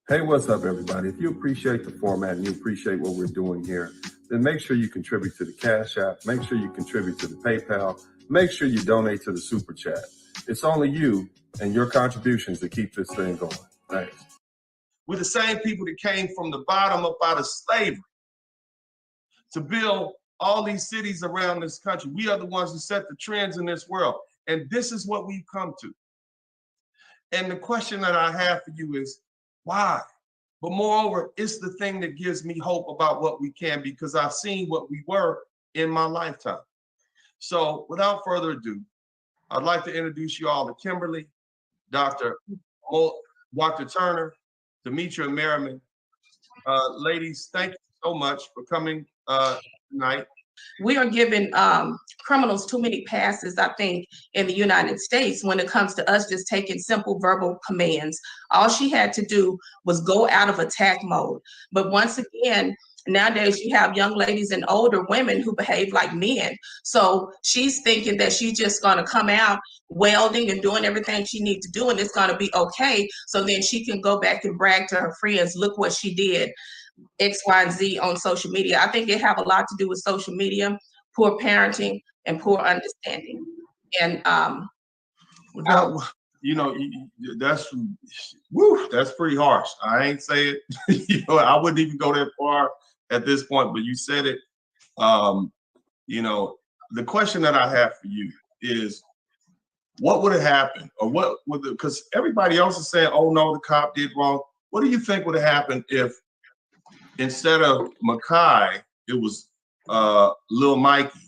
Hey, what's up, everybody? If you appreciate the format and you appreciate what we're doing here, then make sure you contribute to the Cash App, make sure you contribute to the PayPal, make sure you donate to the Super Chat. It's only you and your contributions that keep this thing going. Thanks. We're the same people that came from the bottom up out of slavery to build all these cities around this country. We are the ones who set the trends in this world. And this is what we've come to. And the question that I have for you is, why? But moreover, it's the thing that gives me hope about what we can, because I've seen what we were in my lifetime. So without further ado, I'd like to introduce you all to Kimberly, Dr. Turner, Demetria, and Merriman. Ladies, thank you so much for coming tonight. We are giving criminals too many passes, I think, in the United States when it comes to us just taking simple verbal commands. All she had to do was go out of attack mode. But once again, nowadays you have young ladies and older women who behave like men. So she's thinking that she's just going to come out welding and doing everything she needs to do, and it's going to be okay. So then she can go back and brag to her friends, look what she did. X, Y, and Z on social media. I think it have a lot to do with social media, poor parenting, and poor understanding. And that's pretty harsh. I ain't say it. I wouldn't even go that far at this point, but you said it. The question that I have for you is, what would have happened, or what would, because everybody else is saying, oh no, the cop did wrong. What do you think would have happened if instead of Makai, it was Lil Mikey,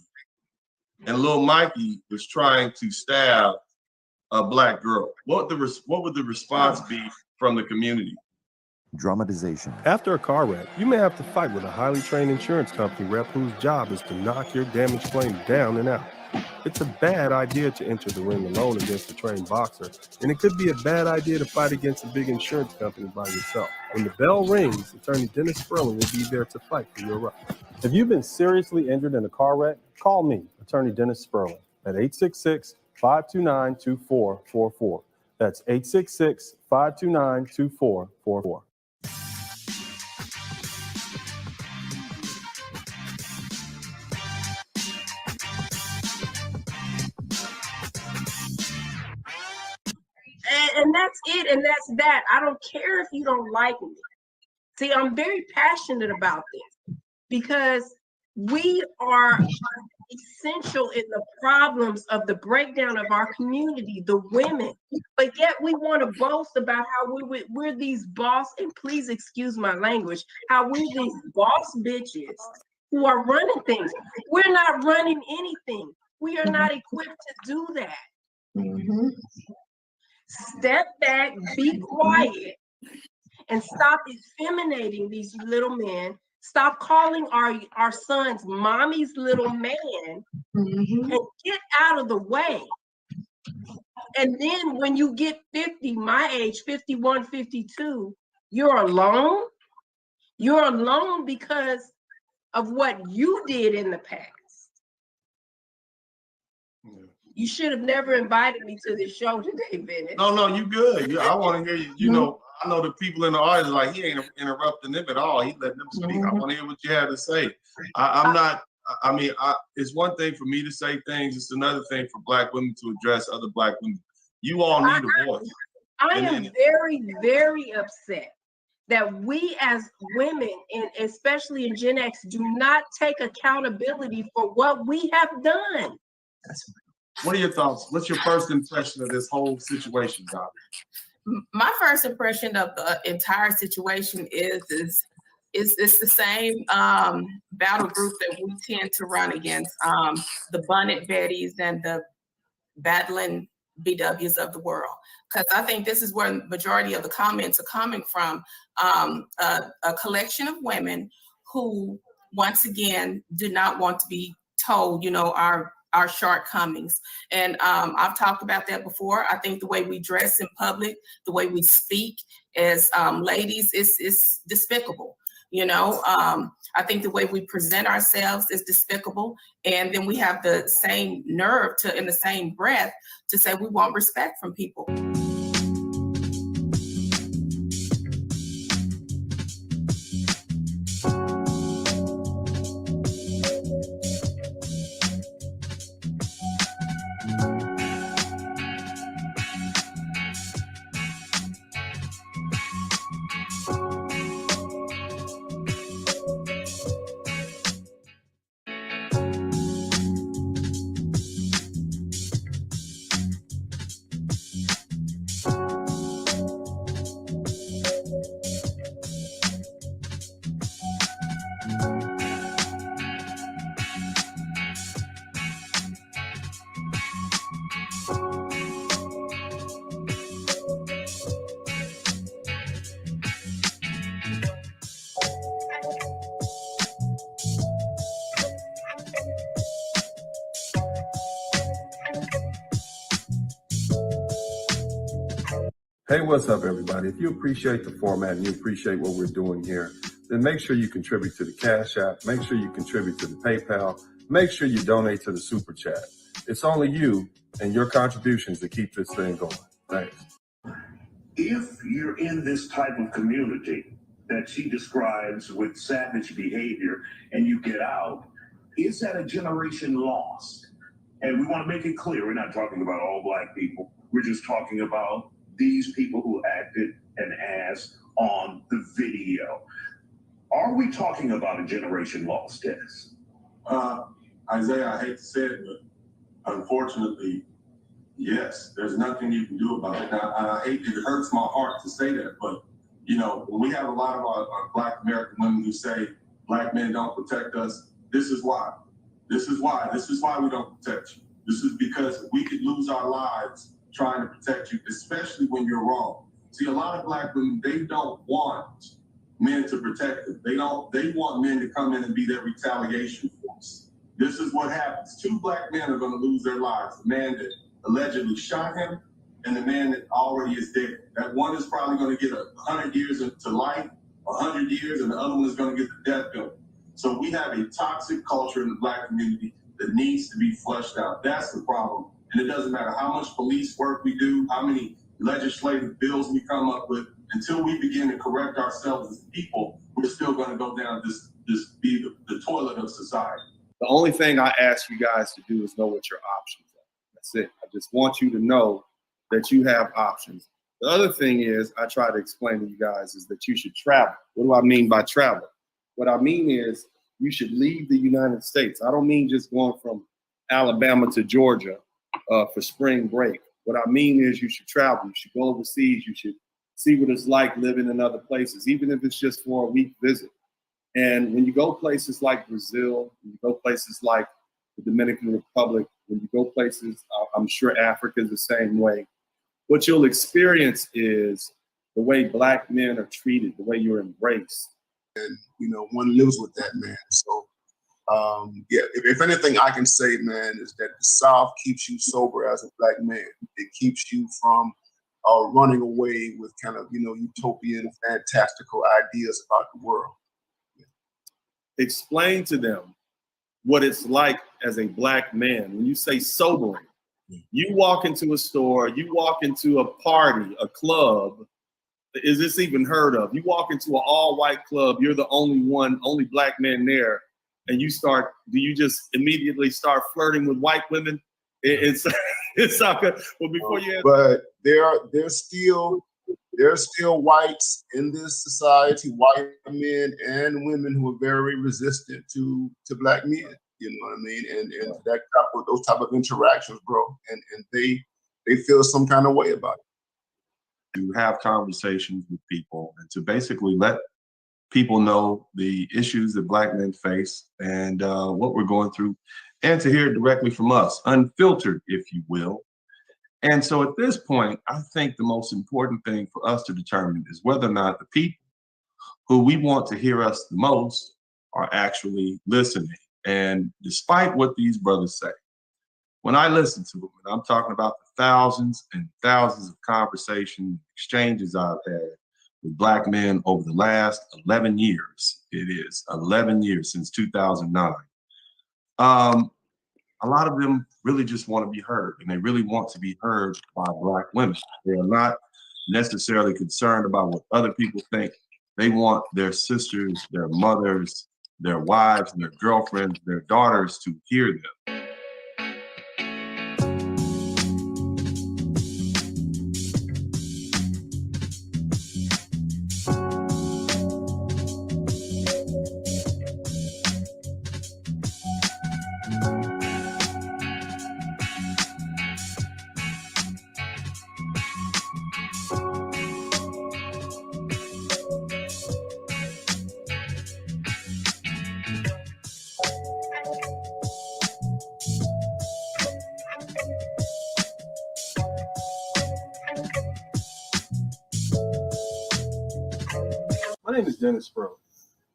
and Lil Mikey was trying to stab a black girl? What would the response be from the community? Dramatization. After a car wreck, you may have to fight with a highly trained insurance company rep whose job is to knock your damaged claim down and out. It's a bad idea to enter the ring alone against a trained boxer, and it could be a bad idea to fight against a big insurance company by yourself. When the bell rings, Attorney Dennis Sperling will be there to fight for your rights. If you've been seriously injured in a car wreck, call me, Attorney Dennis Sperling, at 866-529-2444. That's 866-529-2444. And that's it, and that's that. I don't care if you don't like me. See, I'm very passionate about this because we are essential in the problems of the breakdown of our community, the women. But yet we want to boast about how we're these boss, and please excuse my language, how we're these boss bitches who are running things. We're not running anything. We are not equipped to do that. Mm-hmm. Step back, be quiet, and stop effeminating these little men. Stop calling our sons mommy's little man, and get out of the way. And then when you get 50, my age, 51, 52, you're alone. You're alone because of what you did in the past. You should have never invited me to this show today, Bennett. No, you good. I want to hear you. I know the people in the audience are like, he ain't interrupting them at all. He letting them speak. I want to hear what you have to say. It's one thing for me to say things. It's another thing for Black women to address other Black women. You all need a voice. I am very, very upset that we as women, and especially in Gen X, do not take accountability for what we have done. What are your thoughts? What's your first impression of this whole situation, Doctor? My first impression of the entire situation is it's the same battle group that we tend to run against, the Bonnet Bettys and the battling BWs of the world. Because I think this is where the majority of the comments are coming from, a collection of women who, once again, do not want to be told, our shortcomings. And I've talked about that before. I think the way we dress in public, the way we speak as ladies is despicable. I think the way we present ourselves is despicable. And then we have the same nerve to, in the same breath, to say we want respect from people. Hey, what's up, everybody? If you appreciate the format and you appreciate what we're doing here, then make sure you contribute to the Cash App. Make sure you contribute to the PayPal. Make sure you donate to the Super Chat. It's only you and your contributions that keep this thing going. Thanks. If you're in this type of community that she describes with savage behavior and you get out, is that a generation lost? And we want to make it clear, we're not talking about all Black people. We're just talking about these people who acted an ass on the video. Are we talking about a generation lost, Dennis? Isaiah, I hate to say it, but unfortunately, yes, there's nothing you can do about it. Now, I hate, it hurts my heart to say that, but you know, when we have a lot of our Black American women who say Black men don't protect us, this is why. This is why we don't protect you. This is because we could lose our lives trying to protect you, especially when you're wrong. See, a lot of Black women, they don't want men to protect them. They want men to come in and be their retaliation force. This is what happens. 2 Black men are going to lose their lives. The man that allegedly shot him and the man that already is dead. That one is probably going to get 100 years to life, 100 years, and the other one is going to get the death penalty. So we have a toxic culture in the Black community that needs to be flushed out. That's the problem. And it doesn't matter how much police work we do, how many legislative bills we come up with, until we begin to correct ourselves as people, we're still going to go down this be the toilet of society. The only thing I ask you guys to do is know what your options are. That's it. I just want you to know that you have options. The other thing is, I try to explain to you guys, is that you should travel. What do I mean by travel? What I mean is you should leave the United States. I don't mean just going from Alabama to Georgia for spring break. What I mean is you should travel. You should go overseas. You should see what it's like living in other places, even if it's just for a week visit. And when you go places like Brazil, when you go places like the Dominican Republic, when you go places, I'm sure Africa is the same way, what you'll experience is the way Black men are treated, the way you're embraced. And, you know, one lives with that, man. So, yeah, if anything I can say, man, is that the South keeps you sober as a Black man. It keeps you from running away with kind of, you know, utopian, fantastical ideas about the world. Explain to them what it's like as a Black man. When you say sobering, you walk into a store, you walk into a party, a club. Is this even heard of? You walk into an all-white club, you're the only Black man there, and do you just immediately start flirting with white women? It's not good. Well, before you but there's still whites in this society, white men and women who are very resistant to Black men. You know what I mean? And those type of interactions, bro. And they feel some kind of way about it. To have conversations with people and to basically let people know the issues that Black men face and what we're going through, and to hear it directly from us, unfiltered, if you will. And so at this point, I think the most important thing for us to determine is whether or not the people who we want to hear us the most are actually listening. And despite what these brothers say, when I listen to them, and I'm talking about the thousands and thousands of conversations, exchanges I've had with Black men over the last 11 years, it is 11 years since 2009. A lot of them really just want to be heard, and they really want to be heard by Black women. They are not necessarily concerned about what other people think. They want their sisters, their mothers, their wives, their girlfriends, their daughters to hear them. My name is Dennis Sproul.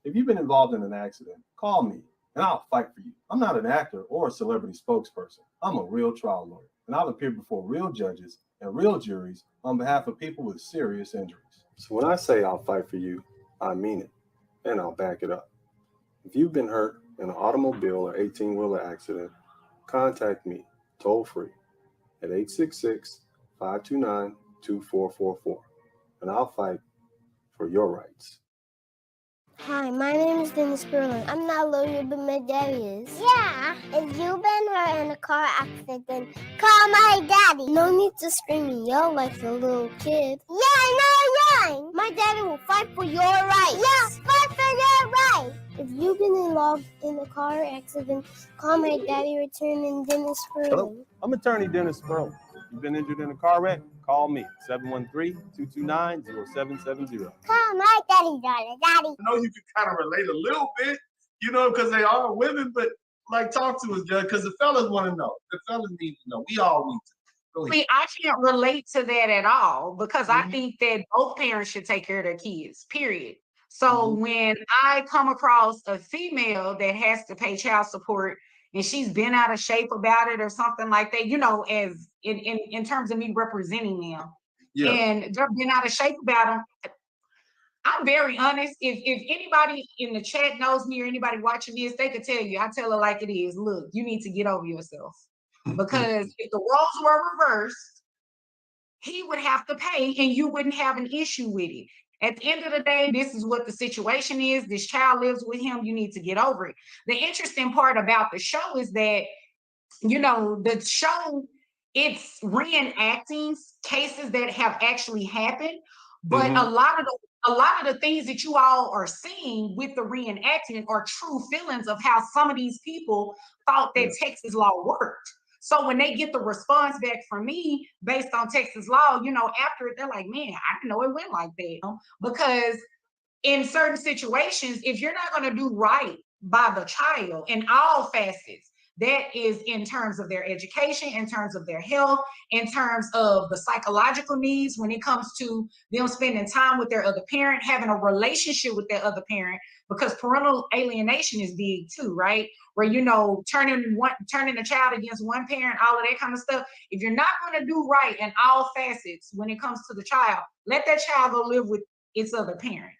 If you've been involved in an accident, call me and I'll fight for you. I'm not an actor or a celebrity spokesperson. I'm a real trial lawyer, and I'll appear before real judges and real juries on behalf of people with serious injuries. So when I say I'll fight for you, I mean it, and I'll back it up. If you've been hurt in an automobile or 18-wheeler accident, contact me toll-free at 866-529-2444, and I'll fight for your rights. Hi, my name is Dennis Sperling. I'm not a lawyer, but my daddy is. Yeah. If you've been hurt in a car accident, then call my daddy. No need to scream and yell like a little kid. Yeah, no yelling. My daddy will fight for your rights. Yeah, fight for your rights. If you've been involved in a car accident, call my daddy, Attorney Dennis Sperling. Hello, I'm Attorney Dennis Sperling. You've been injured in a car wreck? Call me, 713-229-0770. Call my daddy. I know you can kind of relate a little bit, you know, because they are women, but like talk to us, Judge, because the fellas want to know. The fellas need to know. We all need to. Go ahead. See, I can't relate to that at all because I think that both parents should take care of their kids, period. So when I come across a female that has to pay child support and she's been out of shape about it or something like that, you know, as in terms of me representing them, and they've been out of shape about them, I'm very honest. If anybody in the chat knows me or anybody watching this, they could tell you. I tell her like it is. Look, you need to get over yourself. Because if the roles were reversed, he would have to pay and you wouldn't have an issue with it. At the end of the day, this is what the situation is. This child lives with him. You need to get over it. The interesting part about the show is that, you know, the show, it's reenacting cases that have actually happened. But a lot of the things that you all are seeing with the reenacting are true feelings of how some of these people thought that Texas law worked. So when they get the response back from me based on Texas law, you know, after it, they're like, man, I didn't know it went like that. Because in certain situations, if you're not going to do right by the child in all facets, that is in terms of their education, in terms of their health, in terms of the psychological needs, when it comes to them spending time with their other parent, having a relationship with their other parent, because parental alienation is big too, right? Where, you know, turning a child against one parent, all of that kind of stuff. If you're not going to do right in all facets when it comes to the child, let that child go live with its other parent.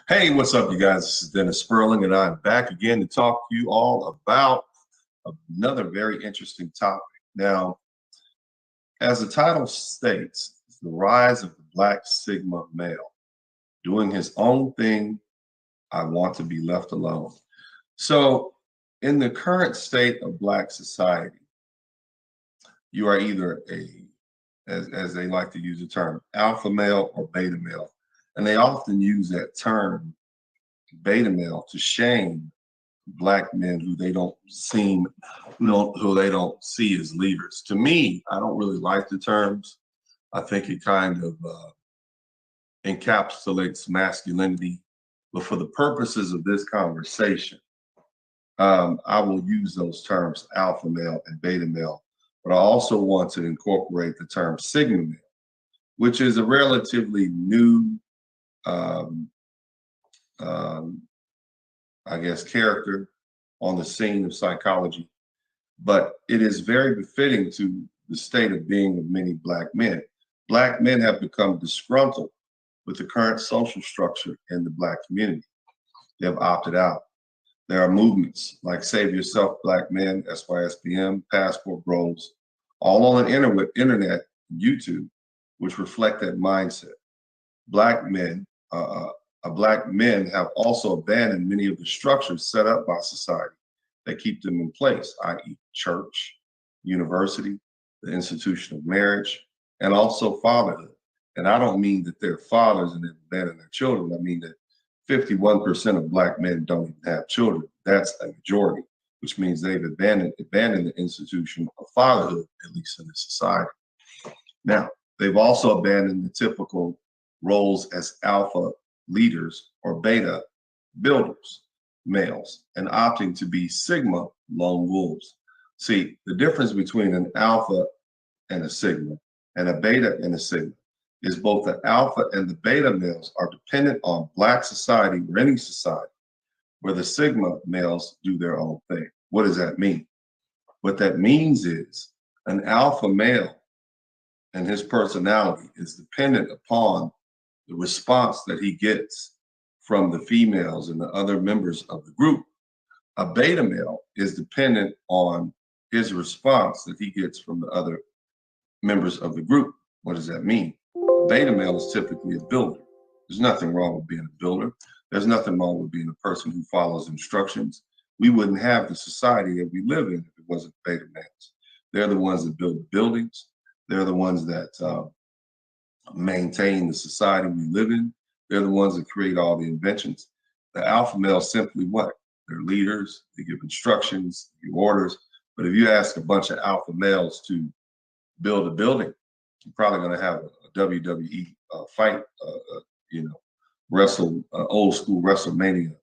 Hey, what's up, you guys? This is Dennis Sperling, and I'm back again to talk to you all about another very interesting topic. Now, as the title states, it's the rise of the Black Sigma male, doing his own thing. I want to be left alone. So, in the current state of Black society, you are either as they like to use the term, alpha male or beta male. And they often use that term, beta male, to shame Black men who they don't see as leaders. To me, I don't really like the terms. I think it kind of encapsulates masculinity. But for the purposes of this conversation, I will use those terms, alpha male and beta male. But I also want to incorporate the term sigma male, which is a relatively new I guess, character on the scene of psychology, but it is very befitting to the state of being of many Black men. Black men have become disgruntled with the current social structure in the Black community. They have opted out. There are movements like Save Yourself Black Men, SYSBM, Passport Bros, all on the internet, YouTube, which reflect that mindset. Black men have also abandoned many of the structures set up by society that keep them in place, i.e. church, university, the institution of marriage, and also fatherhood. And I don't mean that they're fathers and they've abandoned their children. I mean that 51% of Black men don't even have children. That's a majority, which means they've abandoned the institution of fatherhood, at least in this society. Now, they've also abandoned the typical roles as alpha leaders or beta builders, males, and opting to be sigma lone wolves. See, the difference between an alpha and a sigma and a beta and a sigma is both the alpha and the beta males are dependent on Black society or any society where the sigma males do their own thing. What does that mean? What that means is an alpha male and his personality is dependent upon the response that he gets from the females and the other members of the group. A beta male is dependent on his response that he gets from the other members of the group. What does that mean? A beta male is typically a builder. There's nothing wrong with being a builder. There's nothing wrong with being a person who follows instructions. We wouldn't have the society that we live in if it wasn't beta males. They're the ones that build the buildings. They're the ones that maintain the society we live in. They're the ones that create all the inventions. The alpha males simply what? They're leaders. They give instructions, they give orders. But if you ask a bunch of alpha males to build a building, you're probably going to have a WWE fight, old school WrestleMania,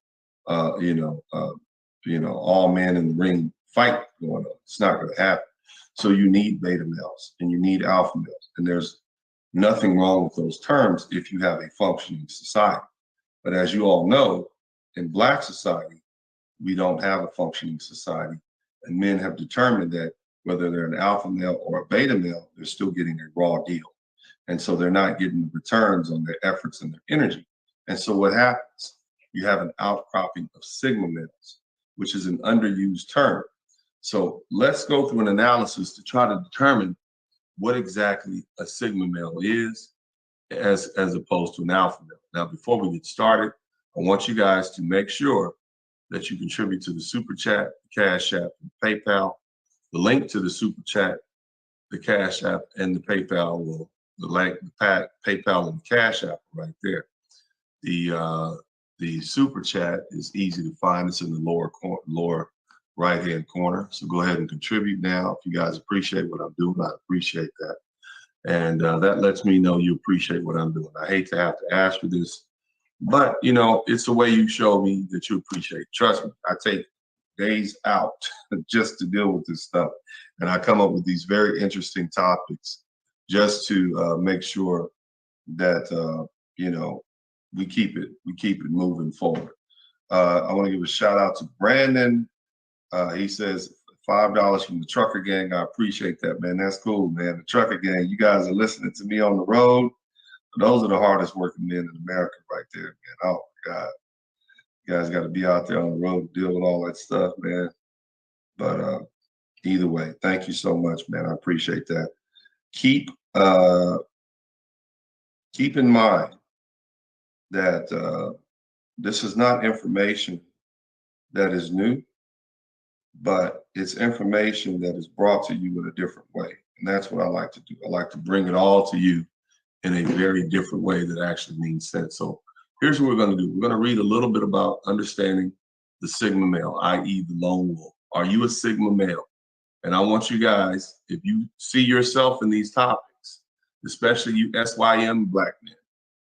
all men in the ring fight going on. It's not going to happen. So you need beta males and you need alpha males. And there's nothing wrong with those terms if you have a functioning society. But as you all know, in Black society, we don't have a functioning society. And men have determined that whether they're an alpha male or a beta male, they're still getting a raw deal. And so they're not getting the returns on their efforts and their energy. And so what happens? You have an outcropping of sigma males, which is an underused term. So let's go through an analysis to try to determine what exactly a sigma male is as opposed to an alpha male. Now, before we get started, I want you guys to make sure that you contribute to the Super Chat, the Cash App, and PayPal. The link to the Super Chat, the Cash App, and the PayPal will, the PayPal and the Cash App right there. The Super Chat is easy to find. It's in the lower right-hand corner. So go ahead and contribute now. If you guys appreciate what I'm doing, I appreciate that. And that lets me know you appreciate what I'm doing. I hate to have to ask for this, but it's the way you show me that you appreciate. Trust me, I take days out just to deal with this stuff. And I come up with these very interesting topics just to make sure that, we keep it moving forward. I want to give a shout out to Brandon. He says $5 from the trucker gang. I appreciate that, man. That's cool, man. The trucker gang, you guys are listening to me on the road. Those are the hardest working men in America right there, man. Oh my God. You guys got to be out there on the road to deal with all that stuff, man. But either way, thank you so much, man. I appreciate that. Keep in mind that this is not information that is new, but it's information that is brought to you in a different way. And that's what I like to do. I like to bring it all to you in a very different way that actually means sense. So here's what we're going to do. We're going to read a little bit about understanding the sigma male, i.e. the lone wolf. Are you a sigma male? And I want you guys, if you see yourself in these topics, especially you SYM Black men,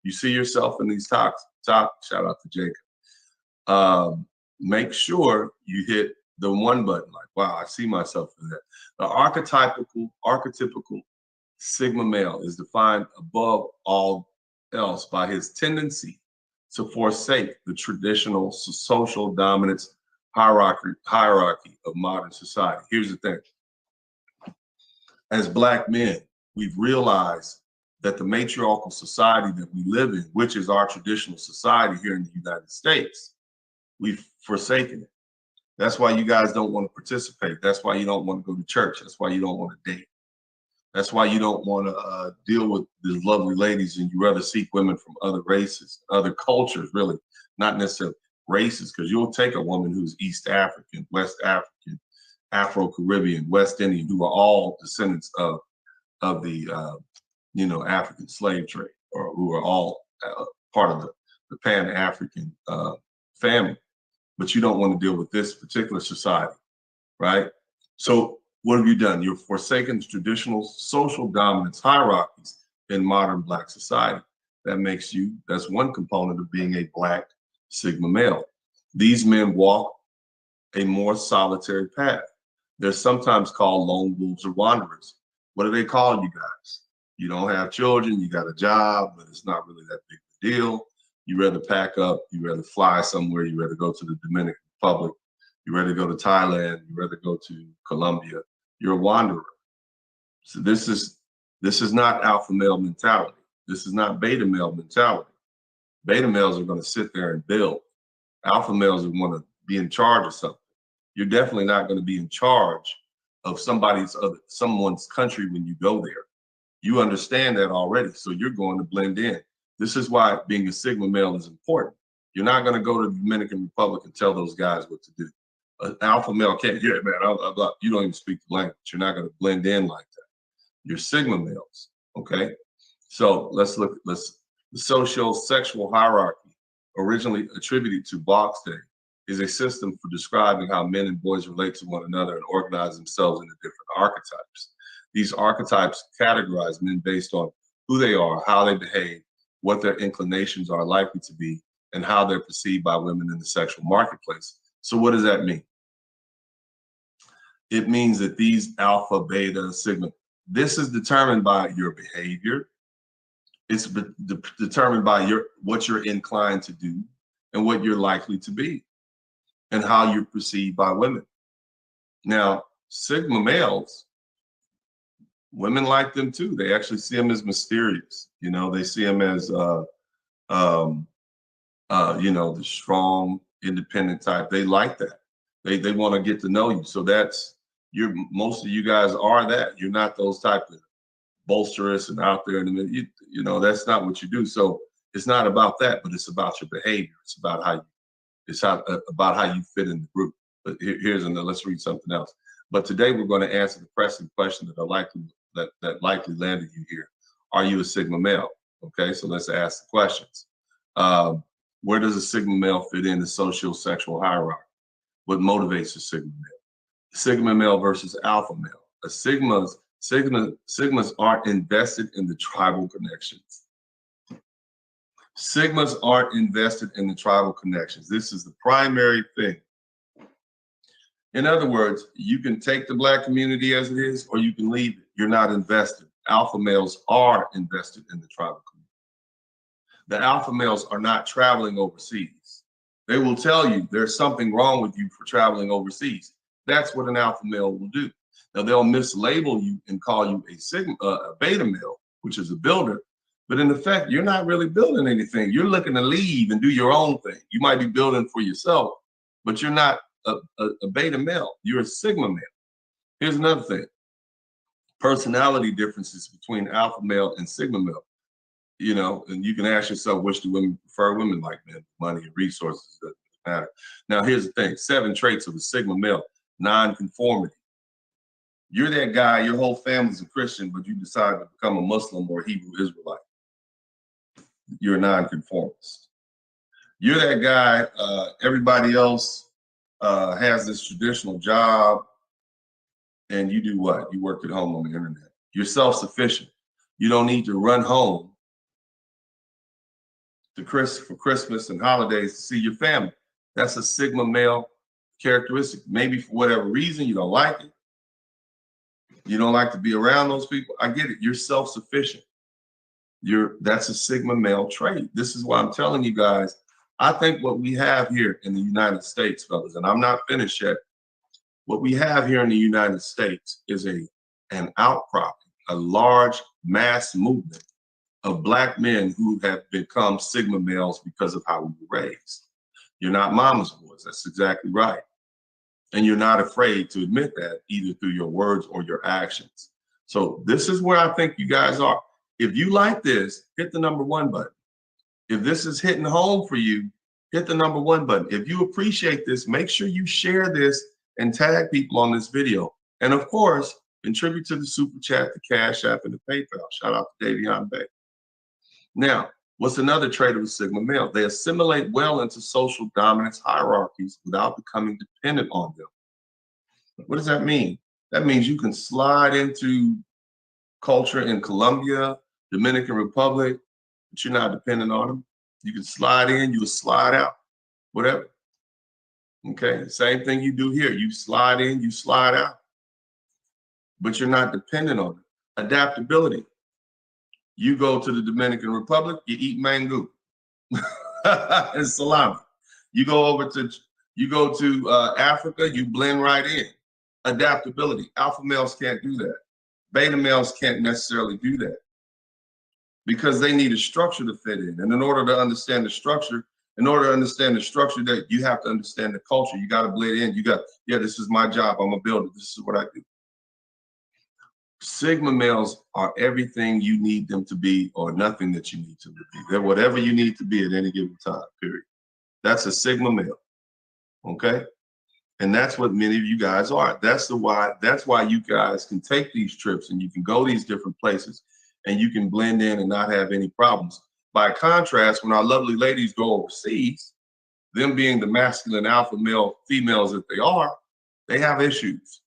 you see yourself in these topics, shout out to Jacob. Make sure you hit the one button, like, wow, I see myself in that. The archetypical sigma male is defined above all else by his tendency to forsake the traditional social dominance hierarchy of modern society. Here's the thing. As Black men, we've realized that the matriarchal society that we live in, which is our traditional society here in the United States, we've forsaken it. That's why you guys don't want to participate. That's why you don't want to go to church. That's why you don't want to date. That's why you don't want to deal with these lovely ladies, and you rather seek women from other races, other cultures, really, not necessarily races, because you'll take a woman who's East African, West African, Afro-Caribbean, West Indian, who are all descendants of the African slave trade, or who are all part of the Pan-African family. But you don't want to deal with this particular society, right? So what have you done? You've forsaken traditional social dominance hierarchies in modern Black society. That's one component of being a Black Sigma male. These men walk a more solitary path. They're sometimes called lone wolves or wanderers. What do they call you guys? You don't have children, you got a job, but it's not really that big of a deal. You rather pack up, you rather fly somewhere, you rather go to the Dominican Republic, you rather go to Thailand, you rather go to Colombia. You're a wanderer. So this is not alpha male mentality. This is not beta male mentality. Beta males are going to sit there and build. Alpha males are going to be in charge of something. You're definitely not going to be in charge of someone's country when you go there. You understand that already, so you're going to blend in. This is why being a Sigma male is important. You're not going to go to the Dominican Republic and tell those guys what to do. An alpha male can't, yeah, man, you don't even speak the language. You're not going to blend in like that. You're Sigma males, okay? So the socio-sexual hierarchy, originally attributed to Box Day, is a system for describing how men and boys relate to one another and organize themselves into different archetypes. These archetypes categorize men based on who they are, how they behave, what their inclinations are likely to be, and how they're perceived by women in the sexual marketplace. So what does that mean? It means that these alpha, beta, sigma, this is determined by your behavior. It's determined by what you're inclined to do and what you're likely to be and how you're perceived by women. Now, Sigma males, women like them too. They actually see them as mysterious. They see them as, the strong, independent type. They like that. They want to get to know you. So most of you guys are that. You're not those type of bolsterous and out there in the middle. That's not what you do. So it's not about that, but it's about your behavior. It's about how you fit in the group. But let's read something else. But today we're going to answer the pressing question that likely landed you here. Are you a Sigma male? Okay, so let's ask the questions. Where does a Sigma male fit in the social-sexual hierarchy? What motivates a Sigma male? Sigma male versus alpha male. Sigmas aren't invested in the tribal connections. Sigmas aren't invested in the tribal connections. This is the primary thing. In other words, you can take the Black community as it is, or you can leave it. You're not invested. Alpha males are invested in the tribal community. The alpha males are not traveling overseas. They will tell you there's something wrong with you for traveling overseas. That's what an alpha male will do. Now they'll mislabel you and call you a beta male, which is a builder. But in effect, you're not really building anything. You're looking to leave and do your own thing. You might be building for yourself, but you're not a beta male. You're a Sigma male. Here's another thing. Personality differences between alpha male and Sigma male. And you can ask yourself, which do women prefer? Women like men, money and resources, doesn't matter. Now, here's the thing. 7 traits of a Sigma male. Non-conformity. You're that guy, your whole family's a Christian, but you decide to become a Muslim or a Hebrew Israelite. You're a non-conformist. You're that guy, everybody else has this traditional job, and you do what? You work at home on the internet. You're self-sufficient. You don't need to run home for Christmas and holidays to see your family. That's a Sigma male characteristic. Maybe for whatever reason, you don't like it. You don't like to be around those people. I get it. You're self-sufficient. That's a Sigma male trait. This is why I'm telling you guys, I think what we have here in the United States, fellas, and I'm not finished yet. What we have here in the United States is an outcropping, a large mass movement of Black men who have become Sigma males because of how we were raised. You're not mama's boys. That's exactly right. And you're not afraid to admit that either through your words or your actions. So this is where I think you guys are. If you like this, hit the #1 button. If this is hitting home for you, hit the #1 button. If you appreciate this, make sure you share this and tag people on this video. And of course, Contribute to the Super Chat, the Cash App, and the PayPal. Shout out to Davion Bay. Now, what's another trait of a Sigma male? They assimilate well into social dominance hierarchies without becoming dependent on them. What does that mean? That means you can slide into culture in Colombia, Dominican Republic, but you're not dependent on them. You can slide in, you will slide out, whatever. Okay, same thing you do here. You slide in, you slide out, but you're not dependent on it. Adaptability. You go to the Dominican Republic, you eat mango and salami. You go to Africa, you blend right in. Adaptability. Alpha males can't do that. Beta males can't necessarily do that because they need a structure to fit in. And in order to understand the structure, that you have to understand the culture. You got to blend in. This is my job. I'm a builder. This is what I do. Sigma males are everything you need them to be or nothing that you need them to be. They're whatever you need to be at any given time, period. That's a Sigma male, okay? And that's what many of you guys are. That's why you guys can take these trips and you can go these different places and you can blend in and not have any problems. By contrast, when our lovely ladies go overseas, them being the masculine alpha male females that they are, they have issues.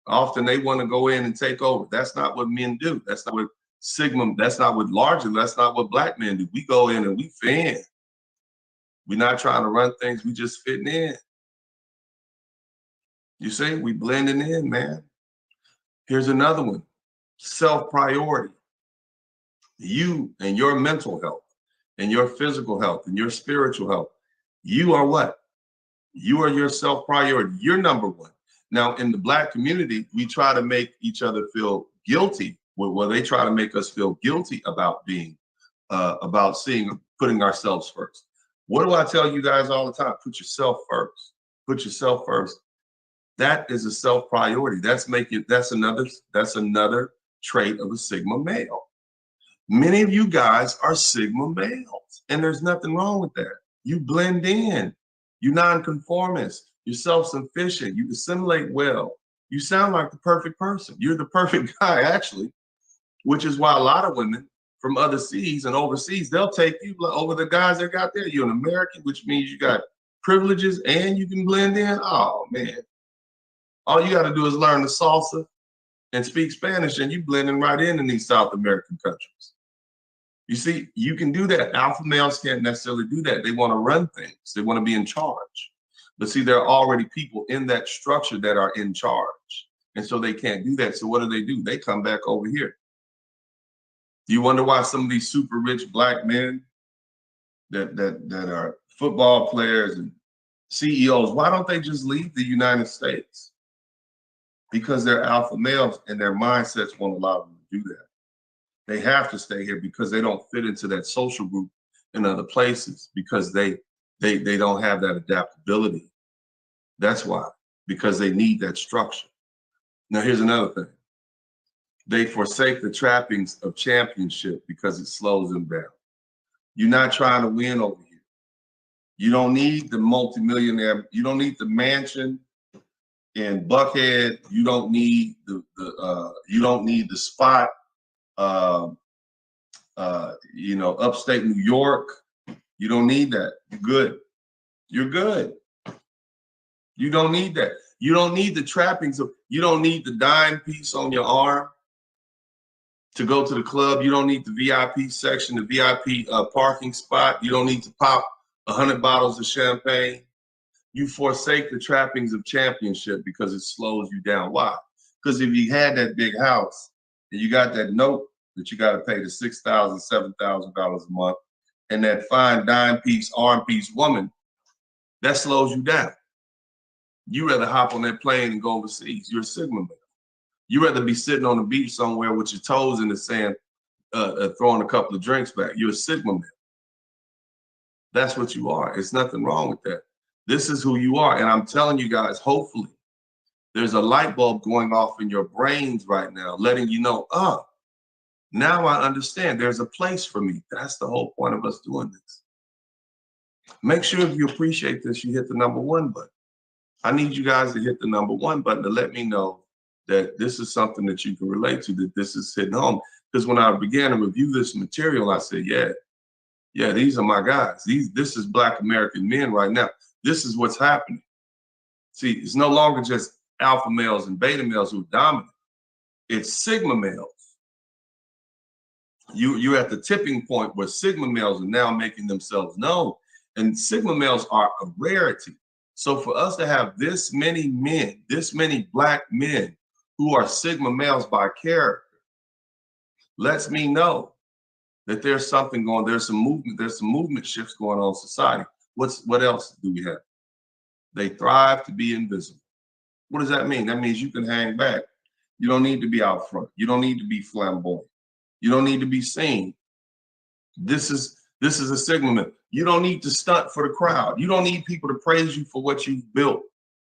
Often they want to go in and take over. That's not what men do. That's not what Sigma, that's not what black men do. We go in and we fit in. We're not trying to run things, we just fitting in. You see, we blending in, man. Here's another one, self-priority. You and your mental health and your physical health and your spiritual health, you are what? You are your self-priority. You're number one. Now, in the black community, we try to make each other feel guilty. Well, they try to make us feel guilty about being, putting ourselves first. What do I tell you guys all the time? Put yourself first. Put yourself first. That is a self-priority. That's another trait of a Sigma male. Many of you guys are Sigma males, and there's nothing wrong with that. You blend in. You're non-conformist. You're self-sufficient. You assimilate well. You sound like the perfect person. You're the perfect guy, actually, which is why a lot of women from other seas and overseas, they'll take you over the guys that got there. You're an American, which means you got privileges and you can blend in. Oh, man. All you got to do is learn the salsa and speak Spanish, and you blending right in these South American countries. You see, you can do that. Alpha males can't necessarily do that. They want to run things. They want to be in charge. But see, there are already people in that structure that are in charge. And so they can't do that. So what do? They come back over here. You wonder why some of these super rich black men that are football players and CEOs, why don't they just leave the United States? Because they're alpha males and their mindsets won't allow them to do that. They have to stay here because they don't fit into that social group in other places because they don't have that adaptability. That's why, because they need that structure. Now, here's another thing. They forsake the trappings of championship because it slows them down. You're not trying to win over here. You don't need the multimillionaire. You don't need the mansion in Buckhead. You don't need the spot, upstate New York. You don't need that. You're good. You're good. You don't need that. You don't need the trappings of, you don't need the dime piece on your arm to go to the club. You don't need the VIP section, the VIP parking spot. You don't need to pop 100 bottles of champagne. You forsake the trappings of championship because it slows you down. Why? Because if you had that big house and you got that note that you got to pay the $6,000, $7,000 a month, and that fine dime piece, arm piece woman, that slows you down. You rather hop on that plane and go overseas. You're a Sigma male. You rather be sitting on the beach somewhere with your toes in the sand, throwing a couple of drinks back. You're a Sigma male. That's what you are. There's nothing wrong with that. This is who you are. And I'm telling you guys, hopefully, there's a light bulb going off in your brains right now, letting you know, now I understand there's a place for me. That's the whole point of us doing this. Make sure if you appreciate this, you hit the #1 button. I need you guys to hit the #1 button to let me know that this is something that you can relate to, that this is hitting home. Because when I began to review this material, I said, yeah, these are my guys. This is Black American men right now. This is what's happening. See, it's no longer just alpha males and beta males who are dominant. It's sigma males. You're at the tipping point where sigma males are now making themselves known. And sigma males are a rarity. So for us to have this many men, this many Black men who are sigma males by character, lets me know that there's something going, there's some movement shifts going on in society. What else do we have? They thrive to be invisible. What does that mean? That means you can hang back. You don't need to be out front. You don't need to be flamboyant. You don't need to be seen. This is a sigma male. You don't need to stunt for the crowd. You don't need people to praise you for what you've built.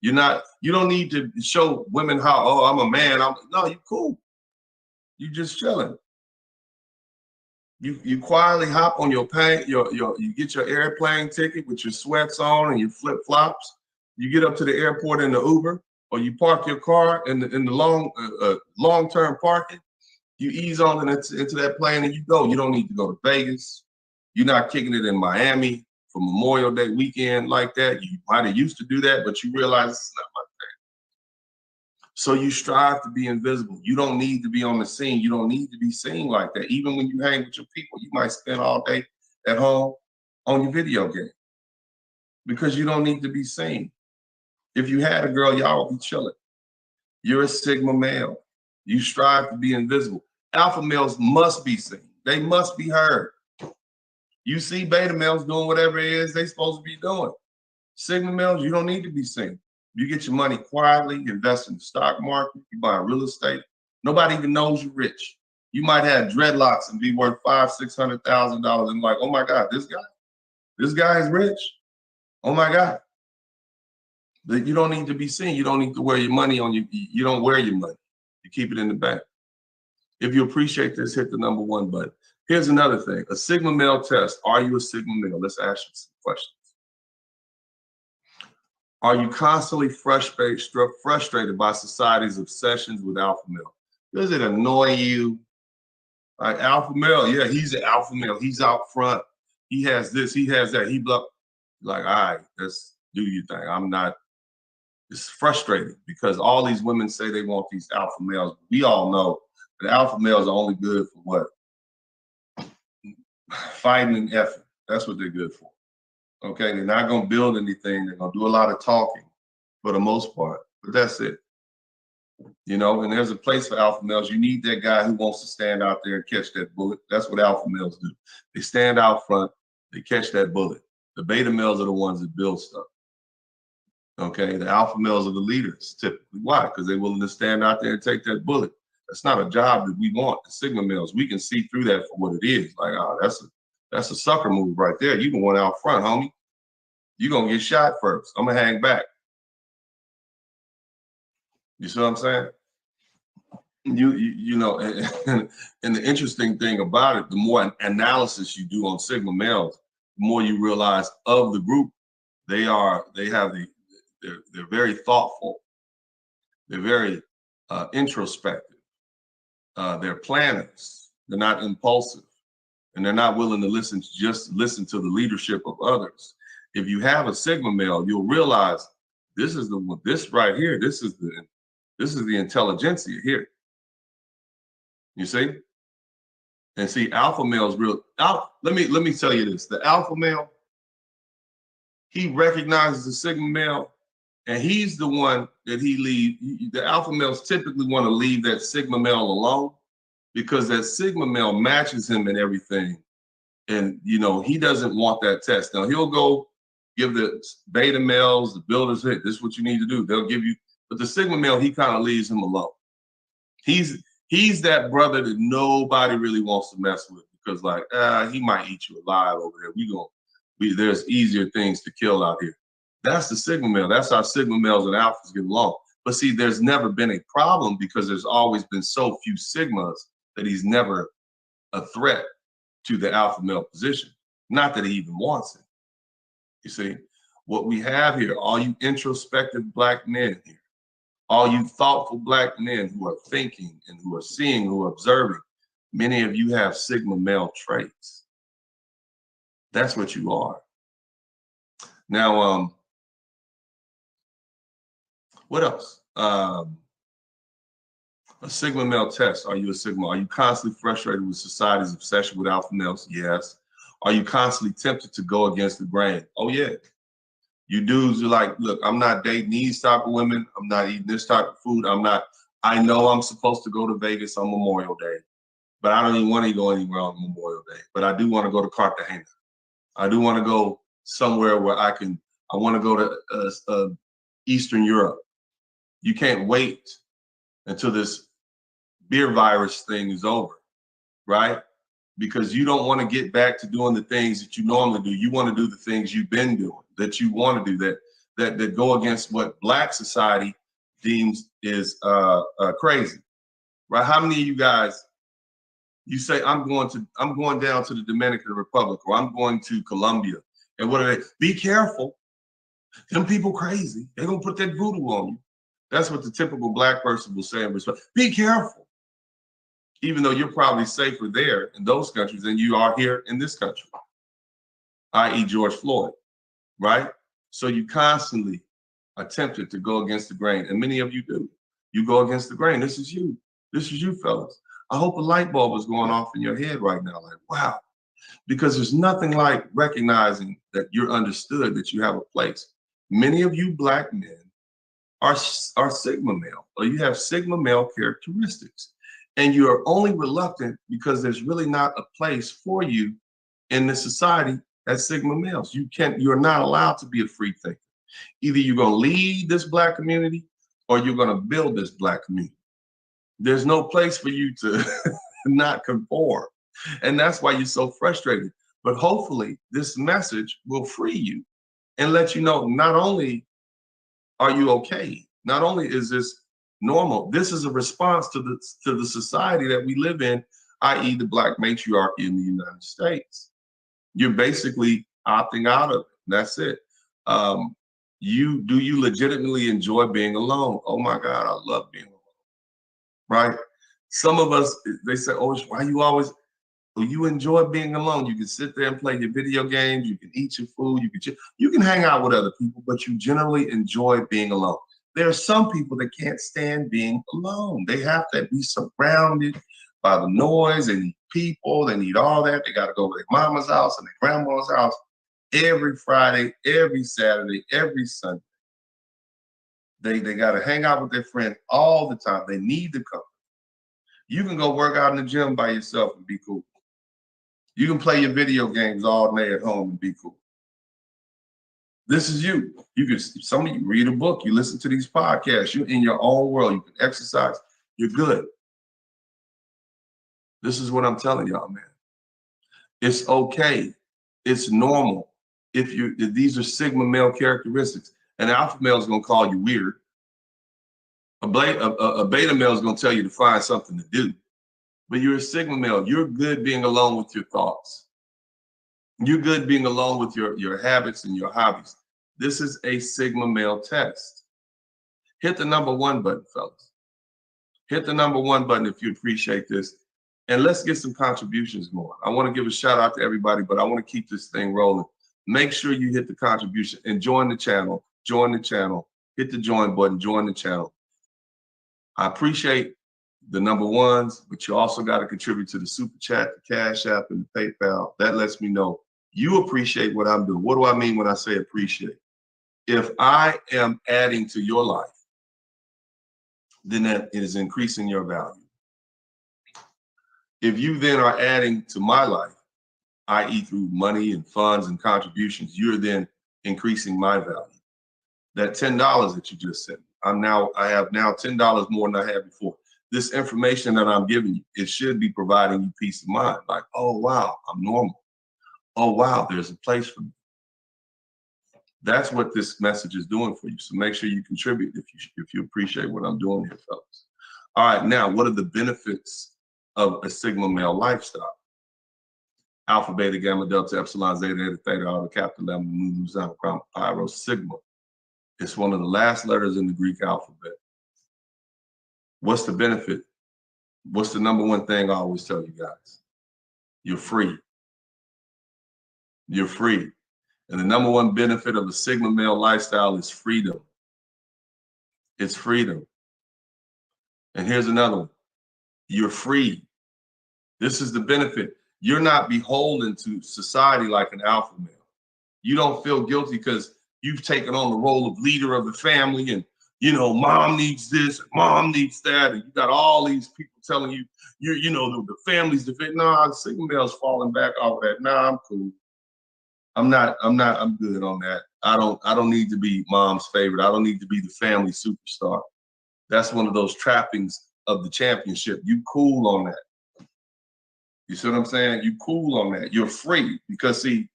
You don't need to show women how, oh, I'm a man. No, you cool. You just chilling. You quietly hop on your you get your airplane ticket with your sweats on and your flip flops. You get up to the airport in the Uber, or you park your car in the long-term parking. You ease on into that plane and you go. You don't need to go to Vegas. You're not kicking it in Miami for Memorial Day weekend like that. You might have used to do that, but you realize it's not my thing. So you strive to be invisible. You don't need to be on the scene. You don't need to be seen like that. Even when you hang with your people, you might spend all day at home on your video game because you don't need to be seen. If you had a girl, y'all would be chilling. You're a sigma male. You strive to be invisible. Alpha males must be seen. They must be heard. You see beta males doing whatever it is they're supposed to be doing. Sigma males, you don't need to be seen. You get your money quietly, invest in the stock market, you buy real estate. Nobody even knows you're rich. You might have dreadlocks and be worth $500,000-$600,000 and like, oh my God, this guy is rich. Oh my God. You don't need to be seen. You don't need to wear your money on you. You don't wear your money. You keep it in the bank. If you appreciate this, hit the number 1 button. Here's another thing, a sigma male test. Are you a sigma male? Let's ask you some questions. Are you constantly frustrated by society's obsessions with alpha male? Does it annoy you? Like alpha male, yeah, he's an alpha male. He's out front. He has this, he has that. He bluff. Like, all right, let's do your thing. I'm not. It's frustrating because all these women say they want these alpha males. We all know that alpha males are only good for what? Fighting and effort. That's what they're good for. Okay, they're not going to build anything. They're going to do a lot of talking for the most part, but that's it. You know, and there's a place for alpha males. You need that guy who wants to stand out there and catch that bullet. That's what alpha males do. They stand out front, they catch that bullet. The beta males are the ones that build stuff. Okay, the alpha males are the leaders typically. Why? Because they're willing to stand out there and take that bullet. That's not a job that we want. The sigma males, we can see through that for what it is. Like, oh, that's a sucker move right there. You the one out front, homie. You're gonna get shot first. I'm gonna hang back. You see what I'm saying? You know, and the interesting thing about it, the more analysis you do on sigma males, the more you realize of the group, they're very thoughtful. They're very introspective. They're planners. They're not impulsive, and they're not willing to listen to the leadership of others. If you have a sigma male, you'll realize this right here. This is the intelligentsia here. You see, and see, alpha males let me tell you this: the alpha male, he recognizes the sigma male. And he's the one that the alpha males typically want to leave that sigma male alone because that sigma male matches him in everything. And, you know, he doesn't want that test. Now, he'll go give the beta males, the builders, hey, this is what you need to do. They'll give you, but the sigma male, he kind of leaves him alone. He's that brother that nobody really wants to mess with because, like, he might eat you alive over there. There's easier things to kill out here. That's the sigma male. That's how sigma males and alphas get along. But see, there's never been a problem because there's always been so few sigmas that he's never a threat to the alpha male position. Not that he even wants it. You see, what we have here, all you introspective Black men here, All you thoughtful Black men who are thinking and who are seeing, who are observing, many of you have Sigma male traits. That's what you are. Now, what else? A Sigma male test. Are you a Sigma? Are you constantly frustrated with society's obsession with alpha males? Yes. Are you constantly tempted to go against the grain? Oh, yeah. You dudes are like, look, I'm not dating these type of women. I'm not eating this type of food. I know I'm supposed to go to Vegas on Memorial Day, but I don't even want to go anywhere on Memorial Day. But I do want to go to Cartagena. I do want to go somewhere where I want to go to Eastern Europe. You can't wait until this beer virus thing is over, right? Because you don't want to get back to doing the things that you normally do. You want to do the things you've been doing, that you want to do, that go against what Black society deems is crazy, right? How many of you guys, you say, I'm going down to the Dominican Republic, or I'm going to Colombia, and what are they? Be careful. Them people crazy. They're gonna put that voodoo on you. That's what the typical Black person will say in response. Be careful. Even though you're probably safer there in those countries than you are here in this country, i.e. George Floyd, right? So you constantly are tempted to go against the grain, and many of you do. You go against the grain. This is you. This is you, fellas. I hope a light bulb is going off in your head right now, like, wow. Because there's nothing like recognizing that you're understood, that you have a place. Many of you Black men are Sigma male, or you have Sigma male characteristics. And you are only reluctant because there's really not a place for you in the society as Sigma males. You're not allowed to be a free thinker. Either you're gonna lead this Black community or you're gonna build this Black community. There's no place for you to not conform. And that's why you're so frustrated. But hopefully this message will free you and let you know, not only are you okay, not only is this normal, this is a response to the society that we live in, i.e. the Black matriarchy in the United States. You're basically opting out of it. That's it. Do you legitimately enjoy being alone? Oh my God, I love being alone. Right? Some of us, they say, oh, why you always, well, you enjoy being alone. You can sit there and play your video games, you can eat your food, you can hang out with other people, but you generally enjoy being alone. There are some people that can't stand being alone. They have to be surrounded by the noise. They need people. They need all that. They got to go to their mama's house and their grandma's house every Friday, every Saturday, every Sunday. They got to hang out with their friends all the time. They need the company. You can go work out in the gym by yourself and be cool. You can play your video games all day at home and be cool. This is you. Some of you read a book, you listen to these podcasts, you're in your own world, you can exercise, you're good. This is what I'm telling y'all, man. It's okay. It's normal. If these are Sigma male characteristics, an alpha male is gonna call you weird. A beta male is gonna tell you to find something to do. But you're a Sigma male. You're good being alone with your thoughts. You're good being alone with your habits and your hobbies. This is a Sigma male test. Hit the number 1 button, fellas. Hit the number 1 button if you appreciate this. And let's get some contributions going. I want to give a shout out to everybody, but I want to keep this thing rolling. Make sure you hit the contribution and join the channel. Join the channel. Hit the join button. Join the channel. I appreciate the number 1s, but you also got to contribute to the Super Chat, the Cash App, and the PayPal. That lets me know you appreciate what I'm doing. What do I mean when I say appreciate? If I am adding to your life, then that is increasing your value. If you then are adding to my life, i.e. through money and funds and contributions, you're then increasing my value. That $10 that you just sent, I have now $10 more than I had before. This information that I'm giving you, it should be providing you peace of mind. Like, oh, wow, I'm normal. Oh, wow, there's a place for me. That's what this message is doing for you. So make sure you contribute if you appreciate what I'm doing here, fellas. All right, now, what are the benefits of a Sigma male lifestyle? Alpha, beta, gamma, delta, epsilon, zeta, eta, theta, alpha, kappa, lambda, mu, xi, gamma, pi, rho, sigma. It's one of the last letters in the Greek alphabet. What's the benefit? What's the number one thing I always tell you guys? You're free. You're free. And the number one benefit of a Sigma male lifestyle is freedom. It's freedom. And here's another one. You're free. This is the benefit. You're not beholden to society like an alpha male. You don't feel guilty because you've taken on the role of leader of the family and, you know, mom needs this, mom needs that. And you got all these people telling you, you know, the family's defending. No, the Sigma male's falling back off of that. Nah, I'm cool. I'm good on that. I don't need to be mom's favorite. I don't need to be the family superstar. That's one of those trappings of the championship. You cool on that. You see what I'm saying? You cool on that. You're free because see,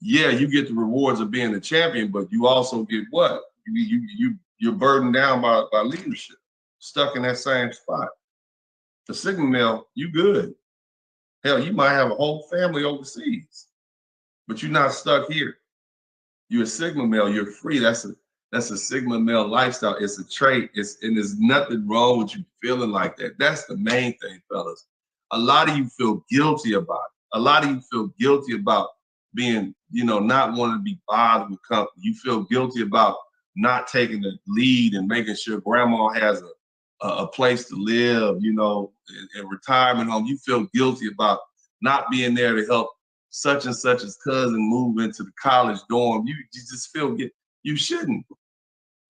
yeah, you get the rewards of being a champion, but you also get what? You're burdened down by leadership, stuck in that same spot. The Sigma male, you good. Hell, you might have a whole family overseas, but you're not stuck here. You're a Sigma male, you're free. That's a Sigma male lifestyle. It's a trait. And there's nothing wrong with you feeling like that. That's the main thing, fellas. A lot of you feel guilty about it. A lot of you feel guilty about being, you know, not wanting to be bothered with company. You feel guilty about not taking the lead and making sure grandma has a place to live, you know, in retirement home. You feel guilty about not being there to help such and such's cousin move into the college dorm. You just feel you shouldn't.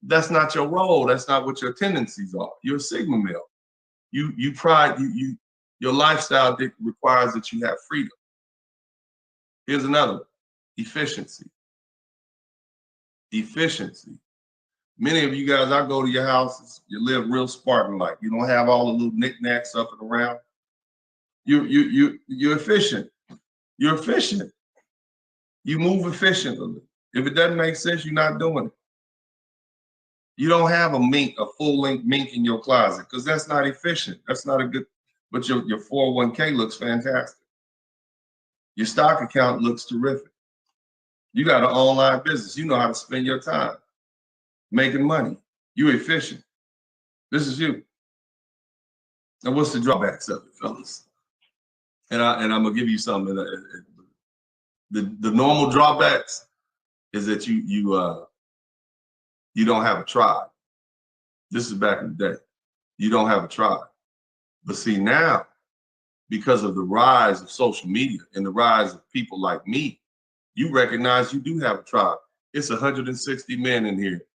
That's not your role. That's not what your tendencies are. You're a Sigma male. Your lifestyle requires that you have freedom. Here's another one. Efficiency. Efficiency. Many of you guys, I go to your houses, you live real Spartan-like. You don't have all the little knickknacks up and around. You're efficient. You're efficient. You move efficiently. If it doesn't make sense, you're not doing it. You don't have a full-length mink in your closet because that's not efficient. That's not a good, but your 401k looks fantastic. Your stock account looks terrific. You got an online business. You know how to spend your time making money. You're efficient. This is you. Now, what's the drawbacks of it, fellas? And I'm gonna give you something. The normal drawbacks is that you don't have a tribe. This is back in the day. You don't have a tribe. But see now, because of the rise of social media and the rise of people like me, you recognize you do have a tribe. It's 160 men in here.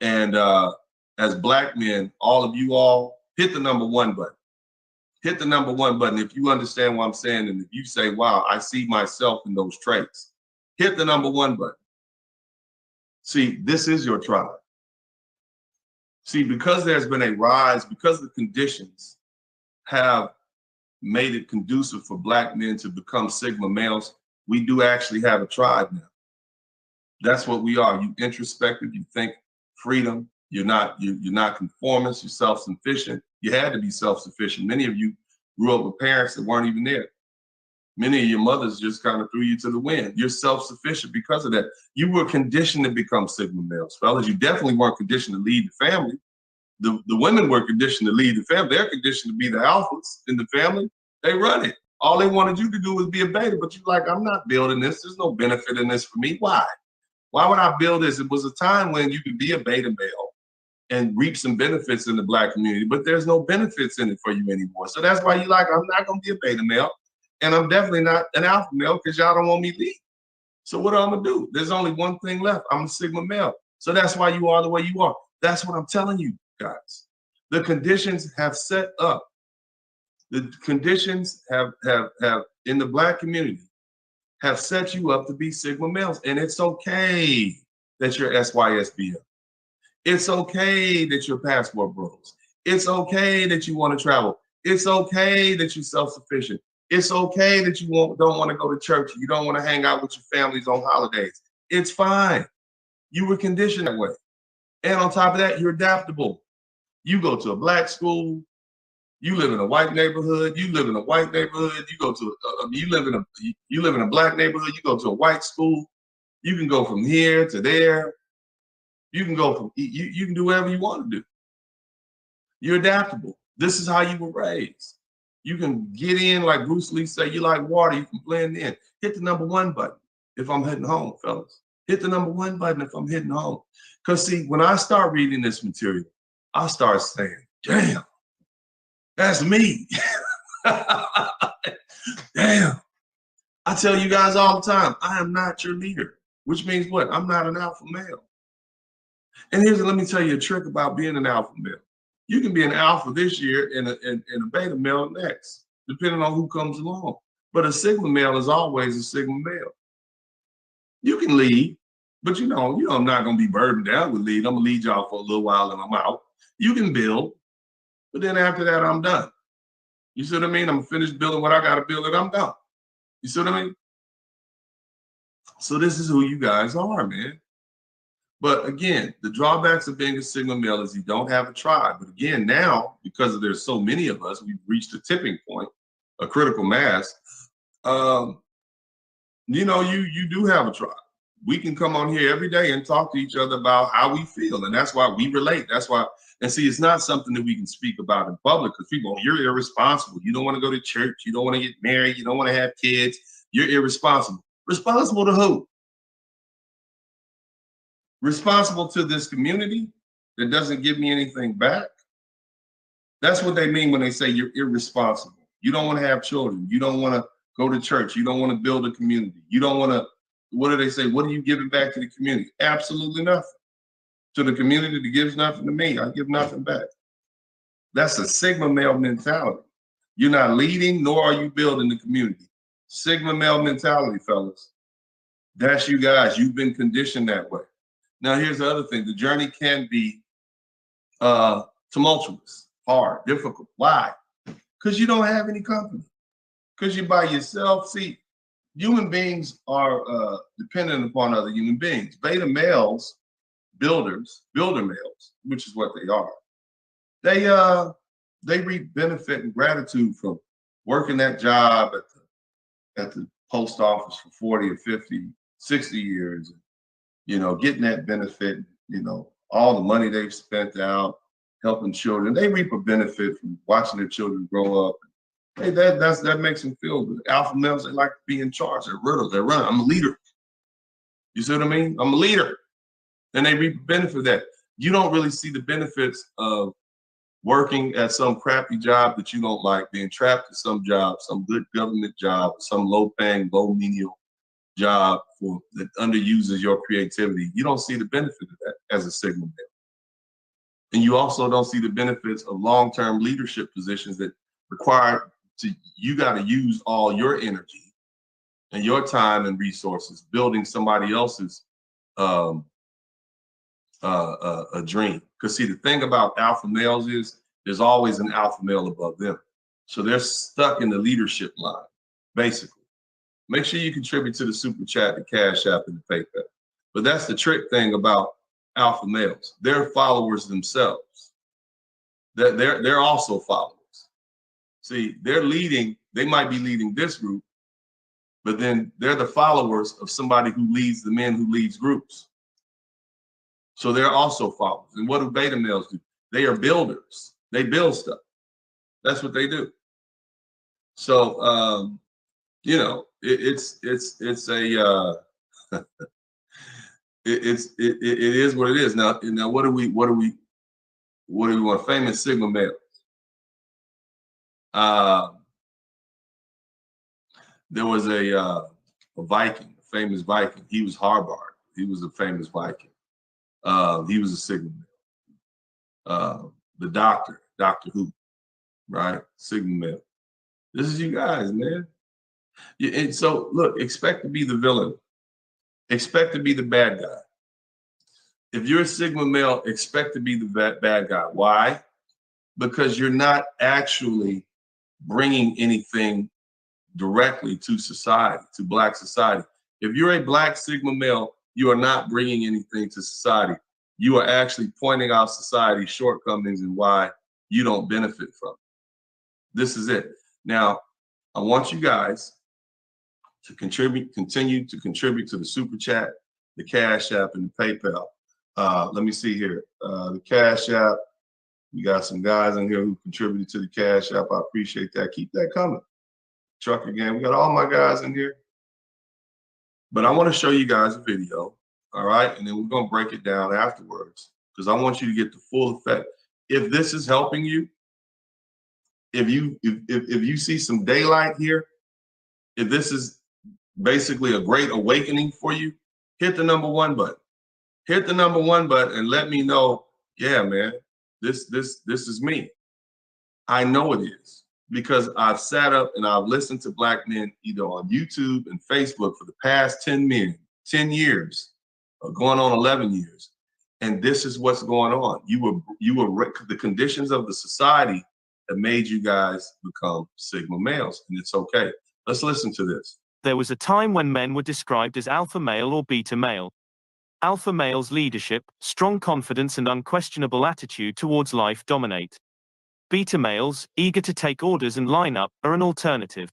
And as Black men, all of you all, hit the number 1 button. Hit the number 1 button if you understand what I'm saying. And if you say, wow, I see myself in those traits. Hit the number 1 button. See, this is your tribe. See, because there's been a rise, because the conditions have made it conducive for Black men to become Sigma males, we do actually have a tribe now. That's what we are. You introspective, you think freedom, you're not conformist, you're self-sufficient. You had to be self-sufficient. Many of you grew up with parents that weren't even there. Many of your mothers just kind of threw you to the wind. You're self-sufficient because of that. You were conditioned to become Sigma males, fellas. You definitely weren't conditioned to lead the family. The women were conditioned to lead the family. They're conditioned to be the alphas in the family. They run it. All they wanted you to do was be a beta, but you're like, I'm not building this. There's no benefit in this for me. Why? Why would I build this? It was a time when you could be a beta male and reap some benefits in the Black community, but there's no benefits in it for you anymore. So that's why you're like, I'm not going to be a beta male, and I'm definitely not an alpha male because y'all don't want me to lead. So what am I going to do? There's only one thing left. I'm a Sigma male. So that's why you are the way you are. That's what I'm telling you guys. The conditions have set up. The conditions have in the Black community have set you up to be Sigma males. And it's okay that you're SYSBM. It's okay that you're passport bros. It's okay that you want to travel. It's okay that you're self-sufficient. It's okay that you don't want to go to church. You don't want to hang out with your families on holidays. It's fine. You were conditioned that way. And on top of that, you're adaptable. You go to a Black school. You live in a white neighborhood. You live in a white neighborhood. You go to you live in a Black neighborhood. You go to a white school. You can go from here to there. You can go from you can do whatever you want to do. You're adaptable. This is how you were raised. You can get in, like Bruce Lee say, you like water, you can blend in. Hit the number 1 button if I'm heading home, fellas. Hit the number 1 button if I'm heading home. Because see, when I start reading this material, I start saying, damn, that's me. Damn. I tell you guys all the time, I am not your leader, which means what? I'm not an alpha male. And let me tell you a trick about being an alpha male. You can be an alpha this year and a beta male next, depending on who comes along. But a sigma male is always a sigma male. You can lead, but I'm not going to be burdened down with lead. I'm going to lead y'all for a little while and I'm out. You can build, but then after that, I'm done. You see what I mean? I'm finished building what I got to build and I'm done. You see what I mean? So this is who you guys are, man. But again, the drawbacks of being a sigma male is you don't have a tribe. But again, now, because there's so many of us, we've reached a tipping point, a critical mass. You do have a tribe. We can come on here every day and talk to each other about how we feel. And that's why we relate. That's why, and see, it's not something that we can speak about in public because people, you're irresponsible. You don't want to go to church. You don't want to get married. You don't want to have kids. You're irresponsible. Responsible to who? Responsible to this community that doesn't give me anything back. That's what they mean when they say you're irresponsible. You don't want to have children. You don't want to go to church. You don't want to build a community. You don't want to, what do they say? What are you giving back to the community? Absolutely nothing. To the community that gives nothing to me, I give nothing back. That's a sigma male mentality. You're not leading, nor are you building the community. Sigma male mentality, fellas. That's you guys. You've been conditioned that way. Now, here's the other thing. The journey can be tumultuous, hard, difficult. Why? Because you don't have any company. Because you're by yourself. See, human beings are dependent upon other human beings. Beta males, builder males, which is what they are, they reap benefit and gratitude from working that job at the post office for 40 or 50, 60 years. Getting that benefit, all the money they've spent out, helping children. They reap a benefit from watching their children grow up. Hey, that makes them feel good. Alpha males, they like to be in charge. They're running. I'm a leader. You see what I mean? I'm a leader. And they reap a benefit of that. You don't really see the benefits of working at some crappy job that you don't like, being trapped at some job, some good government job, some low-paying, low-menial job that underuses your creativity. You don't see the benefit of that as a sigma male. And you also don't see the benefits of long-term leadership positions that require you got to use all your energy and your time and resources building somebody else's a dream. Because see, the thing about alpha males is there's always an alpha male above them. So they're stuck in the leadership line, basically. Make sure you contribute to the super chat, the Cash App, and the PayPal. But that's the trick thing about alpha males. They're followers themselves. They're also followers. See, they're leading, they might be leading this group, but then they're the followers of somebody who leads the men who leads groups. So they're also followers. And what do beta males do? They are builders. They build stuff. That's what they do. So, it's a it is what it is. Now what do we want? Famous sigma males. There was a Viking, a famous Viking. He was Harbard. He was a famous Viking. He was a sigma male. The Doctor Who, right? Sigma male. This is you guys, man. And so look, expect to be the villain. Expect to be the bad guy. If you're a sigma male, expect to be the bad guy. Why? Because you're not actually bringing anything directly to society, to Black society. If you're a Black sigma male, you are not bringing anything to society. You are actually pointing out society's shortcomings and why you don't benefit from it. This is it. Now, I want you guys to continue to contribute to the super chat, the Cash App, and the PayPal. Let me see here. The Cash App We got some guys in here who contributed to the Cash App. I appreciate that. Keep that coming. Trucker Gang, we got all my guys in here. But I want to show you guys a video, all right? And then we're going to break it down afterwards because I want you to get the full effect. If this is helping you, if you see some daylight here, if this is basically a great awakening for you, hit the #1 button. Hit the #1 button and let me know, yeah, man, this is me. I know it is because I've sat up and I've listened to Black men either on YouTube and Facebook for the past 10 years, or going on 11 years. And this is what's going on. The conditions of the society that made you guys become Sigma males, and it's okay. Let's listen to this. There was a time when men were described as alpha male or beta male. Alpha male's leadership, strong confidence and unquestionable attitude towards life dominate. Beta males, eager to take orders and line up, are an alternative.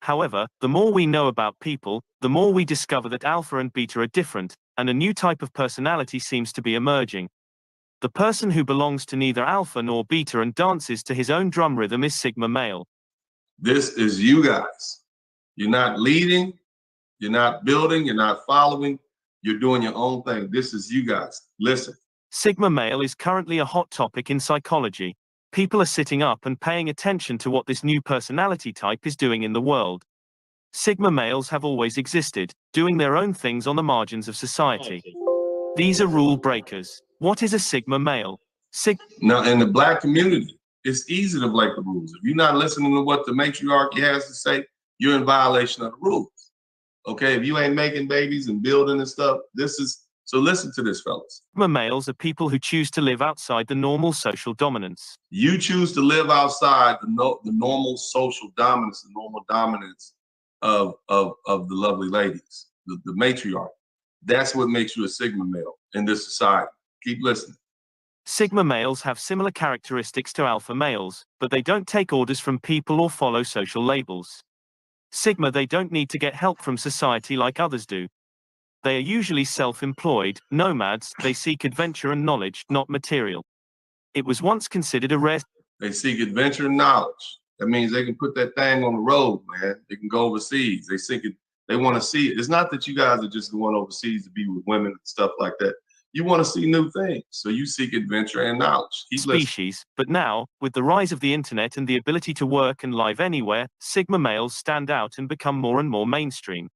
However, the more we know about people, the more we discover that alpha and beta are different, and a new type of personality seems to be emerging. The person who belongs to neither alpha nor beta and dances to his own drum rhythm is Sigma male. This is you guys. You're not leading, you're not building, you're not following, you're doing your own thing. This is you guys. Listen. Sigma male is currently a hot topic in psychology. People are sitting up and paying attention to what this new personality type is doing in the world. Sigma males have always existed, doing their own things on the margins of society. These are rule breakers. What is a Sigma male? Now, in the Black community, it's easy to break the rules. If you're not listening to what the matriarchy has to say, you're in violation of the rules. Okay, if you ain't making babies and building and stuff, so listen to this, fellas. Sigma males are people who choose to live outside the normal social dominance. You choose to live outside the normal social dominance, the normal dominance of the lovely ladies, the matriarch. That's what makes you a Sigma male in this society. Keep listening. Sigma males have similar characteristics to alpha males, but they don't take orders from people or follow social labels. Sigma, they don't need to get help from society like others do. They are usually self-employed, nomads. They seek adventure and knowledge, not material. It was once considered a rare. They seek adventure and knowledge. That means they can put that thing on the road, man. They can go overseas. They seek it. They want to see it. It's not that you guys are just going overseas to be with women and stuff like that. You want to see new things, so you seek adventure and knowledge. Species, but now, with the rise of the internet and the ability to work and live anywhere, Sigma males stand out and become more and more mainstream.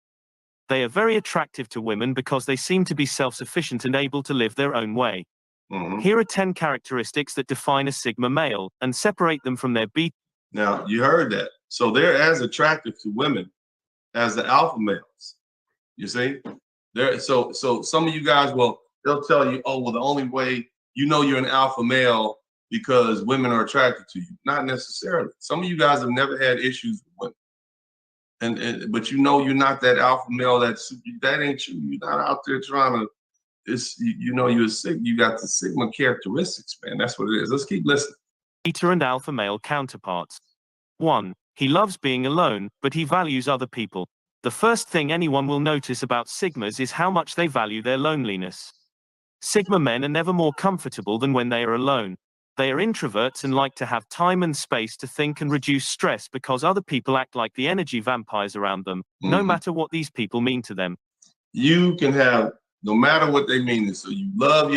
They are very attractive to women because they seem to be self-sufficient and able to live their own way. Here are 10 characteristics that define a Sigma male and separate them from their beta. Now, you heard that. So they're as attractive to women as the alpha males. You see? So some of you guys they'll tell you, oh, well, the only way you know you're an alpha male because women are attracted to you. Not necessarily. Some of you guys have never had issues with women. But you know you're not that alpha male, that ain't you. You're not out there trying to, you got the Sigma characteristics, man. That's what it is. Let's keep listening. Beta and alpha male counterparts. 1. He loves being alone, but he values other people. The first thing anyone will notice about Sigmas is how much they value their loneliness. Sigma men are never more comfortable than when they are alone. They are introverts and like to have time and space to think and reduce stress because other people act like the energy vampires around them, no matter what these people mean to them. You can have, no matter what they mean, so you love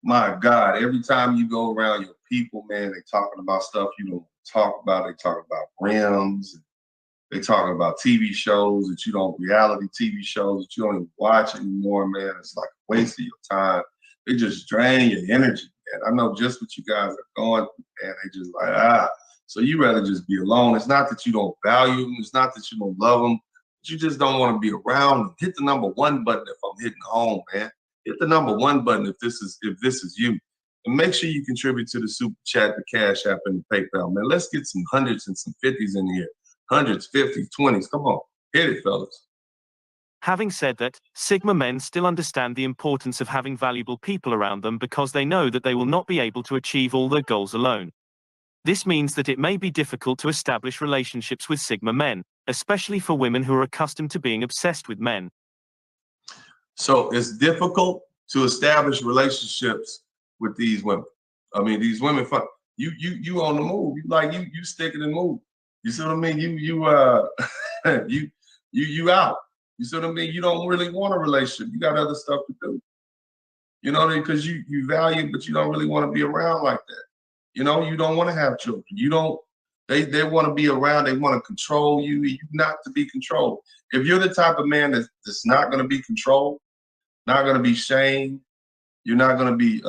my God, every time you go around your people, man, they talking about stuff you don't talk about. They talk about rims. They talking about TV shows that you don't, reality TV shows that you don't even watch anymore, man. It's like a waste of your time. They just drain your energy, man. I know just what you guys are going through, man. They just like, So you rather just be alone. It's not that you don't value them. It's not that you don't love them. But you just don't want to be around them. Hit the #1 button if I'm hitting home, man. Hit the #1 button if this is you. And make sure you contribute to the Super Chat, the Cash App, and the PayPal, man. Let's get some hundreds and some 50s in here. 100s, 50s, 20s. Come on. Hit it, fellas. Having said that, Sigma men still understand the importance of having valuable people around them because they know that they will not be able to achieve all their goals alone. This means that it may be difficult to establish relationships with Sigma men, especially for women who are accustomed to being obsessed with men. So it's difficult to establish relationships with these women. I mean, these women, you on the move. You sticking and move. You see what I mean? You out. You see what I mean? You don't really want a relationship. You got other stuff to do. You know, because you value, but you don't really want to be around like that. You know, you don't want to have children. You don't. They want to be around. They want to control you. You not to be controlled. If you're the type of man that's not going to be controlled, not going to be shamed, you're not going to be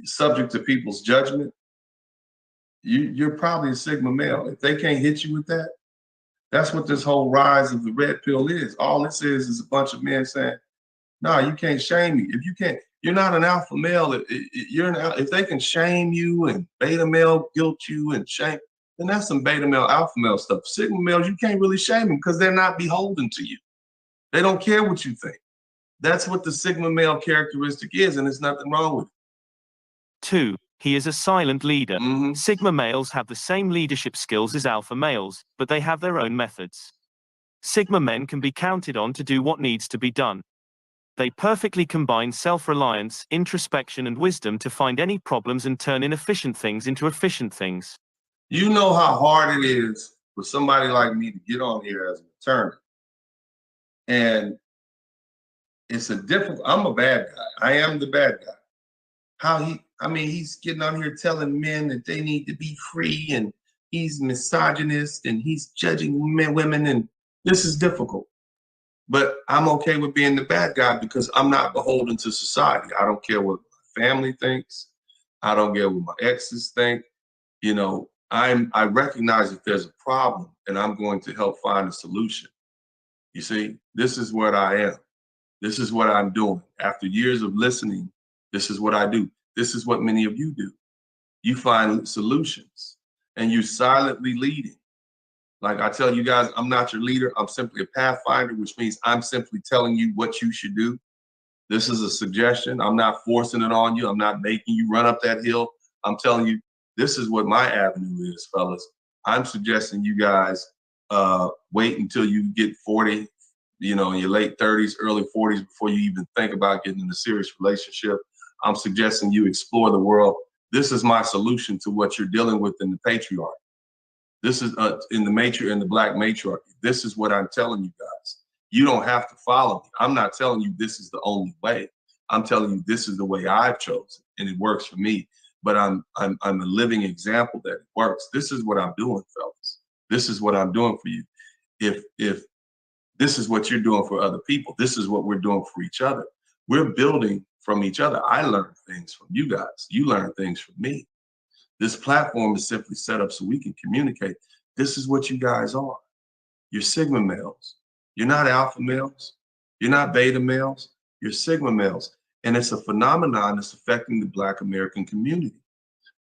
subject to people's judgment, you're probably a Sigma male. If they can't hit you with that, that's what this whole rise of the red pill is. All this is a bunch of men saying, no, you can't shame me. If you can't, you're not an alpha male. If they can shame you and beta male guilt you and shame, then that's some beta male, alpha male stuff. Sigma males, you can't really shame them because they're not beholden to you. They don't care what you think. That's what the Sigma male characteristic is, and there's nothing wrong with it. 2. He is a silent leader. Sigma males have the same leadership skills as alpha males, but they have their own methods. Sigma men can be counted on to do what needs to be done. They perfectly combine self-reliance, introspection, and wisdom to find any problems and turn inefficient things into efficient things. You know how hard it is for somebody like me to get on here as an attorney. And it's I'm a bad guy. I am the bad guy. He's getting on here telling men that they need to be free, and he's misogynist, and he's judging women, and this is difficult. But I'm okay with being the bad guy because I'm not beholden to society. I don't care what my family thinks. I don't care what my exes think. You know, I recognize if there's a problem, and I'm going to help find a solution. You see, this is what I am. This is what I'm doing. After years of listening, this is what I do. This is what many of you do. You find solutions, and you're silently leading. Like I tell you guys, I'm not your leader. I'm simply a pathfinder, which means I'm simply telling you what you should do. This is a suggestion. I'm not forcing it on you. I'm not making you run up that hill. I'm telling you, this is what my avenue is, fellas. I'm suggesting you guys wait until you get 40, in your late 30s, early 40s, before you even think about getting in a serious relationship. I'm suggesting you explore the world. This is my solution to what you're dealing with in the patriarchy. This is in the black matriarchy. This is what I'm telling you guys. You don't have to follow me. I'm not telling you this is the only way. I'm telling you this is the way I've chosen, and it works for me. But I'm a living example that it works. This is what I'm doing, fellas. This is what I'm doing for you. If this is what you're doing for other people, this is what we're doing for each other. We're building from each other. I learn things from you guys. You learn things from me. This platform is simply set up so we can communicate. This is what you guys are. You're Sigma males. You're not alpha males. You're not beta males. You're Sigma males. And it's a phenomenon that's affecting the Black American community.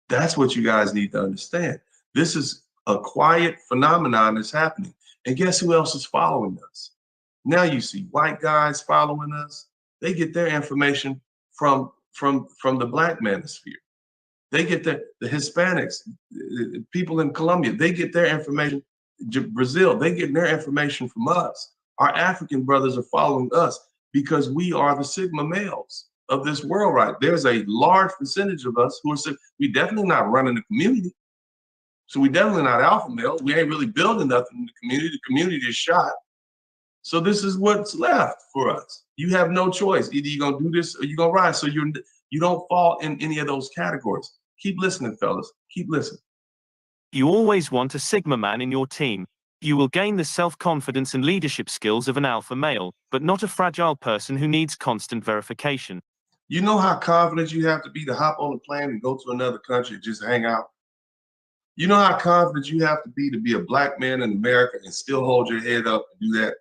That's what you guys need to understand. This is a quiet phenomenon that's happening. And guess who else is following us? Now you see white guys following us. They get their information from the Black manosphere. They get the Hispanics, people in Colombia, they get their information, Brazil, they get their information from us. Our African brothers are following us because we are the Sigma males of this world, right? There's a large percentage of us who are we definitely not running the community. So we definitely not alpha males. We ain't really building nothing in the community. The community is shot. So this is what's left for us. You have no choice. Either you're gonna do this or you're gonna rise. So you don't fall in any of those categories. Keep listening, fellas. Keep listening. You always want a Sigma man in your team. You will gain the self-confidence and leadership skills of an alpha male, but not a fragile person who needs constant verification. You know how confident you have to be to hop on a plane and go to another country and just hang out? You know how confident you have to be a Black man in America and still hold your head up and do that?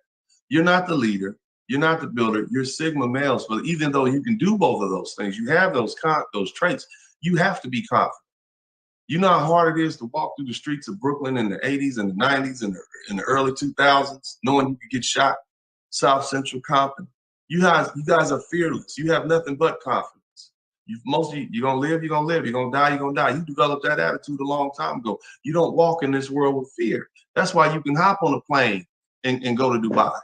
You're not the leader. You're not the builder. You're Sigma males. But even though you can do both of those things, you have those traits, you have to be confident. You know how hard it is to walk through the streets of Brooklyn in the 80s and the 90s and in the early 2000s, knowing you could get shot. South Central Compton. You guys are fearless. You have nothing but confidence. You're gonna live, you're gonna live. You're gonna die, you're gonna die. You developed that attitude a long time ago. You don't walk in this world with fear. That's why you can hop on a plane and go to Dubai.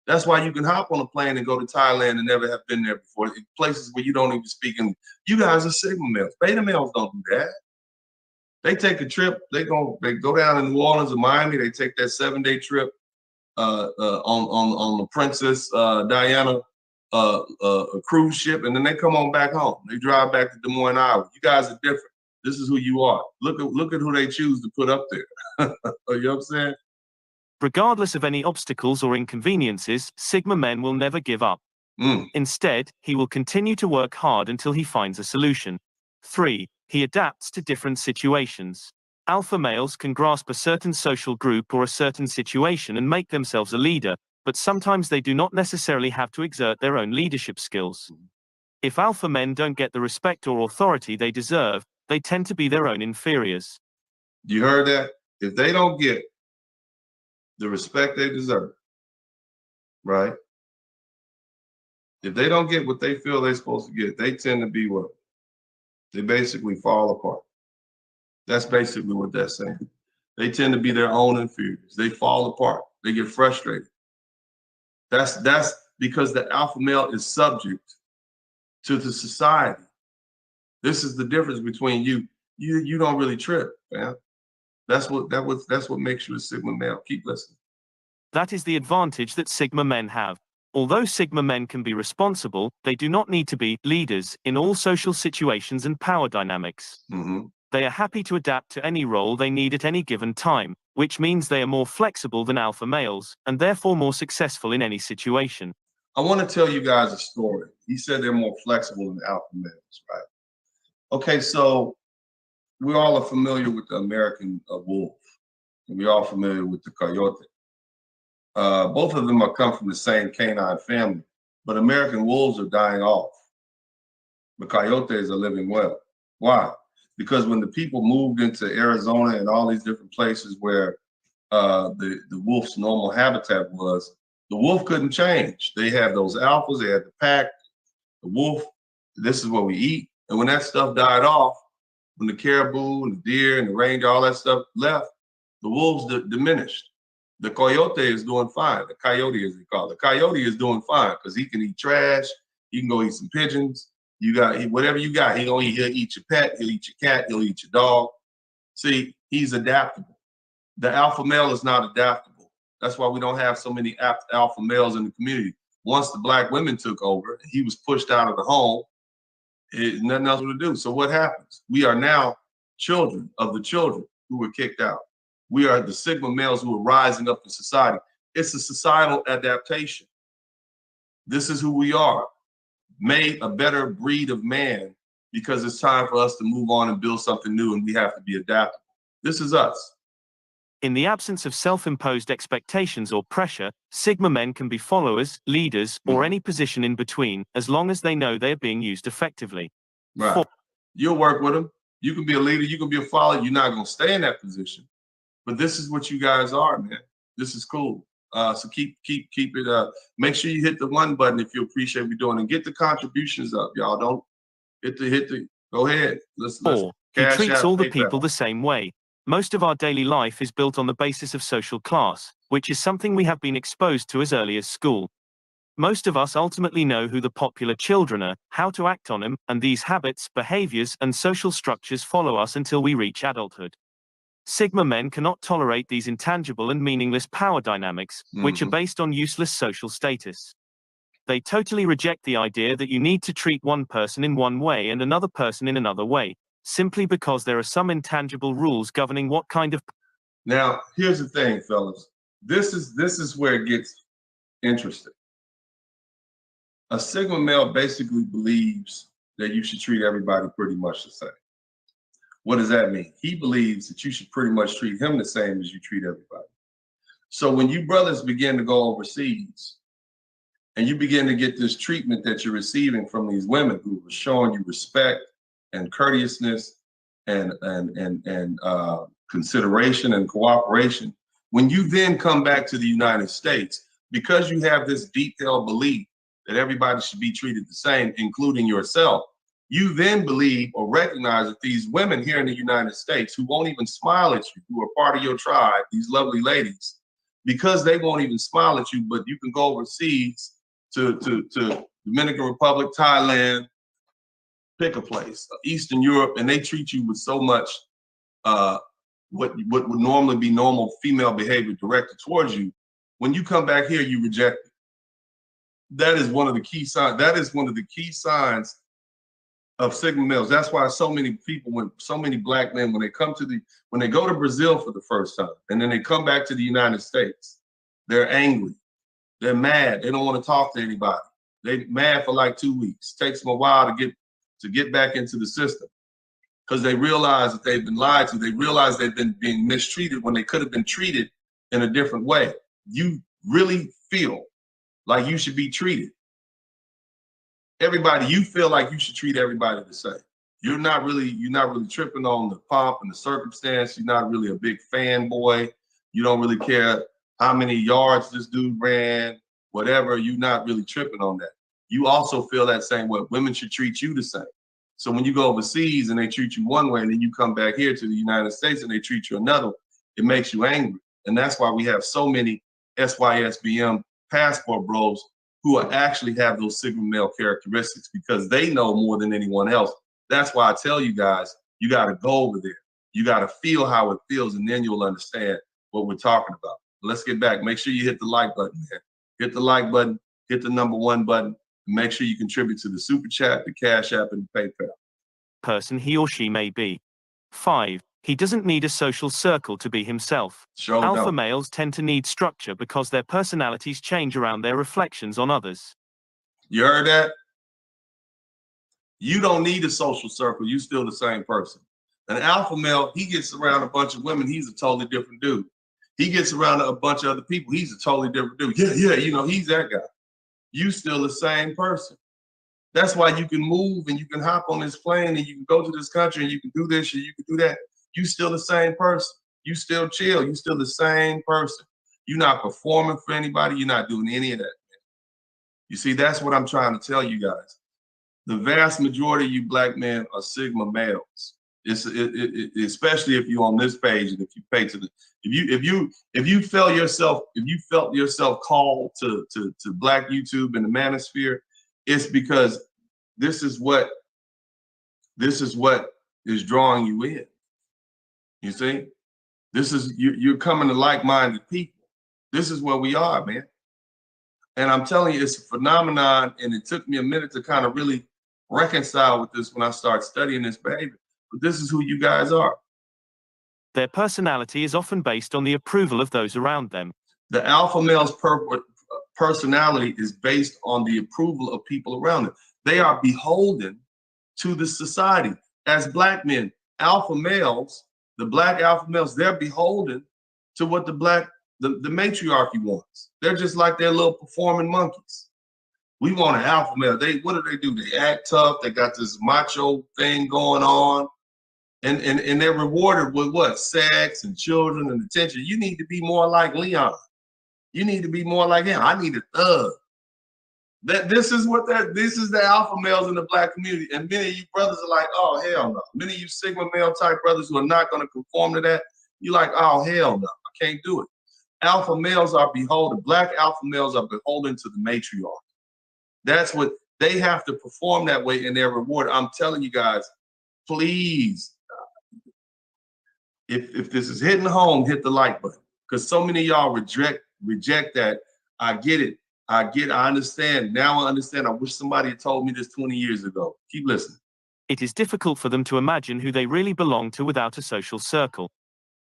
That's why you can hop on a plane and go to Thailand and never have been there before. Places where you don't even speak English. You guys are Sigma males. Beta males don't do that. They take a trip. They go down in New Orleans or Miami. They take that 7-day trip on the Princess Diana a cruise ship, and then they come on back home. They drive back to Des Moines, Iowa. You guys are different. This is who you are. Look at who they choose to put up there. You know what I'm saying? Regardless of any obstacles or inconveniences, Sigma men will never give up. Instead, he will continue to work hard until he finds a solution. 3. He adapts to different situations. Alpha males can grasp a certain social group or a certain situation and make themselves a leader, but sometimes they do not necessarily have to exert their own leadership skills. If alpha men don't get the respect or authority they deserve, they tend to be their own inferiors. You heard that? If they don't get the respect they deserve, right? If they don't get what they feel they're supposed to get, they tend to be what? They basically fall apart. That's basically what that's saying. They tend to be their own inferiors. They fall apart. They get frustrated. That's because the alpha male is subject to the society. This is the difference between you. You don't really trip, man. That's what makes you a Sigma male. Keep listening. That is the advantage that Sigma men have. Although Sigma men can be responsible, they do not need to be leaders in all social situations and power dynamics. They are happy to adapt to any role they need at any given time, which means they are more flexible than alpha males, and therefore more successful in any situation. I want to tell you guys a story. He said they're more flexible than alpha males, right? Okay, so we all are familiar with the American wolf, and we're all familiar with the coyote. Both of them come from the same canine family, but American wolves are dying off. The coyotes are living well. Why? Because when the people moved into Arizona and all these different places where the wolf's normal habitat was, the wolf couldn't change. They had those alphas, they had the pack, the wolf, this is what we eat. And when that stuff died off, when the caribou and the deer and the reindeer, all that stuff left, the wolves diminished. The coyote is doing fine. The coyote, as they call it. The coyote is doing fine because he can eat trash. He can go eat some pigeons. Whatever you got, he'll eat your pet, he'll eat your cat, he'll eat your dog. See, he's adaptable. The alpha male is not adaptable. That's why we don't have so many alpha males in the community. Once the black women took over, he was pushed out of the home. Nothing else to do. So what happens? We are now children of the children who were kicked out. We are the Sigma males who are rising up in society. It's a societal adaptation. This is who we are. Made a better breed of man because it's time for us to move on and build something new, and we have to be adaptable. This is us. In the absence of self-imposed expectations or pressure, Sigma men can be followers, leaders, or any position in between, as long as they know they are being used effectively. Right. You'll work with them. You can be a leader. You can be a follower. You're not going to stay in that position. But this is what you guys are, man. This is cool. So keep it. Make sure you hit the 1 button if you appreciate what we're doing, and get the contributions up, y'all. Don't hit the. Go ahead. Let's he treats all the people the same way. Most of our daily life is built on the basis of social class, which is something we have been exposed to as early as school. Most of us ultimately know who the popular children are, how to act on them, and these habits, behaviors, and social structures follow us until we reach adulthood. Sigma men cannot tolerate these intangible and meaningless power dynamics, which are based on useless social status. They totally reject the idea that you need to treat one person in one way and another person in another way, simply because there are some intangible rules governing what kind of... Now, here's the thing, fellas. This is where it gets interesting. A Sigma male basically believes that you should treat everybody pretty much the same. What does that mean? He believes that you should pretty much treat him the same as you treat everybody. So when you brothers begin to go overseas and you begin to get this treatment that you're receiving from these women who are showing you respect and courteousness and consideration and cooperation, when you then come back to the United States, because you have this deep-held belief that everybody should be treated the same, including yourself, you then believe or recognize that these women here in the United States who won't even smile at you, who are part of your tribe, these lovely ladies, because they won't even smile at you, but you can go overseas to Dominican Republic, Thailand, pick a place, Eastern Europe, and they treat you with so much what would normally be normal female behavior directed towards you. When you come back here, you reject it. That is one of the key signs. That is one of the key signs of Sigma males. That's why so many people, so many black men, when they go to Brazil for the first time, and then they come back to the United States, they're angry, they're mad, they don't want to talk to anybody. They mad for like 2 weeks. Takes them a while to get back into the system, because they realize that they've been lied to. They realize they've been being mistreated when they could have been treated in a different way. You really feel like you should be treated. Everybody, you feel like you should treat everybody the same. You're not really tripping on the pomp and the circumstance. You're not really a big fanboy. You don't really care how many yards this dude ran, whatever. You're not really tripping on that. You also feel that same way. Women should treat you the same. So when you go overseas and they treat you one way, and then you come back here to the United States and they treat you another, it makes you angry. And that's why we have so many SYSBM passport bros who actually have those Sigma male characteristics, because they know more than anyone else. That's why I tell you guys, you got to go over there. You got to feel how it feels, and then you'll understand what we're talking about. Let's get back. Make sure you hit the like button, man. Hit the like button, hit the #1 button, and make sure you contribute to the Super Chat, the Cash App, and the PayPal. Person he or she may be. 5. He doesn't need a social circle to be himself. Sure Alpha don't. males tend to need structure because their personalities change around their reflections on others. You heard that? You don't need a social circle. You're still the same person. An alpha male, he gets around a bunch of women, he's a totally different dude. He gets around a bunch of other people, he's a totally different dude. Yeah, he's that guy. You still the same person. That's why you can move and you can hop on this plane and you can go to this country and you can do this and you can do that. You still the same person. You still chill. You still the same person. You're not performing for anybody. You're not doing any of that. You see, that's what I'm trying to tell you guys. The vast majority of you black men are Sigma males. Especially if you're on this page and if you pay to the, if you felt yourself called to Black YouTube and the manosphere, it's because this is what is drawing you in. You see, you're coming to like-minded people. This is where we are, man. And I'm telling you, it's a phenomenon, and it took me a minute to kind of really reconcile with this when I started studying this behavior. But this is who you guys are. Their personality is often based on the approval of those around them. The alpha male's personality is based on the approval of people around them. They are beholden to the society. As black men, alpha males, the black alpha males, they're beholden to what the matriarchy wants. They're just like their little performing monkeys. We want an alpha male. What do? They act tough. They got this macho thing going on. And they're rewarded with what? Sex and children and attention. You need to be more like Leon. You need to be more like him. I need a thug. This is the alpha males in the black community. And many of you brothers are like, oh, hell no. Many of you Sigma male type brothers who are not going to conform to that, you're like, oh, hell no. I can't do it. Alpha males are beholden. Black alpha males are beholden to the matriarch. That's what they have to perform that way in their reward. I'm telling you guys, please, if this is hitting home, hit the like button, because so many of y'all reject that. I get it. I understand. Now I understand. I wish somebody had told me this 20 years ago. Keep listening. It is difficult for them to imagine who they really belong to without a social circle.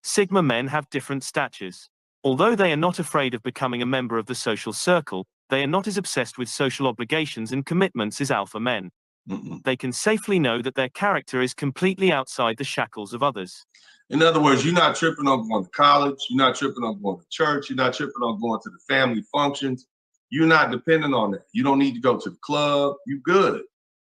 Sigma men have different statures. Although they are not afraid of becoming a member of the social circle, they are not as obsessed with social obligations and commitments as alpha men. They can safely know that their character is completely outside the shackles of others. In other words, you're not tripping on going to college. You're not tripping on going to church. You're not tripping on going to the family functions. You're not dependent on that. You don't need to go to the club. You good.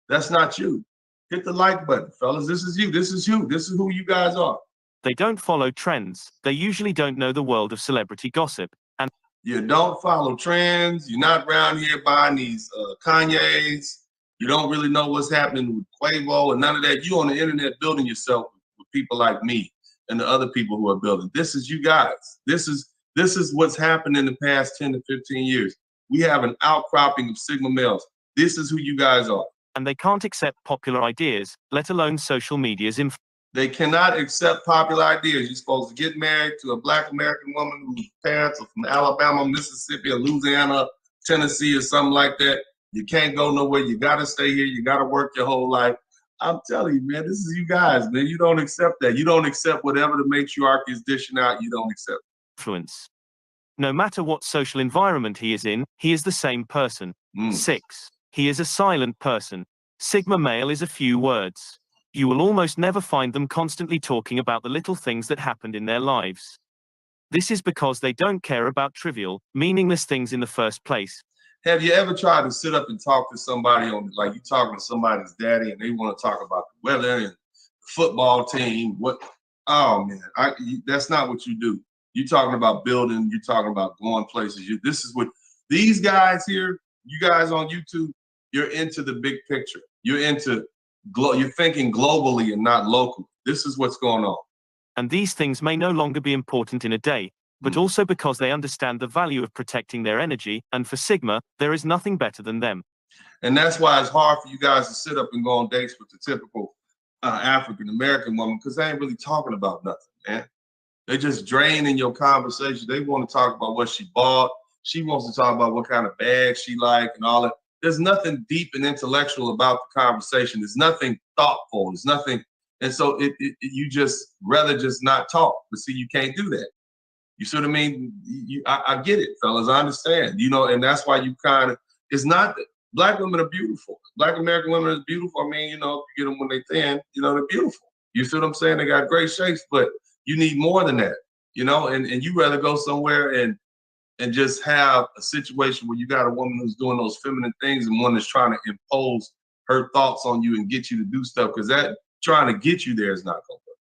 That's not you. Hit the like button, fellas. This is you. This is you. This is who you guys are. They don't follow trends. They usually don't know the world of celebrity gossip. And you don't follow trends. You're not around here buying these Kanye's. You don't really know what's happening with Quavo and none of that. You on the internet building yourself with people like me and the other people who are building. This is you guys. This is This is what's happened in the past 10 to 15 years. We have an outcropping of Sigma males. This is who you guys are. And they can't accept popular ideas, let alone social media's influence. They cannot accept popular ideas. You're supposed to get married to a Black American woman whose parents are from Alabama, Mississippi, or Louisiana, Tennessee, or something like that. You can't go nowhere. You got to stay here. You got to work your whole life. I'm telling you, man, this is you guys, man. You don't accept that. You don't accept whatever the matriarchy is dishing out. You don't accept influence. No matter what social environment he is in, he is the same person. 6. He is a silent person. Sigma male is a few words. You will almost never find them constantly talking about the little things that happened in their lives. This is because they don't care about trivial, meaningless things in the first place. Have you ever tried to sit up and talk to somebody on, like you talking to somebody's daddy and they want to talk about the weather and the football team? Oh man, that's not what you do. You're talking about building, you're talking about going places. This is what these guys here, you guys on YouTube, you're into the big picture. You're thinking globally and not locally. This is what's going on. And these things may no longer be important in a day, but also because they understand the value of protecting their energy, and for Sigma, there is nothing better than them. And that's why it's hard for you guys to sit up and go on dates with the typical African-American woman, because they ain't really talking about nothing, man. They just draining your conversation. They want to talk about what she bought. She wants to talk about what kind of bag she like and all that. There's nothing deep and intellectual about the conversation. There's nothing thoughtful. There's nothing. And so you just rather just not talk. But see, you can't do that. You see what I mean? I get it, fellas. I understand. And that's why you kind of, it's not that Black women are beautiful. Black American women are beautiful. I mean, you get them when they're thin, they're beautiful. You see what I'm saying? They got great shapes, but you need more than that, and you rather go somewhere and just have a situation where you got a woman who's doing those feminine things and one that's trying to impose her thoughts on you and get you to do stuff, because that trying to get you there is not going to work.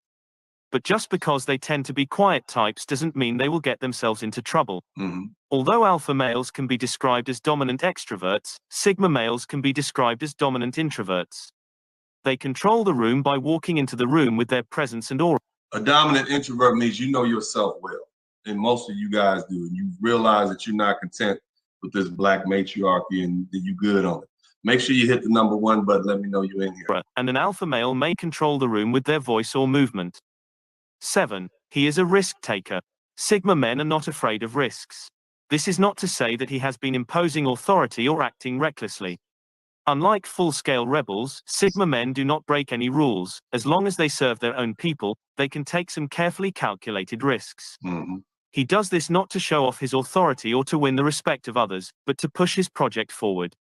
But just because they tend to be quiet types doesn't mean they will get themselves into trouble. Although alpha males can be described as dominant extroverts, Sigma males can be described as dominant introverts. They control the room by walking into the room with their presence and aura. A dominant introvert means you know yourself well, and most of you guys do, and you realize that you're not content with this Black matriarchy and that you good on it. Make sure you hit the number 1 button. Let me know you're in here. And an alpha male may control the room with their voice or movement. 7. He is a risk taker. Sigma men are not afraid of risks. This is not to say that he has been imposing authority or acting recklessly. Unlike full-scale rebels, Sigma men do not break any rules. As long as they serve their own people, they can take some carefully calculated risks. He does this not to show off his authority or to win the respect of others, but to push his project forward.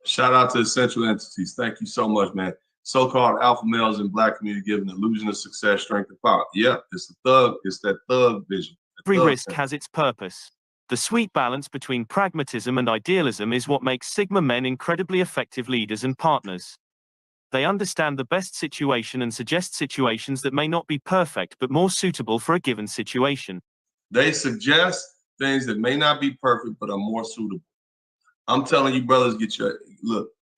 Shout out to Essential Entities. Thank you so much, man. So-called alpha males in Black community give an illusion of success, strength, and power. Yeah, it's that thug vision. Every risk has its purpose. The sweet balance between pragmatism and idealism is what makes Sigma men incredibly effective leaders and partners. They understand the best situation and suggest situations that may not be perfect but more suitable for a given situation. They suggest things that may not be perfect but are more suitable. I'm telling you, brothers,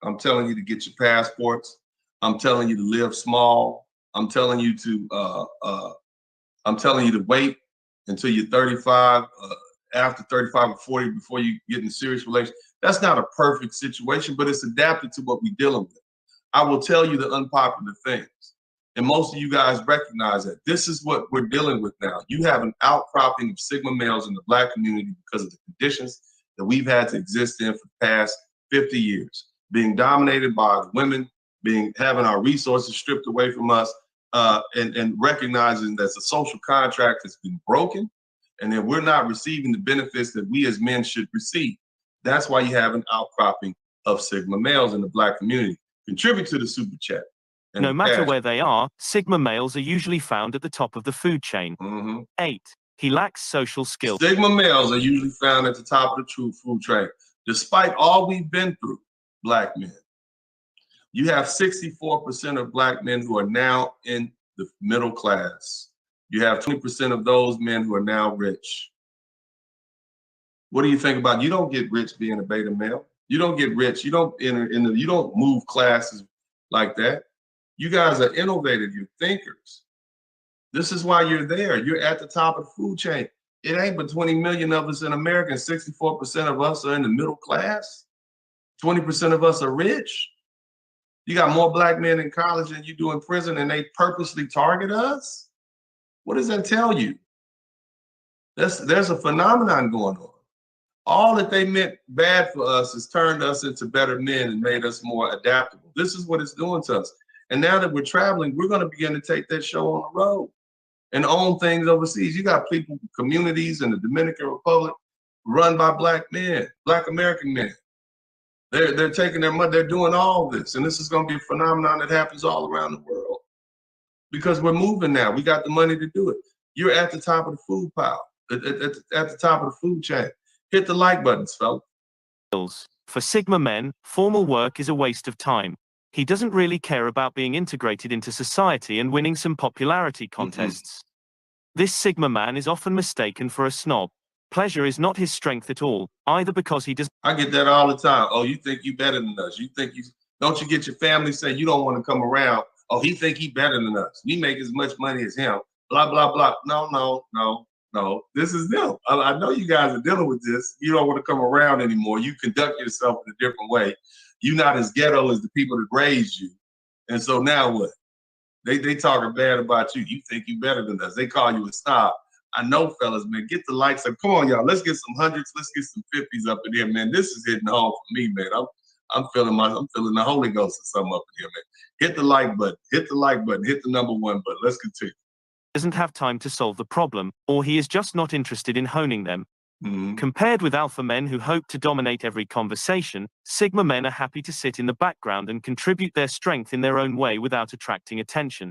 I'm telling you to get your passports. I'm telling you to live small. I'm telling you to wait until you're 35, after 35 or 40 before you get in serious relations. That's not a perfect situation, but it's adapted to what we're dealing with. I will tell you the unpopular things. And most of you guys recognize that. This is what we're dealing with now. You have an outcropping of Sigma males in the Black community because of the conditions that we've had to exist in for the past 50 years, being dominated by women, having our resources stripped away from us, and recognizing that the social contract has been broken and that we're not receiving the benefits that we as men should receive. That's why you have an outcropping of Sigma males in the Black community. Contribute to the super chat. No matter where they are, Sigma males are usually found at the top of the food chain. 8. He lacks social skills. Sigma males are usually found at the top of the food chain. Despite all we've been through, Black men, you have 64% of Black men who are now in the middle class. You have 20% of those men who are now rich. What do you think about? You don't get rich being a beta male. You don't get rich. You don't you don't move classes like that. You guys are innovative. You're thinkers. This is why you're there. You're at the top of the food chain. It ain't but 20 million of us in America, and 64% of us are in the middle class. 20% of us are rich. You got more black men in college than you do in prison, and they purposely target us? What does that tell you? There's a phenomenon going on. All that they meant bad for us has turned us into better men and made us more adaptable. This is what it's doing to us. And now that we're traveling, we're going to begin to take that show on the road and own things overseas. You got people, communities in the Dominican Republic run by black men, black American men. They're taking their money, they're doing all this. And this is going to be a phenomenon that happens all around the world because we're moving now. We got the money to do it. You're at the top of the food pile, at the top of the food chain. Hit the like buttons, fellas. For Sigma men, formal work is a waste of time. He doesn't really care about being integrated into society and winning some popularity contests. This Sigma man is often mistaken for a snob. Pleasure is not his strength at all, either because he does. I get that all the time. Oh, you think you better than us. Don't you get your family saying you don't want to come around? Oh, he think he better than us. We make as much money as him. Blah, blah, blah. No. This is them. I know you guys are dealing with this. You don't want to come around anymore. You conduct yourself in a different way. You're not as ghetto as the people that raised you. And so now what? They talking bad about you. You think you better than us. They call you a snob. I know, fellas, man, get the likes up. Come on, y'all. Let's get some hundreds. Let's get some 50s up in here, man. This is hitting home for me, man. I'm feeling the Holy Ghost or something up in here, man. Hit the like button. Hit the like button. Hit the number 1 button. Let's continue. Doesn't have time to solve the problem, or he is just not interested in honing them. Compared with alpha men who hope to dominate every conversation, Sigma men are happy to sit in the background and contribute their strength in their own way without attracting attention.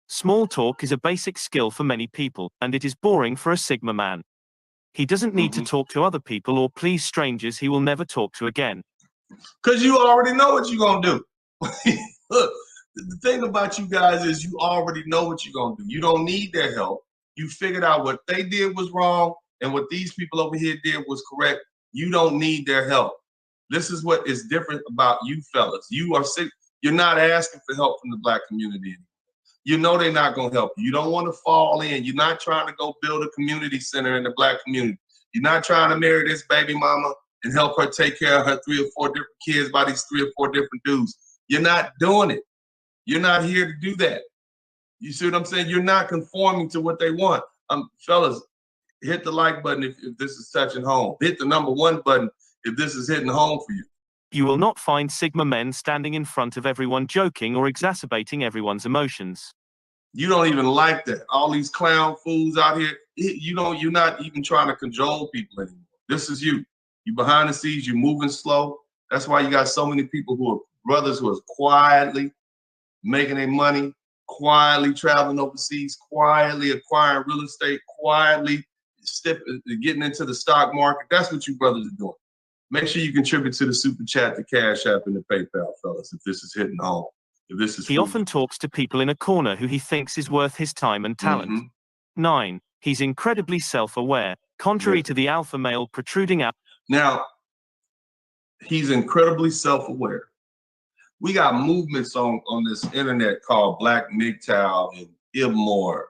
Small talk is a basic skill for many people, and it is boring for a Sigma man. He doesn't need to talk to other people or please strangers he will never talk to again. Because you already know what you're going to do. Look, the thing about you guys is you already know what you're going to do. You don't need their help. You figured out what they did was wrong and what these people over here did was correct. You don't need their help. This is what is different about you fellas. You are sick. You're not asking for help from the black community anymore. You know they're not going to help you. You don't want to fall in. You're not trying to go build a community center in the black community. You're not trying to marry this baby mama and help her take care of her 3 or 4 different kids by these 3 or 4 different dudes. You're not doing it. You're not here to do that. You see what I'm saying? You're not conforming to what they want. Fellas, hit the like button if this is touching home. Hit the number 1 button if this is hitting home for you. You will not find Sigma men standing in front of everyone joking or exacerbating everyone's emotions. You don't even like that. All these clown fools out here, you're not even trying to cajole people anymore. This is you. You behind the scenes, you're moving slow. That's why you got so many people who are brothers who are quietly making their money, quietly traveling overseas, quietly acquiring real estate, quietly getting into the stock market. That's what you brothers are doing. Make sure you contribute to the super chat, the Cash App, and the PayPal, fellas, if this is hitting home. If this is he often talks to people in a corner who he thinks is worth his time and talent. 9. He's incredibly self-aware, contrary to the alpha male protruding out. Now, he's incredibly self-aware. We got movements on this internet called Black MGTOW and Ibmore,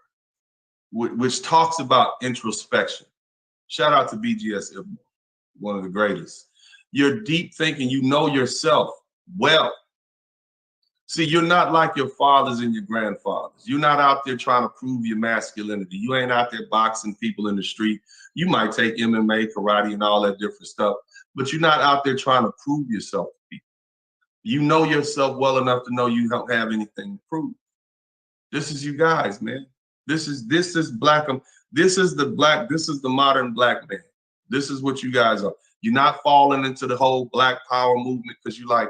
which talks about introspection. Shout out to BGS Ibmore, one of the greatest. You're deep thinking, you know yourself well. See, you're not like your fathers and your grandfathers. You're not out there trying to prove your masculinity. You ain't out there boxing people in the street. You might take MMA, karate, and all that different stuff, but you're not out there trying to prove yourself to people. You know yourself well enough to know you don't have anything to prove. This is you guys, man. This is black. This is the modern black man. This is what you guys are. You're not falling into the whole black power movement because you like,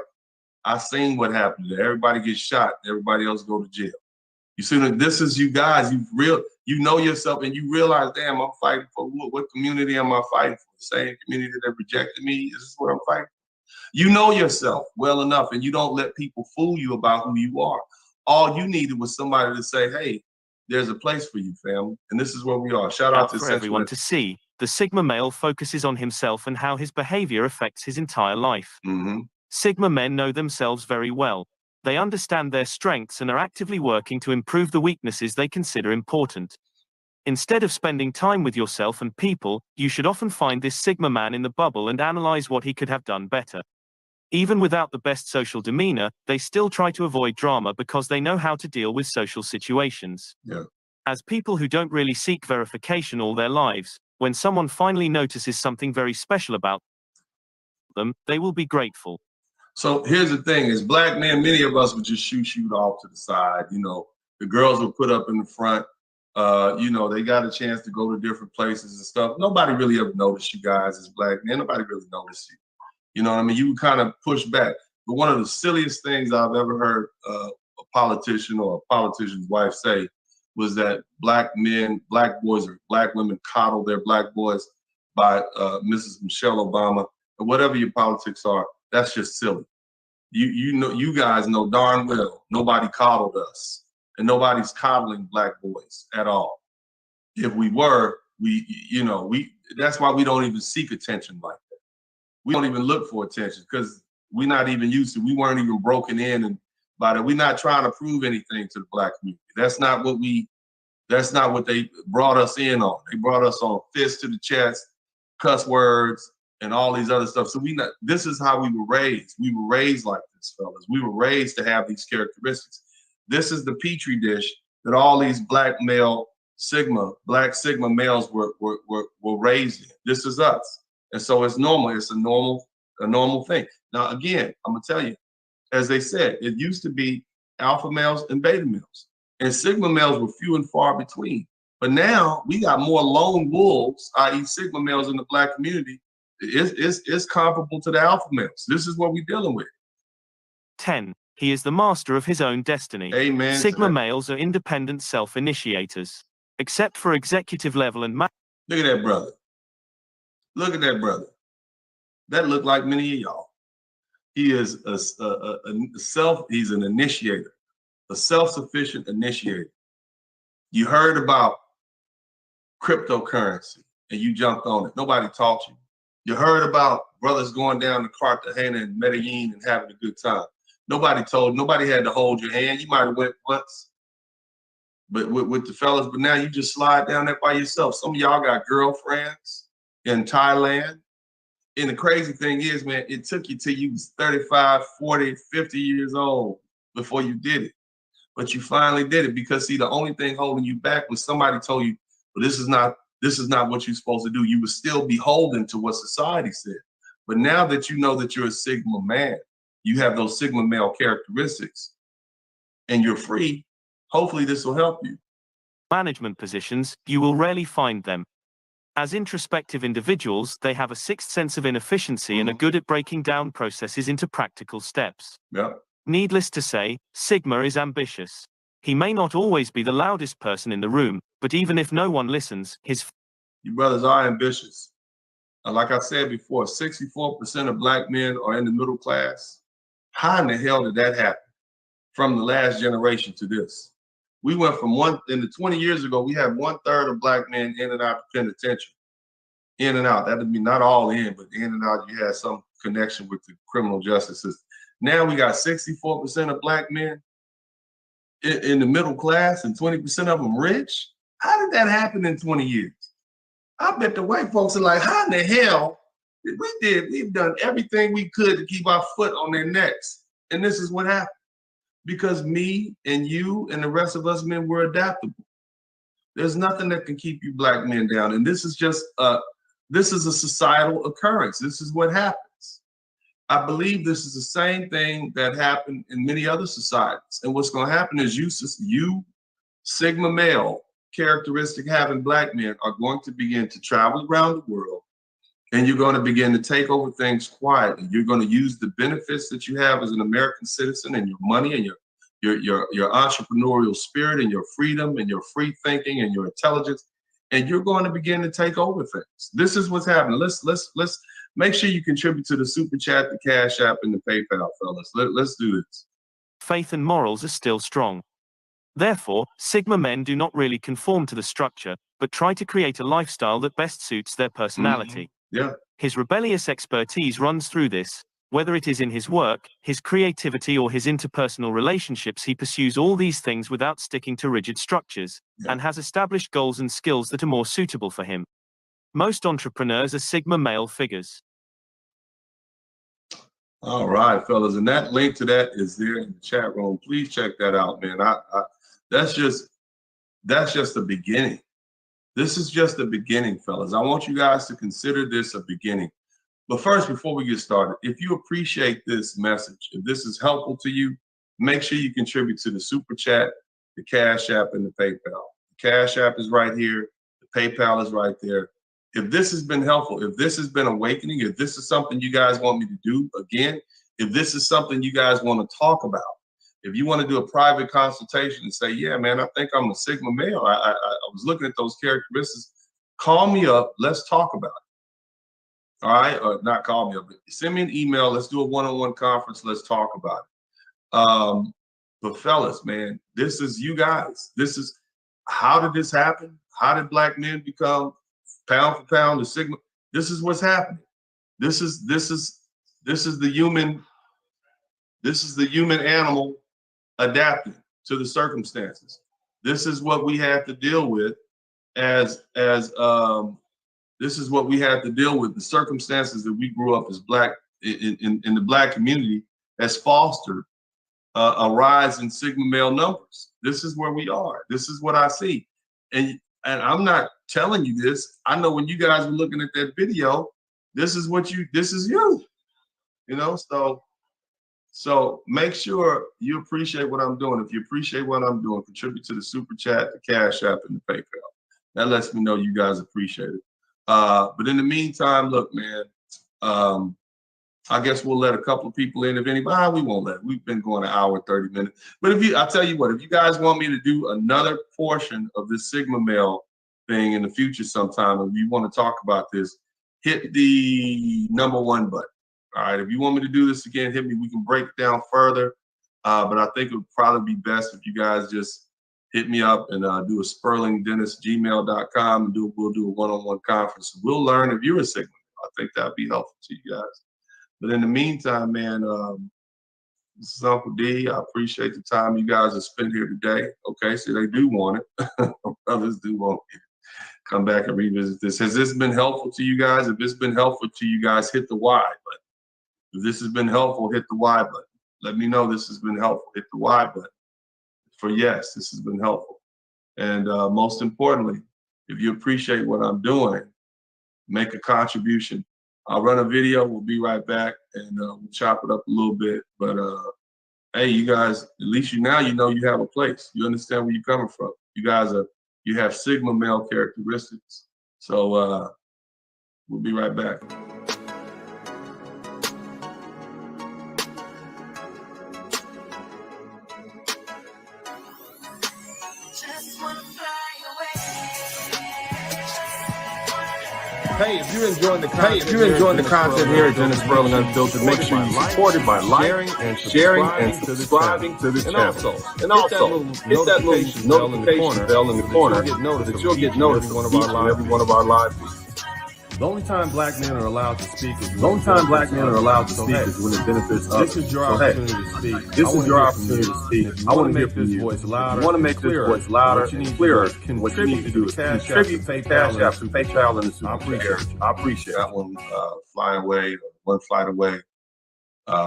I seen what happened there. Everybody gets shot. Everybody else go to jail. You see, this is you guys. You know yourself, and you realize, damn, I'm fighting for what community am I fighting for? The same community that rejected me. Is this what I'm fighting for? You know yourself well enough, and you don't let people fool you about who you are. All you needed was somebody to say, hey, there's a place for you, family, and this is where we are. Shout out to everyone to see. The Sigma male focuses on himself and how his behavior affects his entire life. Sigma men know themselves very well. They understand their strengths and are actively working to improve the weaknesses they consider important. Instead of spending time with yourself and people, you should often find this Sigma man in the bubble and analyze what he could have done better. Even without the best social demeanor, they still try to avoid drama because they know how to deal with social situations. Yeah. As people who don't really seek verification all their lives, when someone finally notices something very special about them, they will be grateful. So here's the thing: as black men, many of us would just shoot off to the side. You know, the girls would put up in the front. You know, they got a chance to go to different places and stuff. Nobody really ever noticed you guys as black men. Nobody really noticed you. You know what I mean? You would kind of push back. But one of the silliest things I've ever heard a politician or a politician's wife say was that black men, black boys, or black women coddle their black boys by Mrs. Michelle Obama. And whatever your politics are, that's just silly. You know, you guys know darn well nobody coddled us, and nobody's coddling black boys at all. If we were, that's why we don't even seek attention like that. We don't even look for attention because we're not even used to. We weren't even broken in, and by that, we're not trying to prove anything to the black community. That's not what they brought us in on. They brought us on fist to the chest, cuss words, and all these other stuff. So this is how we were raised. We were raised like this, fellas. We were raised to have these characteristics. This is the petri dish that all these black Sigma males were raised in. This is us. And so it's normal. It's a normal thing. Now, again, I'm gonna tell you, as they said, it used to be alpha males and beta males, and Sigma males were few and far between. But now we got more lone wolves, i.e. Sigma males in the black community. It's comparable to the alpha males. This is what we're dealing with. 10. He is the master of his own destiny. Amen. Sigma males are independent self-initiators. Except for executive level and Look at that brother. Look at that brother. That looked like many of y'all. He is he's an initiator, a self-sufficient initiator. You heard about cryptocurrency and you jumped on it. Nobody taught you. You heard about brothers going down to Cartagena and Medellin and having a good time. Nobody had to hold your hand. You might have went once, but with the fellas, but now you just slide down there by yourself. Some of y'all got girlfriends in Thailand. And the crazy thing is, man, it took you till you was 35, 40, 50 years old before you did it. But you finally did it because, see, the only thing holding you back was somebody told you, well, this is not what you're supposed to do. You would still be beholden to what society said. But now that you know that you're a Sigma man, you have those Sigma male characteristics, and you're free, hopefully this will help you. Management positions, you will rarely find them. As introspective individuals, they have a sixth sense of inefficiency and are good at breaking down processes into practical steps. Yeah. Needless to say, Sigma is ambitious. He may not always be the loudest person in the room, but even if no one listens, you brothers are ambitious. And like I said before, 64% of black men are in the middle class. How in the hell did that happen from the last generation to this? We went from in the 20 years ago, we had 1/3 of black men in and out of penitentiary. In and out. That would be not all in, but in and out, you had some connection with the criminal justice system. Now we got 64% of black men in the middle class and 20% of them rich. How did that happen in 20 years? I bet the white folks are like, how in the hell did we did? We've done everything we could to keep our foot on their necks. And this is what happened. Because me and you and the rest of us men were adaptable. There's nothing that can keep you black men down. And this is just this is a societal occurrence. This is what happens. I believe this is the same thing that happened in many other societies. And what's going to happen is you Sigma male characteristic having black men are going to begin to travel around the world, and you're going to begin to take over things quietly. You're going to use the benefits that you have as an American citizen and your money and your entrepreneurial spirit and your freedom and your free thinking and your intelligence, and you're going to begin to take over things. This is what's happening. Let's make sure you contribute to the Super Chat, the Cash App, and the PayPal, fellas. Let's do this. Faith and morals are still strong. Therefore, Sigma men do not really conform to the structure, but try to create a lifestyle that best suits their personality. Yeah. His rebellious expertise runs through this. Whether it is in his work, his creativity, or his interpersonal relationships, he pursues all these things without sticking to rigid structures, and has established goals and skills that are more suitable for him. Most entrepreneurs are Sigma male figures. All right, fellas, and that link to that is there in the chat room. Please check that out, man. That's just the beginning. This is just the beginning, fellas. I want you guys to consider this a beginning. But first, before we get started, if you appreciate this message, if this is helpful to you, make sure you contribute to the Super Chat, the Cash App, and the PayPal. The Cash App is right here. The PayPal is right there. If this has been helpful, if this has been awakening, if this is something you guys want me to do again, if this is something you guys want to talk about, if you want to do a private consultation and say, yeah, man, I think I'm a Sigma male. I was looking at those characteristics. Call me up. Let's talk about it. All right. Or not call me up, but send me an email. Let's do a one-on-one conference. Let's talk about it. But fellas, man, this is you guys. This is, how did this happen? How did Black men become pound for pound the Sigma? This is what's happening. This is the human animal adapting to the circumstances. This is what we have to deal with this is what we have to deal with. The circumstances that we grew up as Black in the Black community has fostered a rise in Sigma male numbers. This is where we are. This is what I see. And I'm not telling you this. I know when you guys were looking at that video, this is you, you know, so make sure you appreciate what I'm doing. If you appreciate what I'm doing, contribute to the Super Chat, the Cash App, and the PayPal. That lets me know you guys appreciate it. But in the meantime, look, man, I guess we'll let a couple of people in. If anybody, we won't let. We've been going an hour, 30 minutes. But I tell you what, if you guys want me to do another portion of this Sigma male thing in the future sometime, if you want to talk about this, hit the #1 button. All right, if you want me to do this again, hit me. We can break it down further. But I think it would probably be best if you guys just hit me up and do a sperlingdennis@gmail.com and we'll do a one-on-one conference. We'll learn if you're a Sigma. I think that'd be helpful to you guys. But in the meantime, man, this is Uncle D. I appreciate the time you guys have spent here today. Okay, so they do want it. Others do want it. Come back and revisit this. Has this been helpful to you guys? If it's been helpful to you guys, hit the Y button. If this has been helpful, hit the Y button. Let me know this has been helpful. Hit the Y button for yes, this has been helpful. And most importantly, if you appreciate what I'm doing, make a contribution. I'll run a video. We'll be right back and we'll chop it up a little bit. But hey, you guys, at least you know you have a place. You understand where you're coming from. You guys you have Sigma male characteristics. So we'll be right back. Hey, if you're enjoying the content here at Dennis Sperling Unfiltered, make sure you support it by sharing and subscribing to the channel. And also, hit that little notification bell in the corner that you'll get notified of every one of our live feeds. The only time Black men are allowed to speak is when it benefits others. This is your opportunity to speak. This is your opportunity to speak. I want to hear from you. Voice louder. You want to make this voice louder and clearer. What you need to do is contribute to Cash App and PayPal and the Super Chat. I appreciate that one. Fly away, one flight away.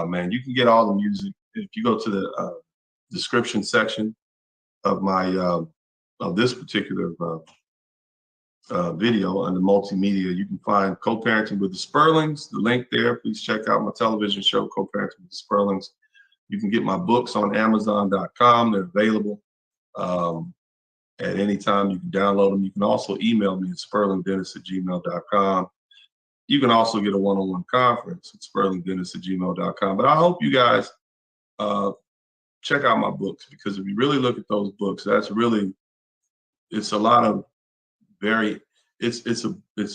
Man, you can get all the music if you go to the description section of my of this particular video under multimedia. You can find Co-Parenting with the Sperlings, the link there. Please check out my television show, Co-Parenting with the Sperlings. You can get my books on Amazon.com. They're available at any time. You can download them. You can also email me at sperlingdennis@gmail.com. You can also get a one-on-one conference at sperlingdennis@gmail.com. But I hope you guys check out my books, because if you really look at those books, it's a lot of it's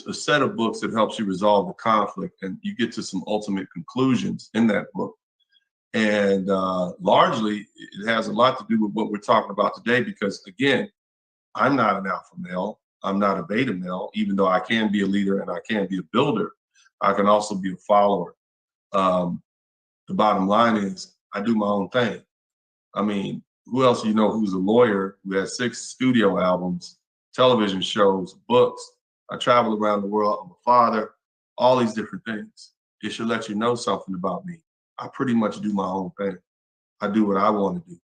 a set of books that helps you resolve the conflict, and you get to some ultimate conclusions in that book. And largely, it has a lot to do with what we're talking about today, because again, I'm not an alpha male. I'm not a beta male, even though I can be a leader and I can be a builder. I can also be a follower. the bottom line is I do my own thing. I mean, who else you know who's a lawyer who has 6 studio albums, television shows, books? I travel around the world. I'm a father, all these different things. It should let you know something about me. I pretty much do my own thing. I do what I want to do.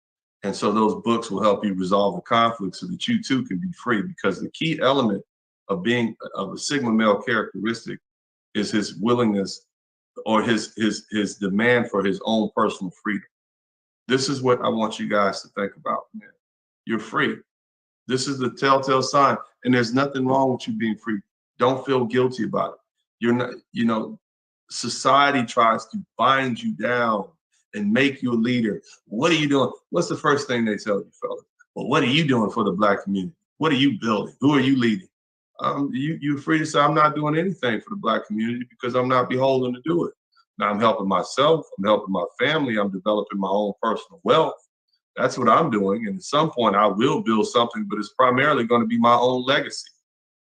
And so those books will help you resolve the conflict so that you too can be free, because the key element of being of a Sigma male characteristic is his willingness or his demand for his own personal freedom. This is what I want you guys to think about, man. You're free. This is the telltale sign. And there's nothing wrong with you being free. Don't feel guilty about it. You're not, you know, society tries to bind you down and make you a leader. What are you doing? What's the first thing they tell you, fellas? Well, what are you doing for the Black community? What are you building? Who are you leading? You're free to say, I'm not doing anything for the Black community because I'm not beholden to do it. Now I'm helping myself, I'm helping my family, I'm developing my own personal wealth. That's what I'm doing. And at some point I will build something, but it's primarily going to be my own legacy,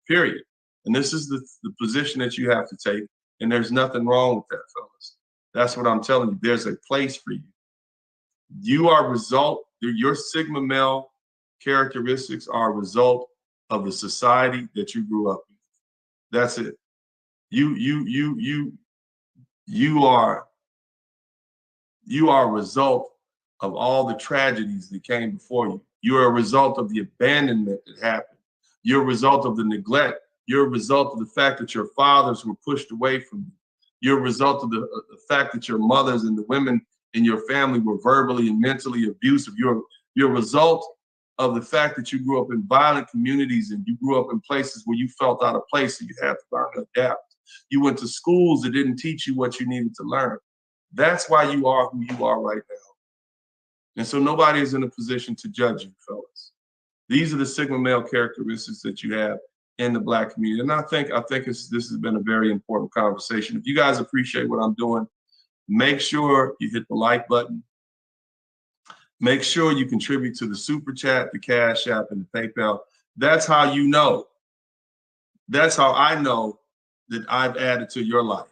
period. And this is the position that you have to take. And there's nothing wrong with that, fellas. That's what I'm telling you. There's a place for you. You are a result, your Sigma male characteristics are a result of the society that you grew up in. That's it. You are a result of all the tragedies that came before you. You're a result of the abandonment that happened. You're a result of the neglect. You're a result of the fact that your fathers were pushed away from you. You're a result of the fact that your mothers and the women in your family were verbally and mentally abusive. You're a result of the fact that you grew up in violent communities and you grew up in places where you felt out of place and you had to learn to adapt. You went to schools that didn't teach you what you needed to learn. That's why you are who you are right now. And so nobody is in a position to judge you, fellas. These are the Sigma male characteristics that you have in the Black community. And I think this has been a very important conversation. If you guys appreciate what I'm doing, make sure you hit the like button. Make sure you contribute to the Super Chat, the Cash App, and the PayPal. That's how you know. That's how I know that I've added to your life.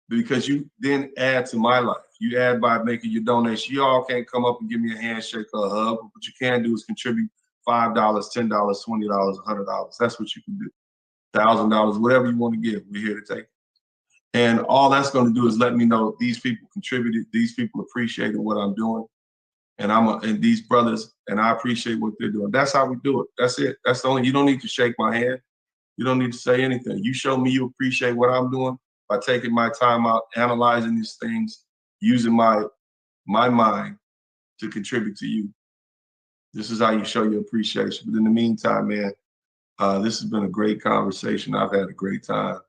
Because you then add to my life. You add by making your donation. You all can't come up and give me a handshake or a hug. What you can do is contribute $5, $10, $20, $100. That's what you can do. $1,000, whatever you want to give, we're here to take it. And all that's going to do is let me know these people contributed, these people appreciated what I'm doing, and these brothers, and I appreciate what they're doing. That's how we do it. That's it. That's the only. You don't need to shake my hand. You don't need to say anything. You show me you appreciate what I'm doing by taking my time out, analyzing these things, using my mind to contribute to you. This is how you show your appreciation. But in the meantime, man, this has been a great conversation. I've had a great time.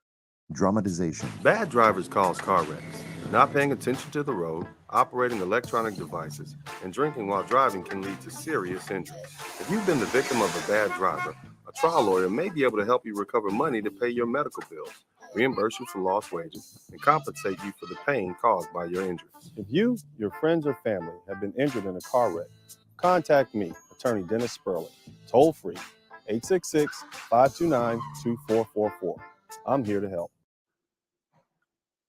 Dramatization. Bad drivers cause car wrecks. Not paying attention to the road, operating electronic devices, and drinking while driving can lead to serious injuries. If you've been the victim of a bad driver, a trial lawyer may be able to help you recover money to pay your medical bills, reimburse you for lost wages, and compensate you for the pain caused by your injuries. If you, your friends, or family have been injured in a car wreck, contact me, Attorney Dennis Sperling, toll free, 866-529-2444. I'm here to help.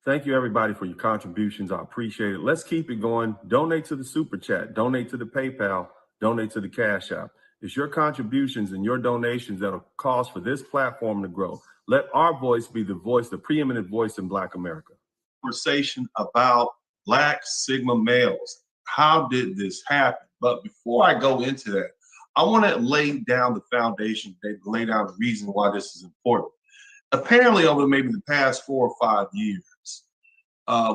Thank you, everybody, for your contributions. I appreciate it. Let's keep it going. Donate to the Super Chat. Donate to the PayPal. Donate to the Cash App. It's your contributions and your donations that will cause for this platform to grow. Let our voice be the voice, the preeminent voice in Black America. Conversation about Black Sigma males. How did this happen? But before I go into that, I want to lay down the foundation, lay down the reason why this is important. Apparently, over maybe the past 4 or 5 years,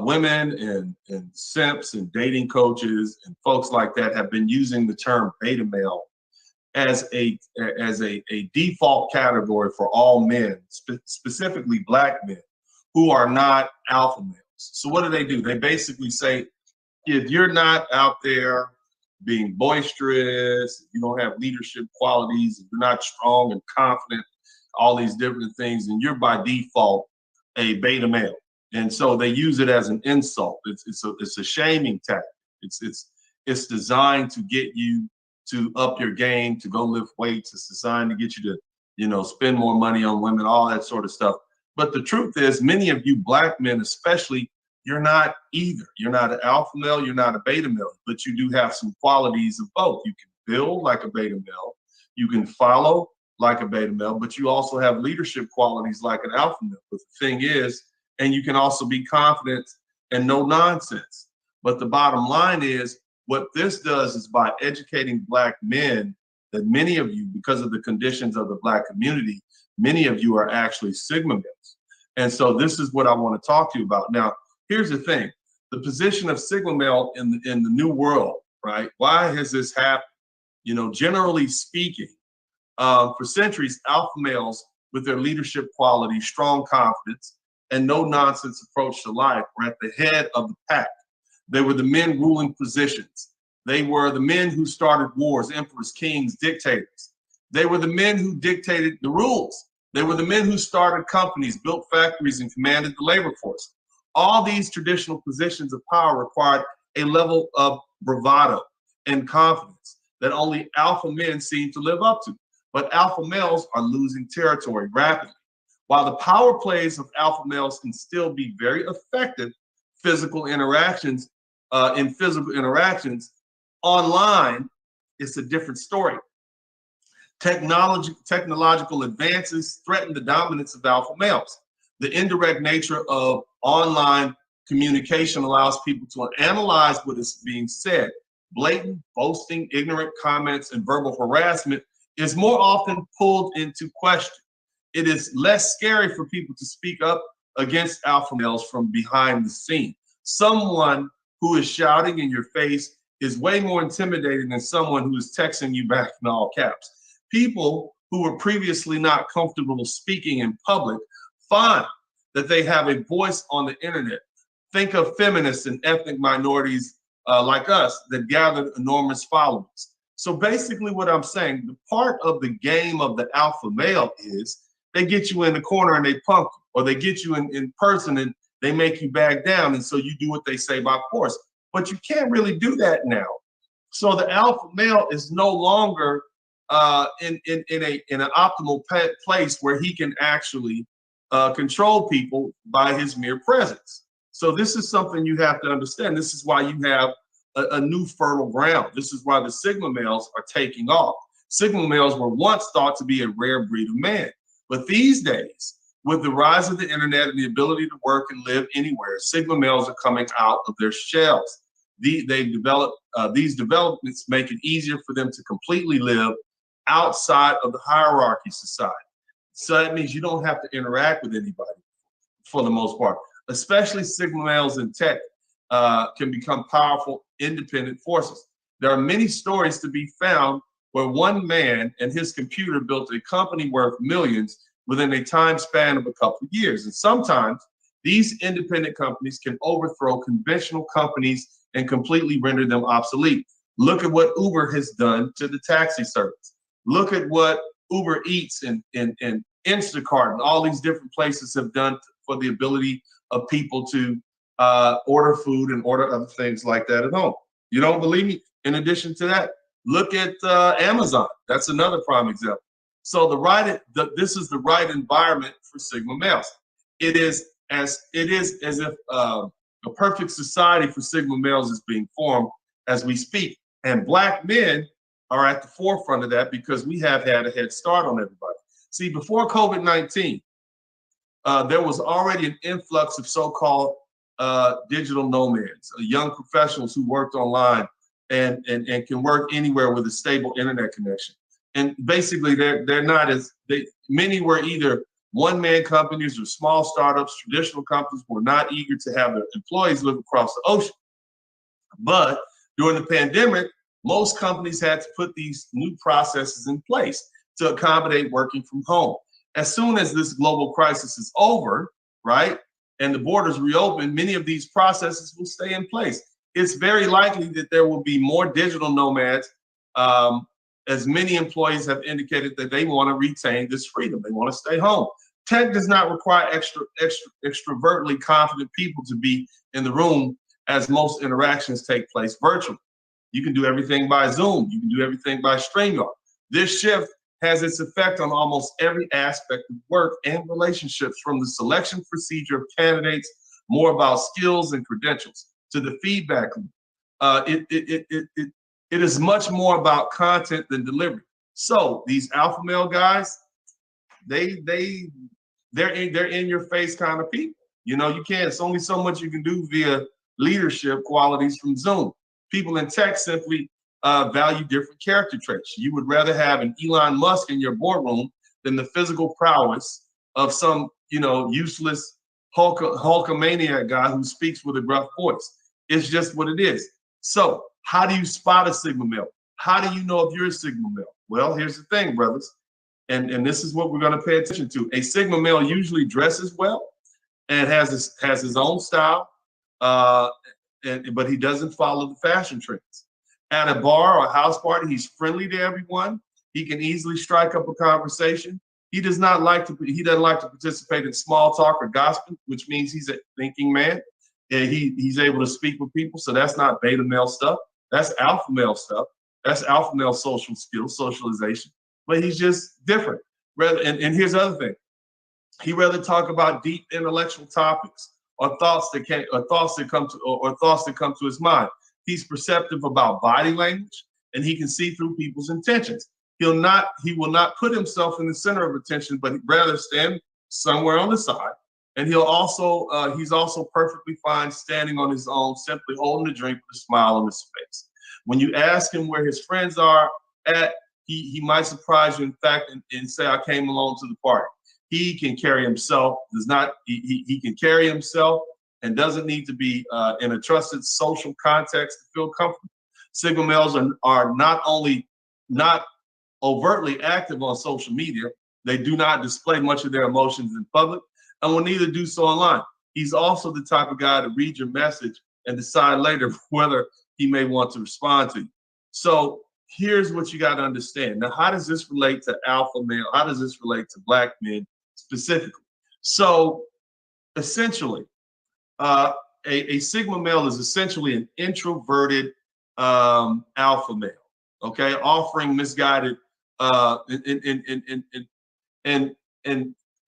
women and simps and dating coaches and folks like that have been using the term beta male as a default category for all men, specifically Black men, who are not alpha males. So what do? They basically say, if you're not out there being boisterous, if you don't have leadership qualities, if you're not strong and confident, all these different things, and you're by default a beta male. And so they use it as an insult. It's a shaming tactic. It's designed to get you to up your game, to go lift weights. It's designed to get you to, spend more money on women, all that sort of stuff. But the truth is, many of you Black men, especially you're not either. You're not an alpha male, you're not a beta male, but you do have some qualities of both. You can build like a beta male, you can follow like a beta male, but you also have leadership qualities like an alpha male. But the thing is, and you can also be confident and no nonsense. But the bottom line is, what this does is by educating Black men, that many of you, because of the conditions of the Black community, many of you are actually Sigma males. And so this is what I want to talk to you about. Now, here's the thing. The position of Sigma male in the new world, right? Why has this happened? You know, generally speaking, for centuries, alpha males with their leadership qualities, strong confidence, and no nonsense approach to life were at the head of the pack. They were the men ruling positions. They were the men who started wars, emperors, kings, dictators. They were the men who dictated the rules. They were the men who started companies, built factories, and commanded the labor force. All these traditional positions of power required a level of bravado and confidence that only alpha men seem to live up to. But alpha males are losing territory rapidly. While the power plays of alpha males can still be very effective in physical interactions, online, it's a different story. Technological advances threaten the dominance of alpha males. The indirect nature of online communication allows people to analyze what is being said. Blatant, boasting, ignorant comments, and verbal harassment is more often pulled into question. It is less scary for people to speak up against alpha males from behind the scene. Someone who is shouting in your face is way more intimidating than someone who is texting you back in all caps. People who were previously not comfortable speaking in public find that they have a voice on the internet. Think of feminists and ethnic minorities like us that gathered enormous followings. So basically what I'm saying, the part of the game of the alpha male is they get you in the corner and they punk you, or they get you in person and they make you back down. And so you do what they say by force, but you can't really do that now. So the alpha male is no longer in an optimal place where he can actually control people by his mere presence. So this is something you have to understand. This is why you have a new fertile ground. This is why the Sigma males are taking off. Sigma males were once thought to be a rare breed of man. But these days, with the rise of the internet and the ability to work and live anywhere, Sigma males are coming out of their shells. These developments make it easier for them to completely live outside of the hierarchy society. So that means you don't have to interact with anybody for the most part. Especially Sigma males in tech can become powerful, independent forces. There are many stories to be found where one man and his computer built a company worth millions within a time span of a couple of years. And sometimes these independent companies can overthrow conventional companies and completely render them obsolete. Look at what Uber has done to the taxi service. Look at what Uber Eats and Instacart and all these different places have done for the ability of people to order food and order other things like that at home. You don't believe me? In addition to that, look at Amazon. That's another prime example. So this is the right environment for Sigma males. It is as if a perfect society for Sigma males is being formed as we speak. And Black men are at the forefront of that because we have had a head start on everybody. See, before COVID-19, there was already an influx of so-called digital nomads, young professionals who worked online and can work anywhere with a stable internet connection. And basically, many were either one-man companies or small startups. Traditional companies were not eager to have their employees live across the ocean. But during the pandemic, most companies had to put these new processes in place to accommodate working from home. As soon as this global crisis is over, right, and the borders reopen, many of these processes will stay in place. It's very likely that there will be more digital nomads, as many employees have indicated that they want to retain this freedom. They want to stay home. Tech does not require extrovertly confident people to be in the room, as most interactions take place virtually. You can do everything by Zoom. You can do everything by StreamYard. This shift has its effect on almost every aspect of work and relationships, from the selection procedure of candidates more about skills and credentials. To the feedback loop, it is much more about content than delivery. So these alpha male guys, they're in your face kind of people. You know, you can't. It's only so much you can do via leadership qualities from Zoom. People in tech simply value different character traits. You would rather have an Elon Musk in your boardroom than the physical prowess of some, you know, useless Hulkamaniac guy who speaks with a gruff voice. It's just what it is. So how do you spot a Sigma male? How do you know if you're a Sigma male? Well, here's the thing, brothers. And this is what we're going to pay attention to. A Sigma male usually dresses well and has his own style, but he doesn't follow the fashion trends. At a bar or a house party, he's friendly to everyone. He can easily strike up a conversation. He doesn't like to participate in small talk or gossip, which means he's a thinking man. And he's able to speak with people. So that's not beta male stuff. That's alpha male stuff. That's alpha male social skills, socialization. But he's just different. And here's the other thing. He rather talk about deep intellectual topics or thoughts that come to his mind. He's perceptive about body language, and he can see through people's intentions. He will not put himself in the center of attention, but rather stand somewhere on the side. And he's also perfectly fine standing on his own, simply holding a drink with a smile on his face. When you ask him where his friends are at, he might surprise you, in fact, and say, I came alone to the party. He can carry himself, he can carry himself and doesn't need to be in a trusted social context to feel comfortable. Sigma males are not only not overtly active on social media, they do not display much of their emotions in public and will neither do so online. He's also the type of guy to read your message and decide later whether he may want to respond to you. So here's what you got to understand. Now, how does this relate to alpha male? How does this relate to Black men specifically? So essentially, a Sigma male is essentially an introverted alpha male, okay, offering misguided and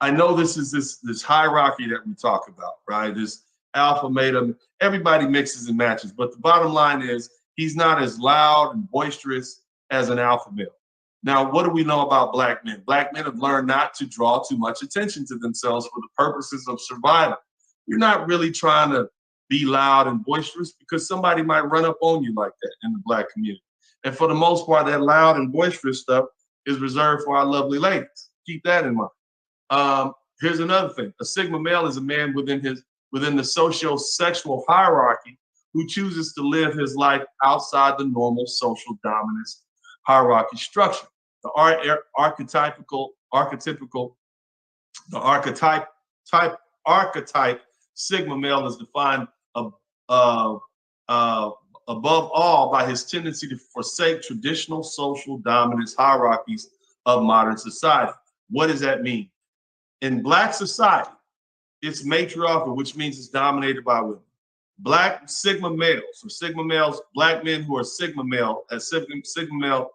I know this is this hierarchy that we talk about, right? This alpha beta, everybody mixes and matches, but the bottom line is he's not as loud and boisterous as an alpha male. Now, what do we know about Black men? Black men have learned not to draw too much attention to themselves for the purposes of survival. You're not really trying to be loud and boisterous because somebody might run up on you like that in the Black community. And for the most part, that loud and boisterous stuff is reserved for our lovely ladies. Keep that in mind. Here's another thing. A Sigma male is a man within the socio-sexual hierarchy who chooses to live his life outside the normal social dominance hierarchy structure. The archetype Sigma male is defined above all by his tendency to forsake traditional social dominance hierarchies of modern society. What does that mean? In Black society, it's matriarchal, which means it's dominated by women. Black Sigma males, or Sigma males, Black men who are Sigma male, as Sigma male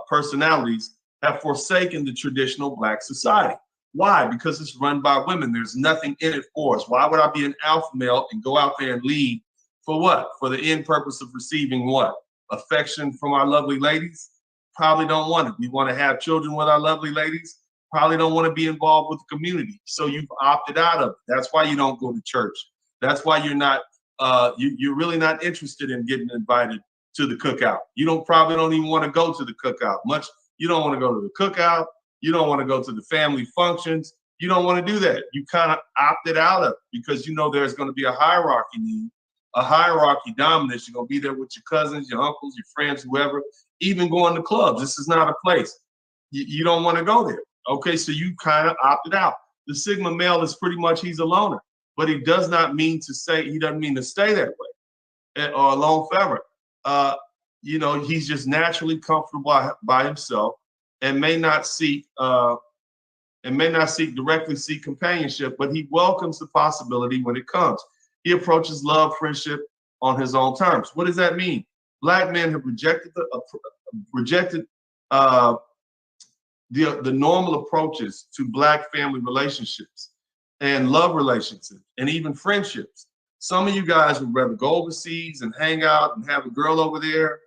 personalities, have forsaken the traditional Black society. Why? Because it's run by women. There's nothing in it for us. Why would I be an alpha male and go out there and lead for what? For the end purpose of receiving what? Affection from our lovely ladies? Probably don't want it. We want to have children with our lovely ladies. Probably don't want to be involved with the community. So you've opted out of it. That's why you don't go to church. That's why you're not, you're really not interested in getting invited to the cookout. You probably don't even want to go to the cookout much. You don't want to go to the cookout. You don't want to go to the family functions. You don't want to do that. You kind of opted out of it because you know there's going to be a hierarchy need, a hierarchy dominance. You're going to be there with your cousins, your uncles, your friends, whoever, even going to clubs. This is not a place. You don't want to go there. Okay, so you kind of opted out. The Sigma male is pretty much, he's a loner, but he doesn't mean to stay that way or alone forever. You know, he's just naturally comfortable by himself and may not directly seek companionship, but he welcomes the possibility when it comes. He approaches love, friendship on his own terms. What does that mean? Black men have rejected the normal approaches to Black family relationships and love relationships and even friendships. Some of you guys would rather go overseas and hang out and have a girl over there.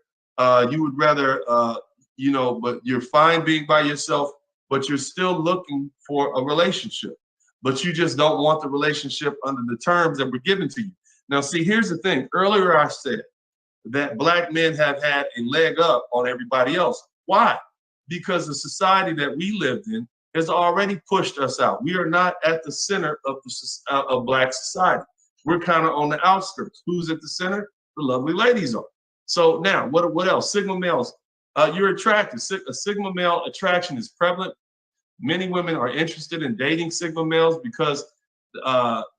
You would rather, but you're fine being by yourself, but you're still looking for a relationship. But you just don't want the relationship under the terms that were given to you. Now, see, here's the thing. Earlier, I said that Black men have had a leg up on everybody else. Why? Because the society that we lived in has already pushed us out. We are not at the center of Black society. We're kind of on the outskirts. Who's at the center? The lovely ladies are. So now, what else? Sigma males. You're attracted. A Sigma male attraction is prevalent. Many women are interested in dating Sigma males because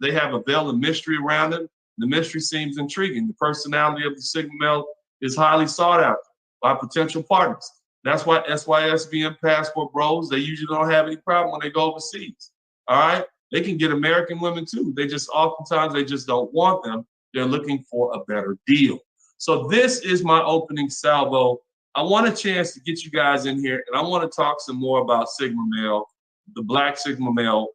they have a veil of mystery around them. The mystery seems intriguing. The personality of the Sigma male is highly sought after by potential partners. That's why SYSBM passport bros, they usually don't have any problem when they go overseas. All right? They can get American women too. Oftentimes they just don't want them. They're looking for a better deal. So this is my opening salvo. I want a chance to get you guys in here, and I want to talk some more about Sigma male, the Black Sigma male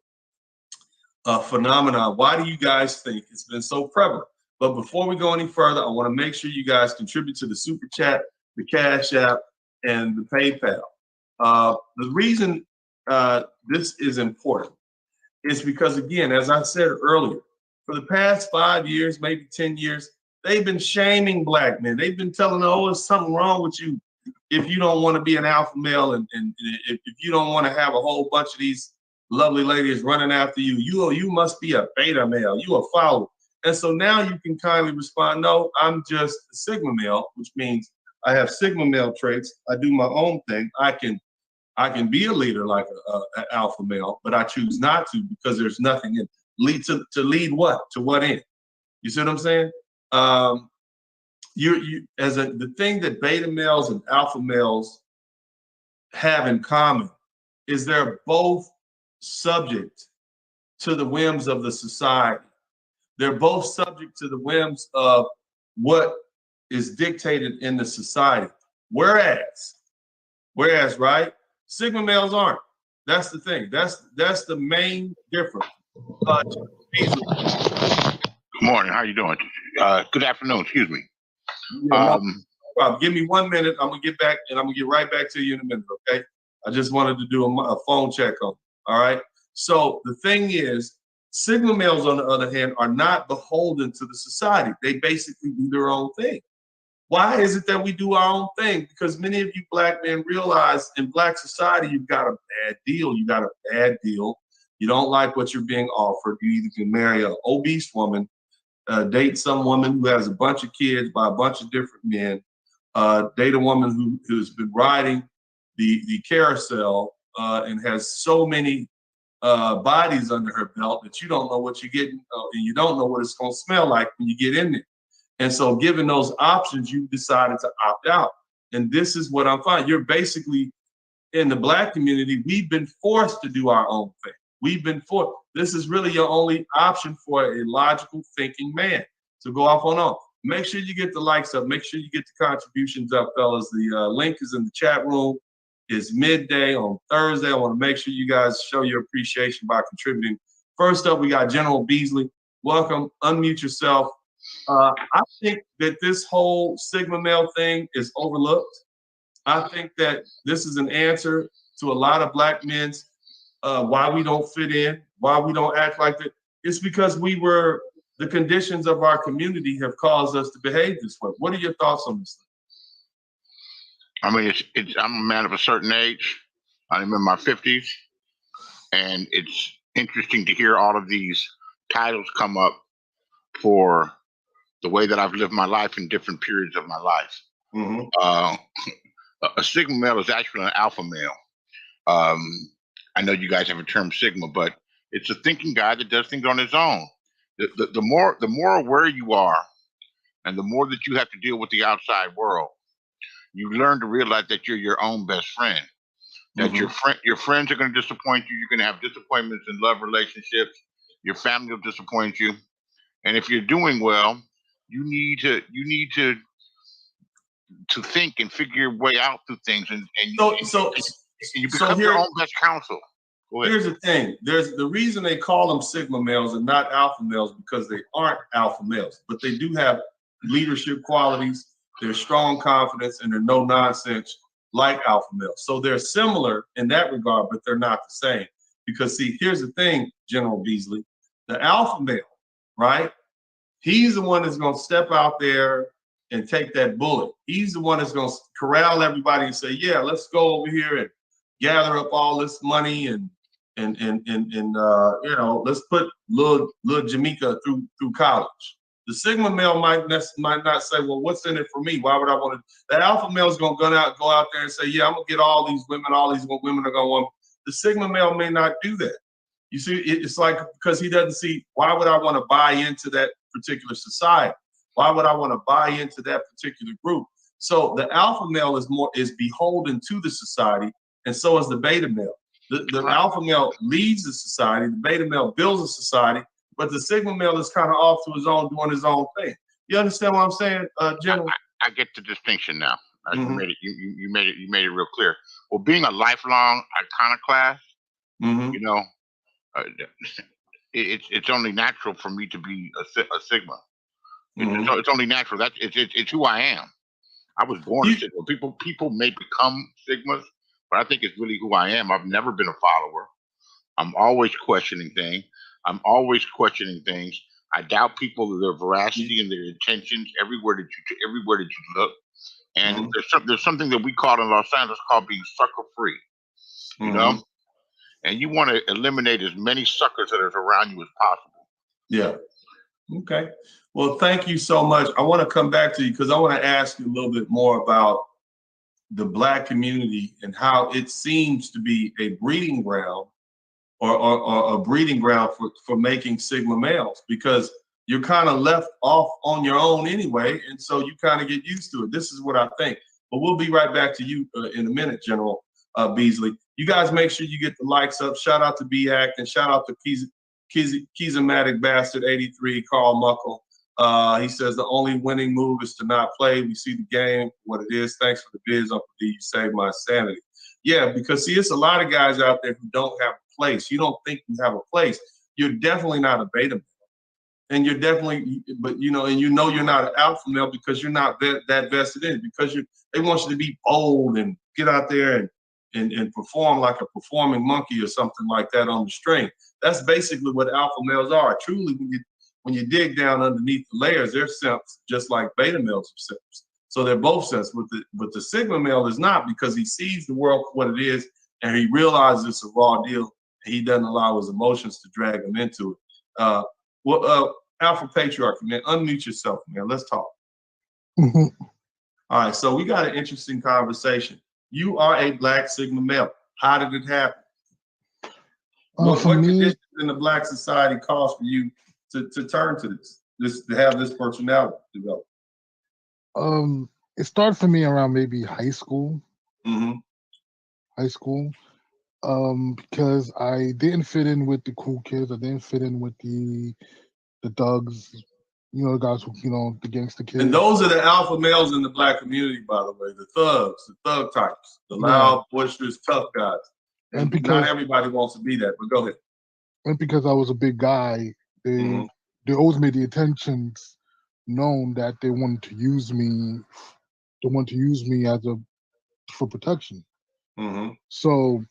phenomenon. Why do you guys think it's been so prevalent? But before we go any further, I want to make sure you guys contribute to the Super Chat, the Cash App, and the PayPal. The reason this is important is because, again, as I said earlier, for the past 5 years, maybe 10 years, they've been shaming Black men. They've been telling them, oh, there's something wrong with you if you don't want to be an alpha male and if you don't want to have a whole bunch of these lovely ladies running after you. You must be a beta male. You a follower. And so now you can kindly respond, no, I'm just a Sigma male, which means I have Sigma male traits. I do my own thing. I can be a leader like an alpha male, but I choose not to because there's nothing in to lead what? To what end? You see what I'm saying? The thing that beta males and alpha males have in common is they're both subject to the whims of the society. They're both subject to the whims of what is dictated in the society. Whereas, right, Sigma males aren't. That's the thing. That's the main difference. Good morning. How you doing? Good afternoon. Excuse me. Yeah, give me 1 minute. I'm gonna get back, and I'm gonna get right back to you in a minute. Okay. I just wanted to do a phone check on. All right. So the thing is, Sigma males, on the other hand, are not beholden to the society. They basically do their own thing. Why is it that we do our own thing? Because many of you Black men realize in Black society, you've got a bad deal. You got a bad deal. You don't like what you're being offered. You either can marry an obese woman, date some woman who has a bunch of kids by a bunch of different men, date a woman who's been riding the carousel and has so many bodies under her belt that you don't know what you're getting, and you don't know what it's going to smell like when you get in there. And so given those options, you decided to opt out. And this is what I'm finding. You're basically, in the Black community, we've been forced to do our own thing. We've been forced. This is really your only option for a logical thinking man to go off on. Make sure you get the likes up. Make sure you get the contributions up, fellas. The link is in the chat room. It's midday on Thursday. I want to make sure you guys show your appreciation by contributing. First up, we got General Beasley. Welcome. Unmute yourself. I think that this whole Sigma male thing is overlooked. I think that this is an answer to a lot of Black men's why we don't fit in, why we don't act like that. It's because the conditions of our community have caused us to behave this way. What are your thoughts on this thing? I mean, I'm a man of a certain age. I'm in my 50s, and it's interesting to hear all of these titles come up for the way that I've lived my life in different periods of my life. Mm-hmm. A Sigma male is actually an alpha male. I know you guys have a term Sigma, but it's a thinking guy that does things on his own. The more aware you are, and the more that you have to deal with the outside world, you learn to realize that you're your own best friend. That your friends are going to disappoint you. You're going to have disappointments in love relationships. Your family will disappoint you. And if you're doing well, you need to think and figure your way out through things, and you become your own best counsel. Go ahead. Here's the thing. There's the reason they call them sigma males and not alpha males because they aren't alpha males, but they do have leadership qualities. They're strong confidence and they're no nonsense like alpha males. So they're similar in that regard, but they're not the same. Because see, here's the thing, General Beasley, the alpha male, right? He's the one that's going to step out there and take that bullet. He's the one that's going to corral everybody and say, yeah, let's go over here and gather up all this money and you know, let's put little Jamaica through college. The sigma male might not say, well, what's in it for me? Why would I want to? The alpha male is going to go out there and say, yeah, I'm going to get all these women are going to want. The sigma male may not do that. You see, it's like, because he doesn't see, why would I want to buy into that particular society? Why would I want to buy into that particular group? So the alpha male is beholden to the society, and so is the beta male. The alpha male leads the society, the beta male builds a society, but the sigma male is kind of off to his own, doing his own thing. You understand what I'm saying, General? I get the distinction now. You made it real clear. Well, being a lifelong iconoclast, you know, it's only natural for me to be a sigma. It's only natural. It's who I am. I was born a sigma. People may become sigmas, but I think it's really who I am. I've never been a follower. I'm always questioning things. I doubt people, their veracity and their intentions everywhere that you look. And there's something that we call in Los Angeles called being sucker free. You know, and you want to eliminate as many suckers that are around you as possible. Yeah. Okay. Well, thank you so much. I want to come back to you because I want to ask you a little bit more about the Black community and how it seems to be a breeding ground or a breeding ground for making sigma males, because you're kind of left off on your own anyway. And so you kind of get used to it. This is what I think. But we'll be right back to you in a minute, General Beasley. You guys make sure you get the likes up. Shout out to BAC and shout out to Keysmatic Bastard 83, Carl Muckle. He says the only winning move is to not play. We see the game, what it is. Thanks for the biz, Uncle D. You saved my sanity. Yeah, because see, it's a lot of guys out there who don't have a place. You don't think you have a place. You're definitely not a beta male. And you're definitely, but you know you're not an alpha male because you're not that vested in it, because they want you to be bold and get out there and perform like a performing monkey or something like that on the string. That's basically what alpha males are. Truly, when you dig down underneath the layers, they're simps just like beta males are simps. So they're both simps, but the sigma male is not, because he sees the world for what it is and he realizes it's a raw deal and he doesn't allow his emotions to drag him into it. Alpha Patriarchy, man, unmute yourself, man. Let's talk. All right, so we got an interesting conversation. You are a Black sigma male. How did it happen? What conditions in the Black society caused for you to turn to this to have this personality develop? It started for me around maybe high school. Because I didn't fit in with the cool kids. I didn't fit in with the thugs, the guys who, the gangster kids. And those are the alpha males in the Black community, by the way, the thugs, the thug types, the loud, boisterous, tough guys. And because not everybody wants to be that, but go ahead. And because I was a big guy, they always made the intentions known that they wanted to use me. They want to use me for protection. So,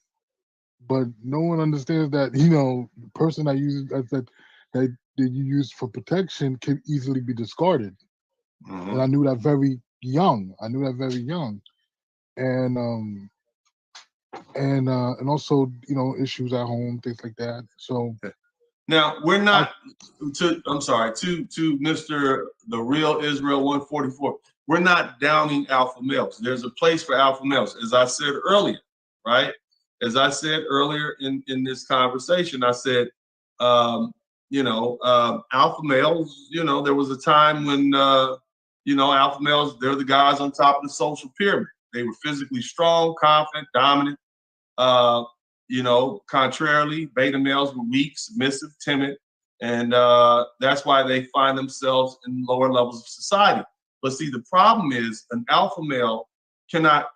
but no one understands that the person that you use for protection can easily be discarded. And I knew that very young. And also issues at home, things like that. So now we're not to Mr. The Real Israel 144. We're not downing alpha males. There's a place for alpha males, as I said earlier, right? As I said earlier in this conversation, I said, alpha males, there was a time when, alpha males, they're the guys on top of the social pyramid. They were physically strong, confident, dominant. Contrarily, beta males were weak, submissive, timid. And that's why they find themselves in lower levels of society. But see, the problem is an alpha male cannot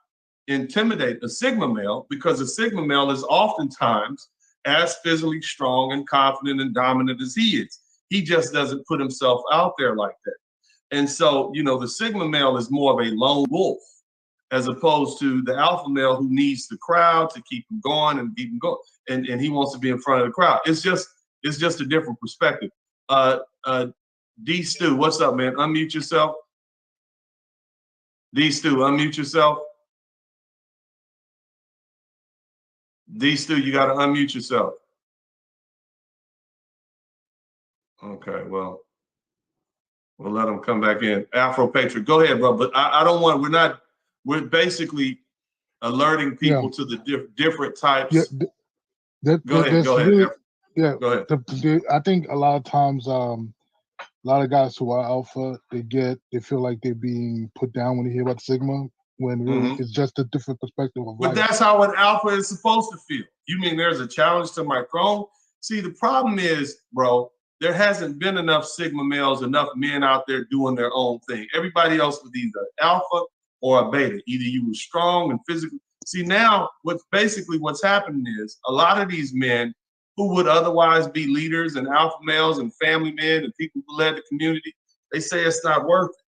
intimidate a sigma male, because a sigma male is oftentimes as physically strong and confident and dominant as he is. He just doesn't put himself out there like that. And so, you know, the Sigma male is more of a lone wolf as opposed to the alpha male who needs the crowd to keep him going and keep him going. And he wants to be in front of the crowd. It's just a different perspective. D Stu, what's up, man? Unmute yourself. D Stu, unmute yourself. D Stu, you got to unmute yourself. Okay, well, we'll let him come back in. Afro Patriot, go ahead, bro. But I don't want, we're basically alerting people to the different types. Go ahead. Really, yeah, go ahead. I think a lot of times, a lot of guys who are alpha, they feel like they're being put down when they hear about Sigma, when really it's just a different perspective of But life. that's how an alpha is supposed to feel. You mean there's a challenge to my chrome? See, the problem is, bro, there hasn't been enough Sigma males, enough men out there doing their own thing. Everybody else was either alpha or a beta. Either you were strong and physical. See, now what's happening is a lot of these men who would otherwise be leaders and alpha males and family men and people who led the community, they say it's not worth it.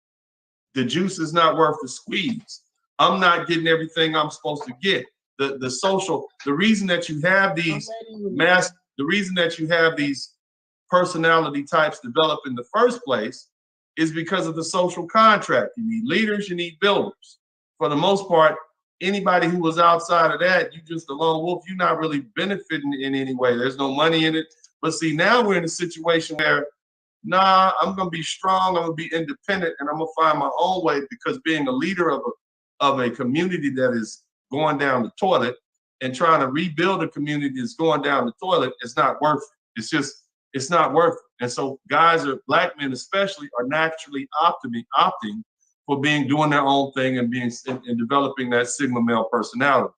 The juice is not worth the squeeze. I'm not getting everything I'm supposed to get. The reason that you have these personality types develop in the first place is because of the social contract. You need leaders, you need builders. For the most part, anybody who was outside of that, you just a lone wolf, you're not really benefiting in any way. There's no money in it. But see, now we're in a situation where, nah, I'm gonna be strong, I'm gonna be independent, and I'm gonna find my own way, because being a leader of a community that is going down the toilet and trying to rebuild a community that's going down the toilet is not worth it. It's not worth it. And so guys, black men especially, are naturally opting for doing their own thing and developing that Sigma male personality.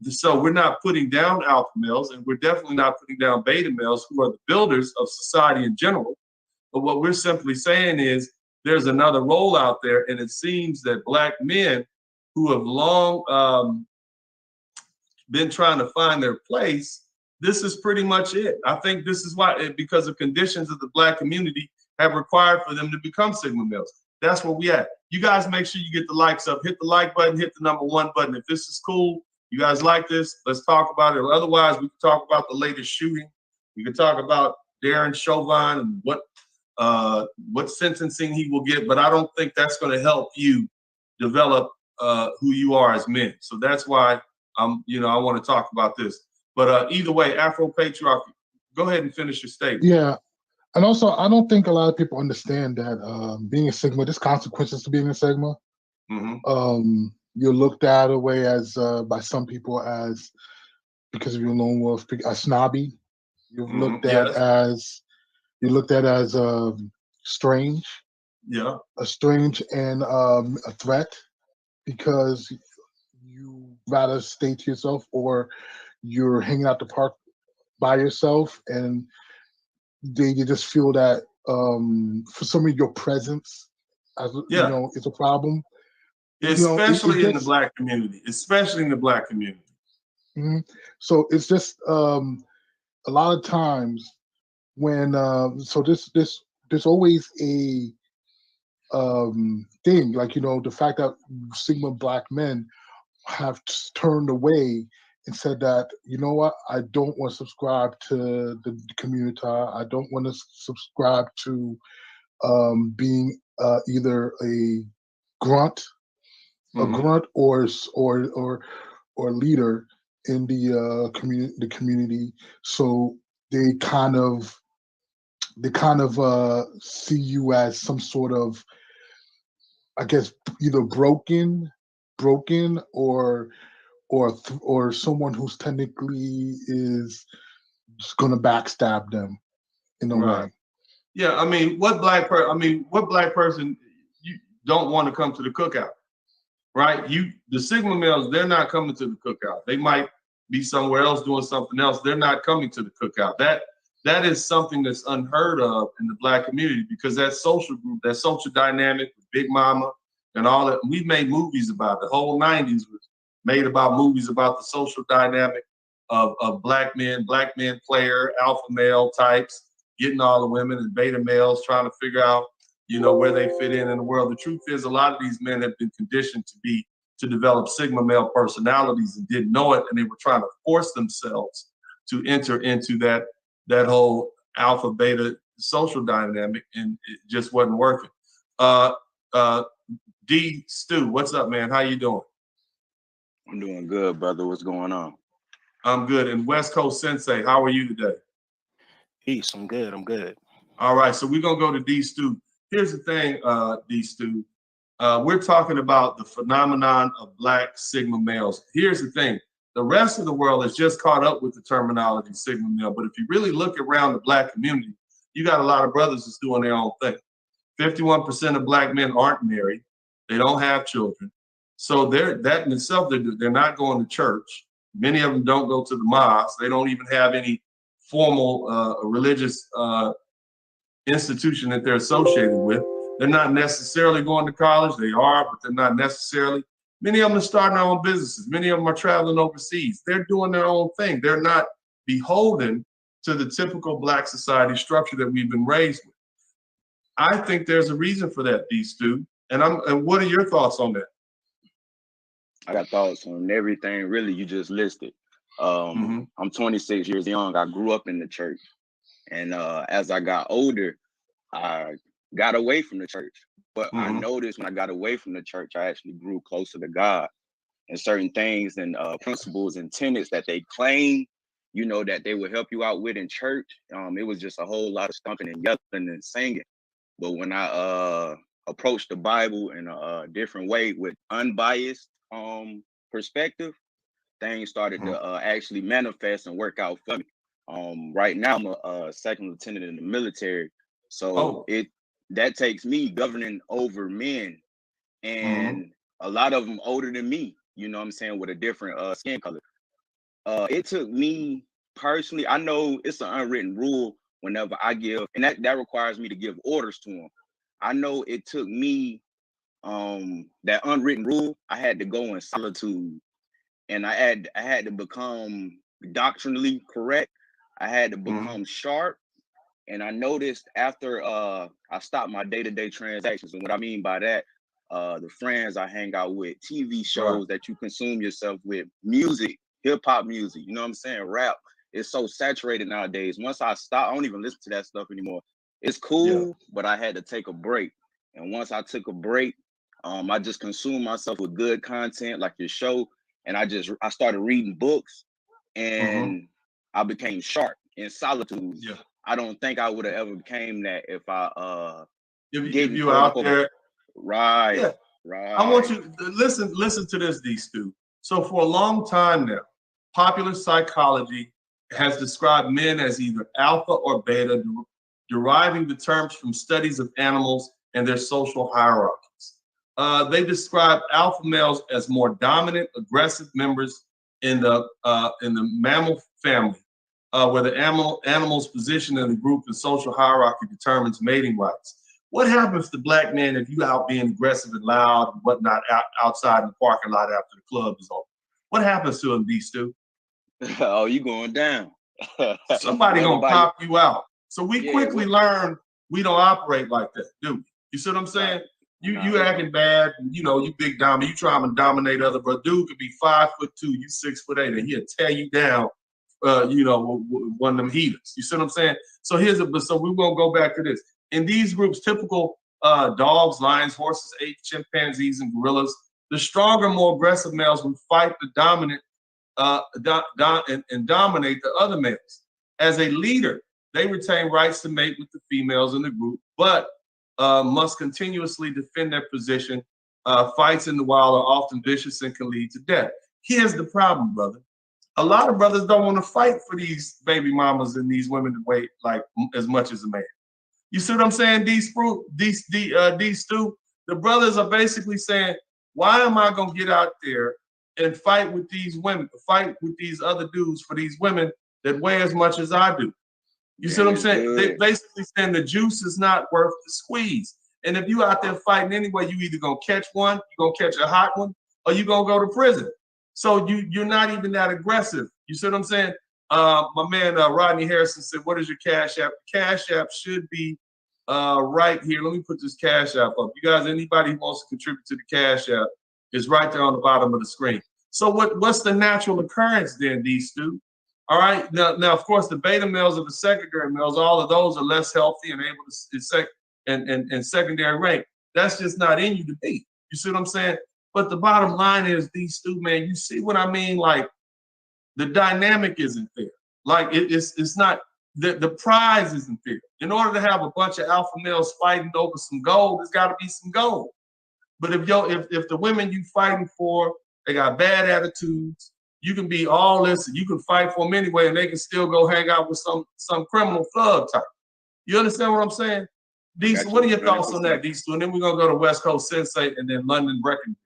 So we're not putting down alpha males, and we're definitely not putting down beta males, who are the builders of society in general. But what we're simply saying is there's another role out there, and it seems that black men who have long been trying to find their place, this is pretty much it. I think this is why, because of conditions of the black community have required for them to become Sigma males. That's where we at. You guys make sure you get the likes up. Hit the like button, hit the #1 button. If this is cool, you guys like this, let's talk about it. Otherwise, we can talk about the latest shooting. We can talk about Darren Chauvin and what sentencing he will get, but I don't think that's going to help you develop who you are as men. So that's why I want to talk about this. But either way, Afro Patriarchy, go ahead and finish your statement. Yeah. And also, I don't think a lot of people understand that being a Sigma, there's consequences to being a Sigma. Mm-hmm. You're looked at a way as by some people as, because of your lone wolf, a snobby. You're looked at as strange. Yeah. A strange and a threat, because you rather stay to yourself, or you're hanging out the park by yourself, and you just feel that for some reason your presence, is a problem. Especially in the black community. Especially in the black community. Mm-hmm. So it's just a lot of times when there's always a thing, like, the fact that Sigma black men have turned away and said that, you know what, I don't want to subscribe to the community. I don't want to subscribe to being either a grunt, or leader in the community. So they kind of see you as some sort of, I guess, either broken, or someone who's technically is just gonna backstab them in a way. Yeah, I mean, what black person you don't want to come to the cookout, right? The Sigma males, they're not coming to the cookout. They might be somewhere else doing something else. They're not coming to the cookout. That is something that's unheard of in the black community, because that social group, that social dynamic with Big Mama and all that, we've made movies about it. The whole 90s was made about movies about the social dynamic of black men player, alpha male types, getting all the women, and beta males trying to figure out, where they fit in the world. The truth is, a lot of these men have been conditioned to develop sigma male personalities and didn't know it, and they were trying to force themselves to enter into that whole alpha beta social dynamic, and it just wasn't working. D Stu, what's up, man? How you doing? I'm doing good, brother. What's going on? I'm good. And West Coast Sensei, how are you today? Peace. I'm good. All right, so we're gonna go to D Stu. Here's the thing, D Stu. We're talking about the phenomenon of black sigma males. Here's the thing. The rest of the world is just caught up with the terminology sigma male. But if you really look around the black community, you got a lot of brothers that's doing their own thing. 51% of black men aren't married. They don't have children. So that in itself, they're not going to church. Many of them don't go to the mosque. They don't even have any formal religious institution that they're associated with. They're not necessarily going to college. They are, but they're not necessarily. Many of them are starting their own businesses. Many of them are traveling overseas. They're doing their own thing. They're not beholden to the typical black society structure that we've been raised with. I think there's a reason for that, D Stu. And what are your thoughts on that? I got thoughts on everything really you just listed. I'm 26 years young. I grew up in the church. And as I got older, I got away from the church. But I noticed when I got away from the church, I actually grew closer to God. And certain things and principles and tenets that they claim, that they would help you out with in church. It was just a whole lot of stomping and yelling and singing. But when I approached the Bible in a different way with unbiased perspective, things started to actually manifest and work out for me. Right now, I'm a second lieutenant in the military. So that takes me governing over men, and a lot of them older than me, with a different skin color. It took me personally, I know it's an unwritten rule whenever I give, and that requires me to give orders to them. I know it took me, that unwritten rule, I had to go in solitude, and I had to become doctrinally correct. I had to become sharp. And I noticed after I stopped my day-to-day transactions, and what I mean by that, the friends I hang out with, TV shows that you consume yourself with, music, hip-hop music, rap is so saturated nowadays. Once I stopped, I don't even listen to that stuff anymore. It's cool, but I had to take a break. And once I took a break, I just consumed myself with good content like your show. And I started reading books, and I became sharp in solitude. Yeah. I don't think I would have ever became that if I if you out there. Right. Yeah. Right. I want you to listen to this, D Stu. So for a long time now, popular psychology has described men as either alpha or beta, deriving the terms from studies of animals and their social hierarchies. They describe alpha males as more dominant, aggressive members in the mammal family, where the animal's position in the group and social hierarchy determines mating rights. What happens to black men if you out being aggressive and loud and whatnot outside in the parking lot after the club is over? What happens to them, D Stu? Oh, you going down. Somebody gonna pop you out. So we quickly learn we don't operate like that, do we? You see what I'm saying? You acting bad, you big dominant, you trying to dominate other, but dude could be 5'2", you 6'8", and he'll tear you down, one of them heaters. You see what I'm saying? So so we're gonna go back to this. In these groups, typical dogs, lions, horses, apes, chimpanzees, and gorillas, the stronger, more aggressive males will fight the dominant and dominate the other males. As a leader, they retain rights to mate with the females in the group, but must continuously defend their position. Fights in the wild are often vicious and can lead to death. Here's the problem, brother. A lot of brothers don't want to fight for these baby mamas and these women to wait like as much as a man. You see what I'm saying, D Stu? The brothers are basically saying, why am I going to get out there and fight with these women, fight with these other dudes for these women that weigh as much as I do? You see what I'm saying? They basically saying the juice is not worth the squeeze. And if you out there fighting anyway, you either going to catch one, you're going to catch a hot one, or you're going to go to prison. So you're not even that aggressive. You see what I'm saying? My man Rodney Harrison said, what is your Cash App? Cash App should be right here. Let me put this Cash App up. You guys, anybody who wants to contribute to the Cash App is right there on the bottom of the screen. So what's the natural occurrence then, D. Stu? All right. Now, of course, the beta males or the secondary males, all of those are less healthy and able to and secondary rank. That's just not in you to be. You see what I'm saying? But the bottom line is, D. Stu, man, you see what I mean? Like, the dynamic isn't there. Like it's not the prize isn't there. In order to have a bunch of alpha males fighting over some gold, there's got to be some gold. But if the women you fighting for, they got bad attitudes, you can be all this, and you can fight for them anyway, and they can still go hang out with some criminal thug type. You understand what I'm saying? Diesel, what are your thoughts on that, Diesel? And then we're gonna go to West Coast Sensei and then London Breckenridge.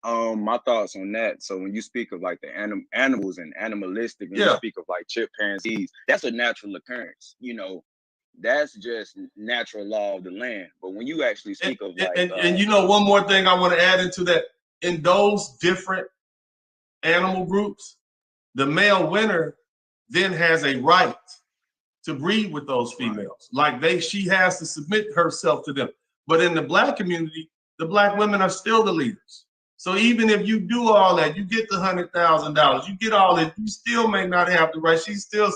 My thoughts on that. So when you speak of like the animals and animalistic, and you speak of like chimpanzees, that's a natural occurrence. You know, that's just natural law of the land. But when you actually speak of like, and you know, one more thing I want to add into that, in those different animal groups, the male winner then has a right to breed with those females. Like she has to submit herself to them. But in the Black community, the Black women are still the leaders. So even if you do all that, you get the $100,000, you get all that, you still may not have the right. She's still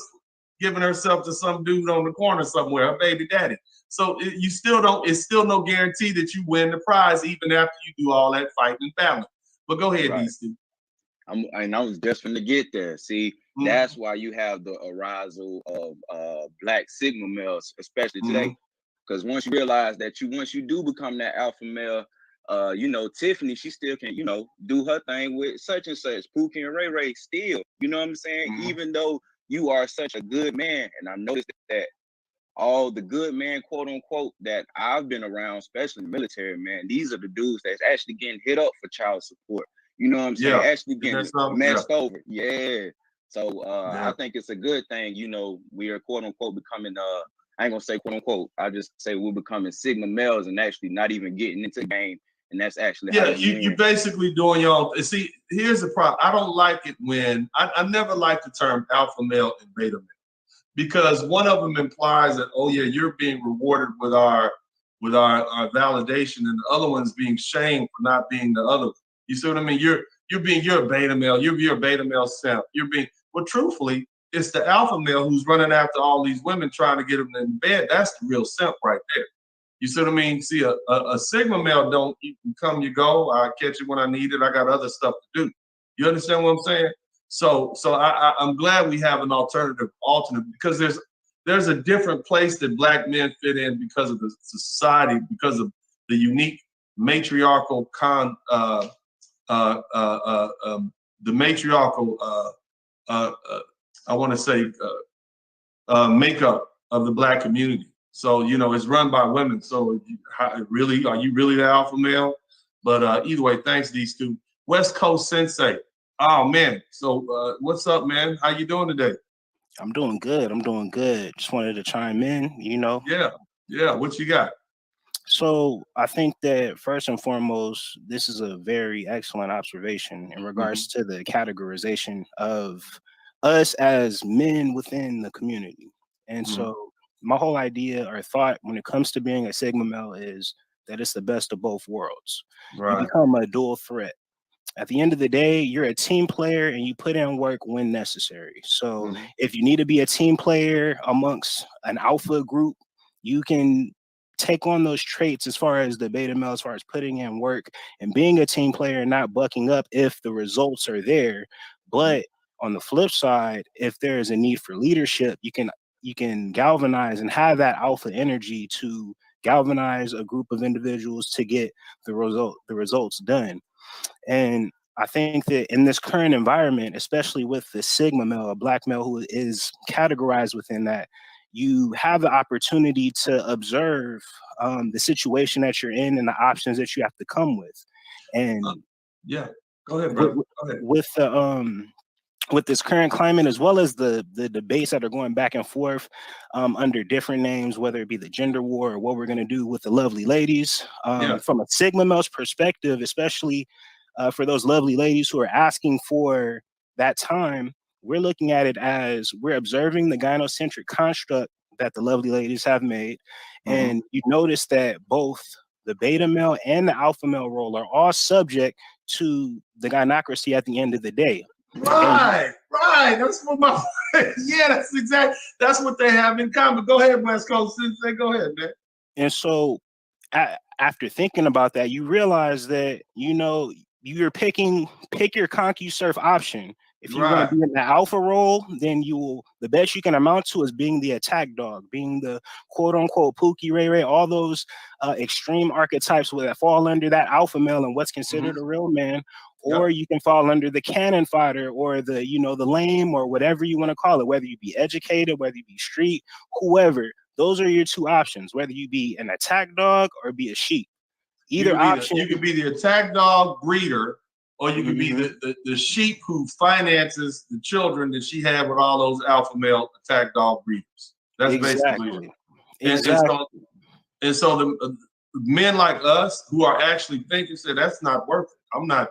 giving herself to some dude on the corner somewhere, her baby daddy. So you still don't, it's still no guarantee that you win the prize even after you do all that fighting and battling. But go ahead, DC. I was just going to get there. See, that's why you have the arousal of Black Sigma males, especially today. Because once you realize that once you do become that alpha male, you know, Tiffany, she still can, you know, do her thing with such and such. Pookie and Ray Ray still, you know what I'm saying? Even though you are such a good man, and I noticed that all the good man, quote unquote, that I've been around, especially in the military, man, these are the dudes that's actually getting hit up for child support. You know what I'm saying? Actually getting messed over. So I think it's a good thing, you know, we are quote unquote becoming I ain't gonna say quote unquote, I just say we're becoming Sigma males and actually not even getting into the game. And that's actually you basically doing your own. See, here's the problem. I don't like it when I never like the term alpha male and beta male, because one of them implies that, oh yeah, you're being rewarded with our validation, and the other one's being shamed for not being the other. You see what I mean? You're a beta male. You're a beta male simp. Well, truthfully, it's the alpha male who's running after all these women trying to get them in bed. That's the real simp right there. You see what I mean? See, a Sigma male don't, you come, you go, I catch it when I need it. I got other stuff to do. You understand what I'm saying? So I'm glad we have an alternate, because there's a different place that Black men fit in because of the society, because of the unique matriarchal makeup of the Black community. So, you know, it's run by women. So are you really the alpha male? But either way, thanks, these two. West Coast Sensei. Oh, man. So what's up, man? How you doing today? I'm doing good. Just wanted to chime in, you know. Yeah. What you got? So I think that first and foremost, this is a very excellent observation in regards to the categorization of us as men within the community. And so my whole idea or thought when it comes to being a Sigma male is that it's the best of both worlds. You become a dual threat. At the end of the day, you're a team player and you put in work when necessary. So if you need to be a team player amongst an alpha group, you can take on those traits as far as the beta male, as far as putting in work and being a team player and not bucking up if the results are there. But on the flip side, if there is a need for leadership, you can galvanize and have that alpha energy to galvanize a group of individuals to get the results done. And I think that in this current environment, especially with the Sigma male, a Black male who is categorized within that, you have the opportunity to observe the situation that you're in and the options that you have to come with. And go ahead, brother. Go ahead. With this current climate, as well as the debates that are going back and forth under different names, whether it be the gender war or what we're going to do with the lovely ladies, from a Sigma male's perspective, especially for those lovely ladies who are asking for that time, we're looking at it as we're observing the gynocentric construct that the lovely ladies have made. And you notice that both the beta male and the alpha male role are all subject to the gynocracy at the end of the day. Right. That's what my yeah, that's what they have in common. Go ahead, West Coast Sensei. Go ahead, man. And so after thinking about that, you realize that, you know, you're pick your ConcuSurf option. If you're going to be in the alpha role, then the best you can amount to is being the attack dog, being the quote unquote Pookie Ray Ray, all those extreme archetypes that fall under that alpha male and what's considered a real man. Or you can fall under the cannon fodder or the, you know, the lame or whatever you want to call it, whether you be educated, whether you be street, whoever. Those are your two options, whether you be an attack dog or be a sheep. Either option. You could be the attack dog breeder, or you could be the sheep who finances the children that she had with all those alpha male attack dog breeders. That's basically it. And so the men like us who are actually thinking, say, that's not worth it.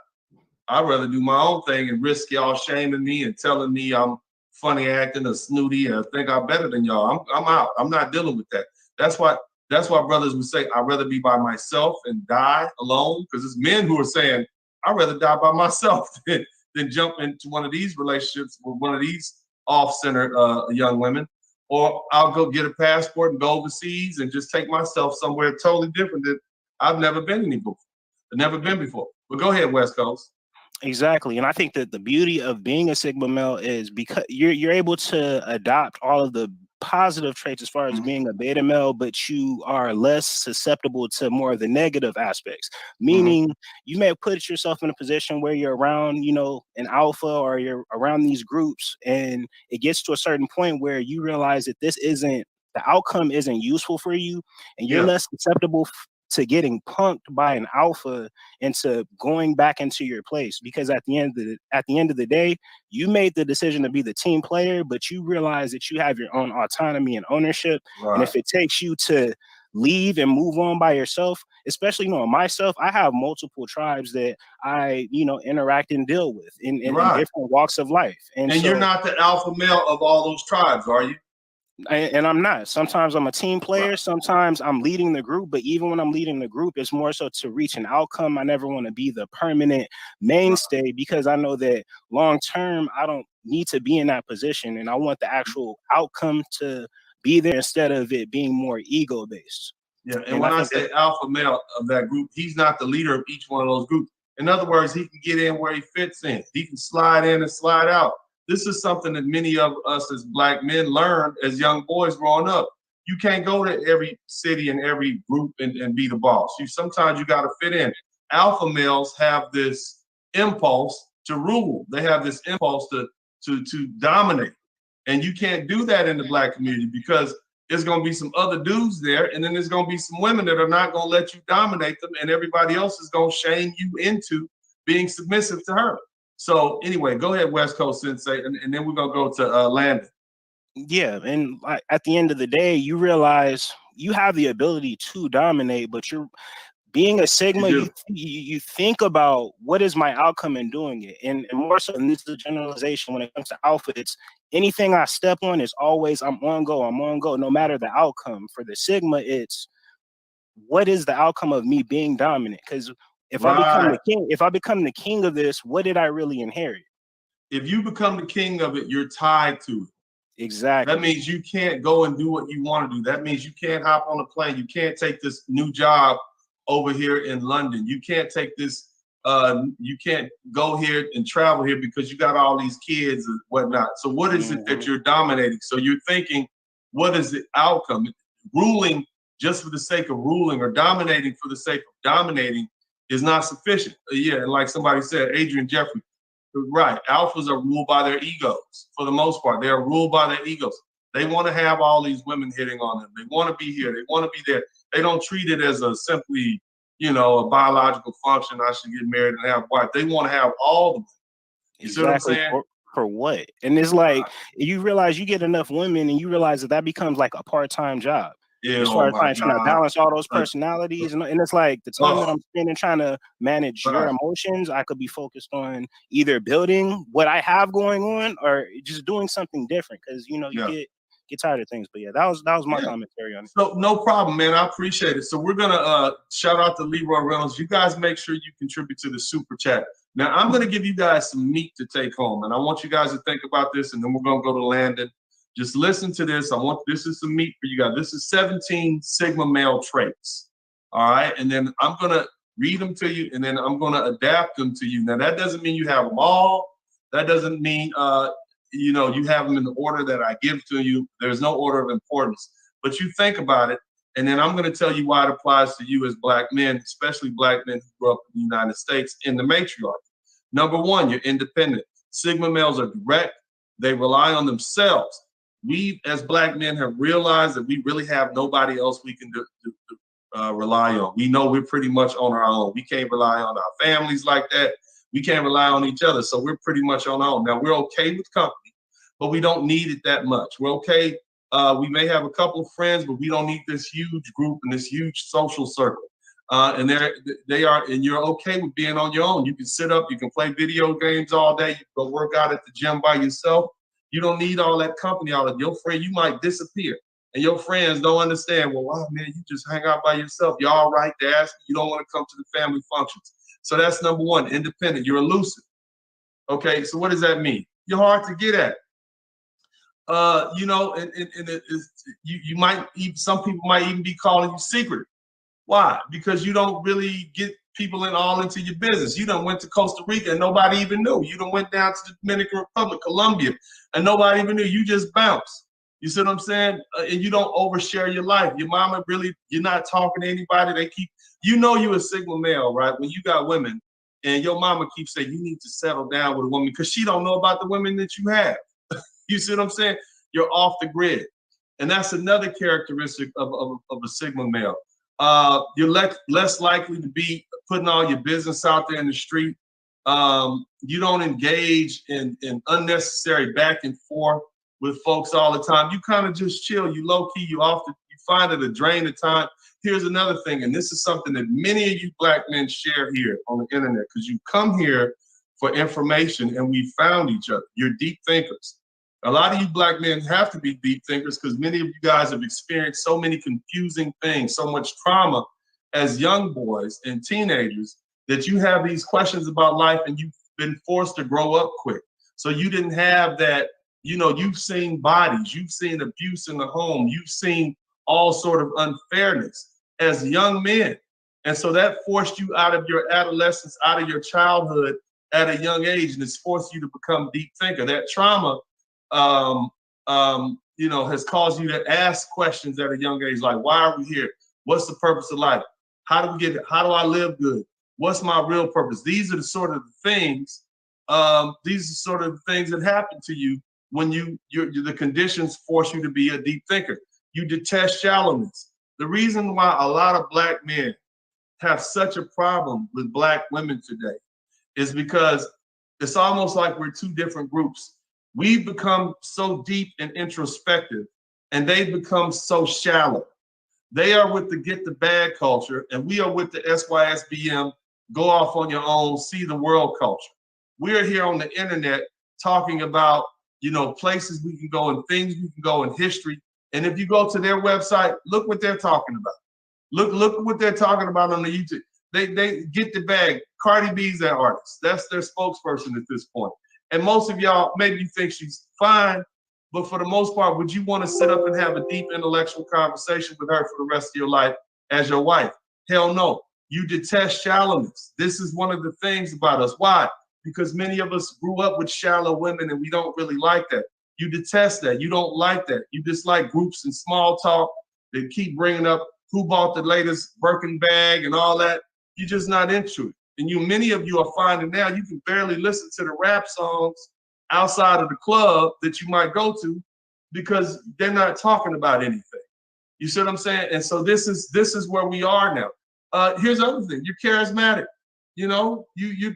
I'd rather do my own thing and risk y'all shaming me and telling me I'm funny acting or snooty and think I'm better than y'all. I'm out. I'm not dealing with that. That's why brothers would say, I'd rather be by myself and die alone. Because it's men who are saying, I'd rather die by myself than jump into one of these relationships with one of these off-centered young women. Or I'll go get a passport and go overseas and just take myself somewhere totally different that I've never been before. But go ahead, West Coast. Exactly. And I think that the beauty of being a Sigma male is because you're able to adopt all of the positive traits as far as being a beta male, but you are less susceptible to more of the negative aspects. Meaning you may put yourself in a position where you're around, you know, an alpha or you're around these groups, and it gets to a certain point where you realize that the outcome isn't useful for you, and you're less susceptible to getting punked by an alpha into going back into your place. Because at the end of the day, you made the decision to be the team player, but you realize that you have your own autonomy and ownership. And if it takes you to leave and move on by yourself, especially knowing myself, I have multiple tribes that I, you know, interact and deal with in different walks of life. And so, you're not the alpha male of all those tribes, are you? And I'm not. Sometimes I'm a team player. Sometimes I'm leading the group. But even when I'm leading the group, it's more so to reach an outcome. I never want to be the permanent mainstay because I know that long term, I don't need to be in that position. And I want the actual outcome to be there instead of it being more ego based. Yeah. And when I say alpha male of that group, he's not the leader of each one of those groups. In other words, he can get in where he fits in. He can slide in and slide out. This is something that many of us as Black men learned as young boys growing up. You can't go to every city and every group and be the boss. Sometimes you got to fit in. Alpha males have this impulse to rule. They have this impulse to dominate. And you can't do that in the Black community because there's going to be some other dudes there, and then there's going to be some women that are not going to let you dominate them, and everybody else is going to shame you into being submissive to her. So anyway, go ahead, West Coast Sensei, and then we're going to go to Landon. Yeah, and at the end of the day, you realize you have the ability to dominate, but you're being a Sigma, you think about what is my outcome in doing it. And more so, and this is a generalization when it comes to alpha, it's anything I step on is always I'm on go, no matter the outcome. For the Sigma, it's what is the outcome of me being dominant? Because if I become the king of this, what did I really inherit? If you become the king of it, you're tied to it. Exactly. That means you can't go and do what you want to do. That means you can't hop on a plane. You can't take this new job over here in London. You can't take this, you can't go here and travel here because you got all these kids and whatnot. So what is it that you're dominating? So you're thinking, what is the outcome? Ruling just for the sake of ruling or dominating for the sake of dominating is not sufficient. Yeah, like somebody said, Adrian Jeffrey, right. Alphas are ruled by their egos for the most part. They are ruled by their egos. They want to have all these women hitting on them. They want to be here. They want to be there. They don't treat it as a simply, you know, a biological function. I should get married and have a wife. They want to have all of them. You see what I'm saying? For what? And it's like, you realize you get enough women and you realize that becomes like a part-time job. as oh far as my like trying to God. balance all those personalities, and it's like the time that I'm spending trying to manage your Right. emotions, I could be focused on either building what I have going on or just doing something different, because you know you get tired of things. But yeah, that was my commentary on it. So no problem, man. I appreciate it. So we're gonna shout out to Leroy Reynolds. You guys make sure you contribute to the super chat. Now I'm gonna give you guys some meat to take home, and I want you guys to think about this, and then we're gonna go to Landon. Just listen to this. This is some meat for you guys. This is 17 Sigma male traits. All right, and then I'm gonna read them to you, and then I'm gonna adapt them to you. Now that doesn't mean you have them all. That doesn't mean you know, you have them in the order that I give to you. There's no order of importance, but you think about it, and then I'm going to tell you why it applies to you as Black men, especially Black men who grew up in the United States in the matriarchy. Number one, you're independent. Sigma males are direct. They rely on themselves. We as Black men have realized that we really have nobody else we can rely on. We know we're pretty much on our own. We can't rely on our families like that. We can't rely on each other, so we're pretty much on our own. Now, we're okay with company, but we don't need it that much. We're okay. We may have a couple of friends, but we don't need this huge group and this huge social circle. And you're okay with being on your own. You can sit up, you can play video games all day, you can go work out at the gym by yourself. You don't need all that company. All of your friend, you might disappear, and your friends don't understand. Well, wow, man, you just hang out by yourself. You're all right to ask. You don't want to come to the family functions. So that's number one, independent. You're elusive. Okay, so what does that mean? You're hard to get at. You know, and you might even, some people might even be calling you secretive. Why? Because you don't really get people all into your business. You done went to Costa Rica and nobody even knew. You done went down to the Dominican Republic, Colombia, and nobody even knew. You just bounce. You see what I'm saying? And you don't overshare your life. Your mama really, you're not talking to anybody. They keep, you know, you a Sigma male, right? When you got women and your mama keeps saying you need to settle down with a woman because she don't know about the women that you have. You see what I'm saying? You're off the grid. And that's another characteristic of a Sigma male. You're less likely to be putting all your business out there in the street. You don't engage in unnecessary back and forth with folks all the time. You kind of just chill. You low key. You find it a drain of time. Here's another thing, and this is something that many of you Black men share here on the internet, because you come here for information and we found each other. You're deep thinkers. A lot of you Black men have to be deep thinkers because many of you guys have experienced so many confusing things, so much trauma as young boys and teenagers that you have these questions about life and you've been forced to grow up quick. So you didn't have that, you know, you've seen bodies, you've seen abuse in the home, you've seen all sort of unfairness as young men. And so that forced you out of your adolescence, out of your childhood at a young age, and it's forced you to become deep thinker. That trauma you know, has caused you to ask questions at a young age, like, why are we here? What's the purpose of life? How do we get it? How do I live good? What's my real purpose? These are the sort of things, that happen to you when the conditions force you to be a deep thinker. You detest shallowness. The reason why a lot of Black men have such a problem with Black women today is because it's almost like we're two different groups. We've become so deep and introspective, and they've become so shallow. They are with the get the bag culture, and we are with the SYSBM, go off on your own, see the world culture. We're here on the internet talking about, you know, places we can go and things we can go in history. And if you go to their website, look what they're talking about. Look what they're talking about on the YouTube. They get the bag. Cardi B's that artist. That's their spokesperson at this point. And most of y'all, maybe you think she's fine, but for the most part, would you want to sit up and have a deep intellectual conversation with her for the rest of your life as your wife? Hell no. You detest shallowness. This is one of the things about us. Why? Because many of us grew up with shallow women and we don't really like that. You detest that. You don't like that. You dislike groups and small talk that keep bringing up who bought the latest Birkin bag and all that. You're just not into it. And many of you are finding now you can barely listen to the rap songs outside of the club that you might go to because they're not talking about anything. You see what I'm saying? And so this is where we are now. Here's the other thing. You're charismatic. You know, you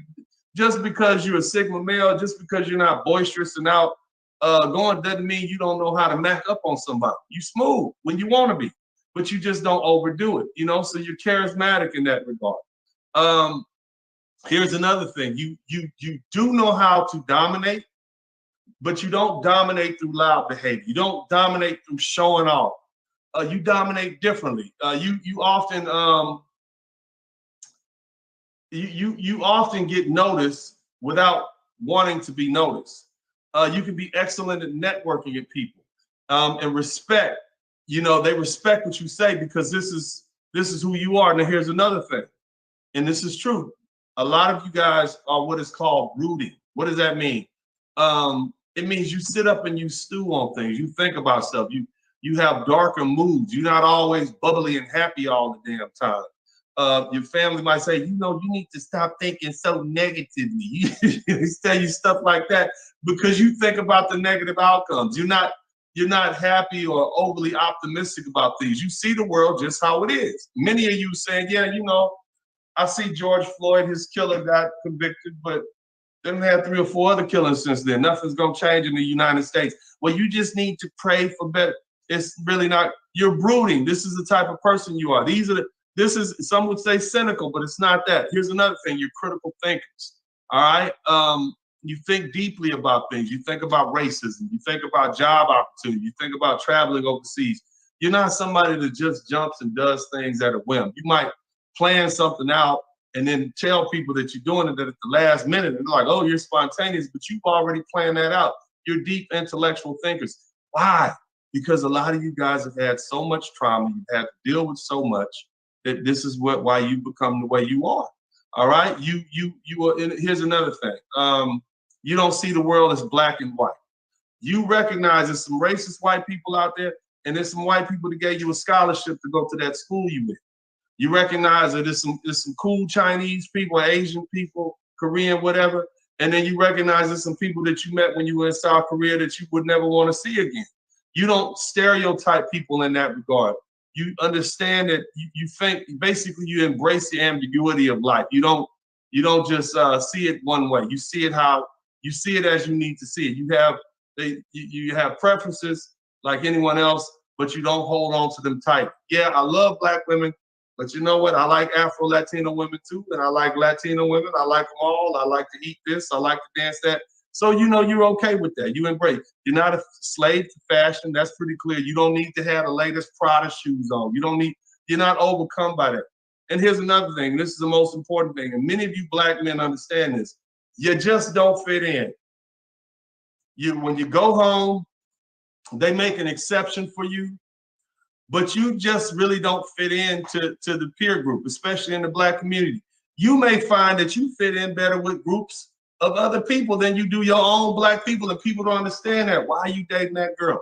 just because you're a Sigma male, just because you're not boisterous and out going doesn't mean you don't know how to mac up on somebody. You smooth when you want to be. but you just don't overdo it, you know, so you're charismatic in that regard. Here's another thing. You do know how to dominate, but you don't dominate through loud behavior. You don't dominate through showing off. You dominate differently. You often you often get noticed without wanting to be noticed. You can be excellent at networking at people and respect. You know, they respect what you say because this is who you are. Now here's another thing, and this is true. A lot of you guys are what is called brooding. What does that mean? It means you sit up and you stew on things. You think about stuff. You have darker moods. You're not always bubbly and happy all the damn time. Your family might say, you know, you need to stop thinking so negatively. They tell you stuff like that because you think about the negative outcomes. You're not happy or overly optimistic about things. You see the world just how it is. Many of you saying, yeah, you know, I see George Floyd, his killer got convicted, but then we had 3 or 4 other killings since then. Nothing's gonna change in the United States. Well, you just need to pray for better. It's really not, you're brooding. This is the type of person you are. This is, some would say cynical, but it's not that. Here's another thing, you're critical thinkers, all right? You think deeply about things. You think about racism. You think about job opportunity. You think about traveling overseas. You're not somebody that just jumps and does things at a whim. You might plan something out and then tell people that you're doing it at the last minute. And they're like, oh, you're spontaneous, but you've already planned that out. You're deep intellectual thinkers. Why? Because a lot of you guys have had so much trauma. You've had to deal with so much that this is why you become the way you are. All right. You are. Here's another thing. You don't see the world as black and white. You recognize there's some racist white people out there, and there's some white people that gave you a scholarship to go to that school you went. You recognize that there's some cool Chinese people, Asian people, Korean, whatever, and then you recognize there's some people that you met when you were in South Korea that you would never want to see again. You don't stereotype people in that regard. You understand that you think, basically you embrace the ambiguity of life. You don't just see it one way. You see it as you need to see it. You have preferences like anyone else, but you don't hold on to them tight. Yeah, I love black women, but you know what? I like Afro-Latino women too, and I like Latino women. I like them all. I like to eat this. I like to dance that. So, you know, you're okay with that. You embrace. You're not a slave to fashion. That's pretty clear. You don't need to have the latest Prada shoes on. You're not overcome by that. And here's another thing. This is the most important thing. And many of you black men understand this. You just don't fit in. When you go home, they make an exception for you, but you just really don't fit in to the peer group, especially in the black community. You may find that you fit in better with groups of other people than you do your own black people, and people don't understand that. Why are you dating that girl?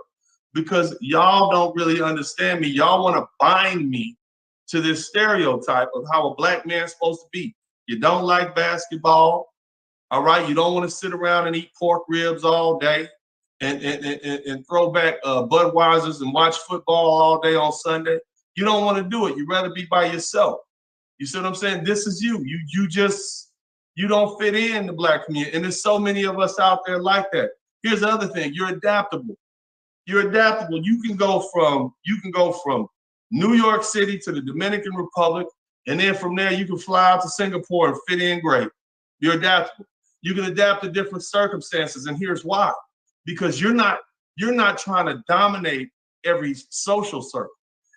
Because y'all don't really understand me. Y'all want to bind me to this stereotype of how a black man's supposed to be. You don't like basketball, all right? You don't want to sit around and eat pork ribs all day and throw back Budweisers and watch football all day on Sunday. You don't want to do it. You'd rather be by yourself. You see what I'm saying? This is you. You don't fit in the black community. And there's so many of us out there like that. Here's the other thing. You're adaptable. You're adaptable. You can go from New York City to the Dominican Republic, and then from there you can fly out to Singapore and fit in great. You're adaptable. You can adapt to different circumstances, and here's why. Because you're not trying to dominate every social circle.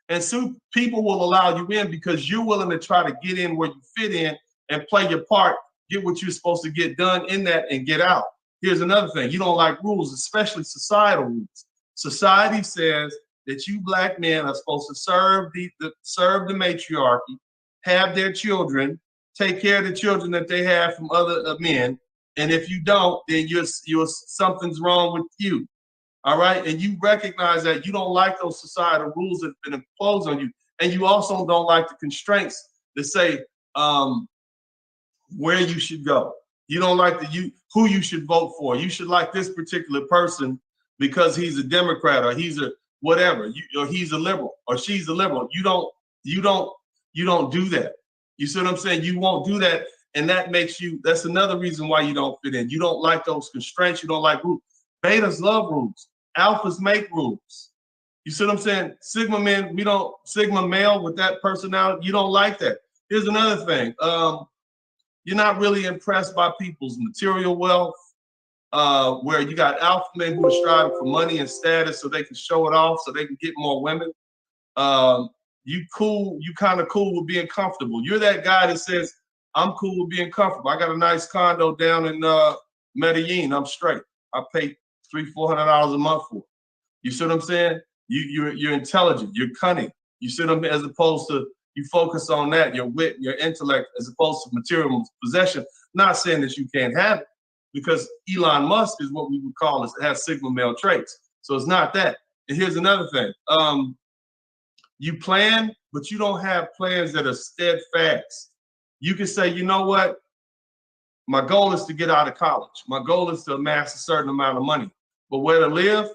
And so people will allow you in because you're willing to try to get in where you fit in and play your part, get what you're supposed to get done in that, and get out. Here's another thing. You don't like rules, especially societal rules. Society says that you black men are supposed to serve the matriarchy, have their children, take care of the children that they have from other men. And if you don't, then you're something's wrong with you. All right. And you recognize that you don't like those societal rules that have been imposed on you. And you also don't like the constraints that say where you should go. You don't like who you should vote for. You should like this particular person because he's a Democrat or he's a whatever, or he's a liberal or she's a liberal. You don't do that. You see what I'm saying? You won't do that. And that's another reason why you don't fit in. You don't like those constraints. You don't like rules. Betas love rules. Alphas make rules. You see what I'm saying? Sigma men, Sigma male with that personality, you don't like that. Here's another thing. You're not really impressed by people's material wealth, where you got alpha men who are striving for money and status so they can show it off, so they can get more women. You kind of cool with being comfortable. You're that guy that says, I'm cool with being comfortable. I got a nice condo down in Medellin. I'm straight. I pay $300-400 a month for it. You see what I'm saying? You're intelligent. You're cunning. You see what I'm as opposed to you focus on that, your wit, your intellect, as opposed to material possession. Not saying that you can't have it, because Elon Musk is what we would call has Sigma male traits. So it's not that. And here's another thing. You plan, but you don't have plans that are steadfast. You can say, you know what? My goal is to get out of college. My goal is to amass a certain amount of money. But where to live,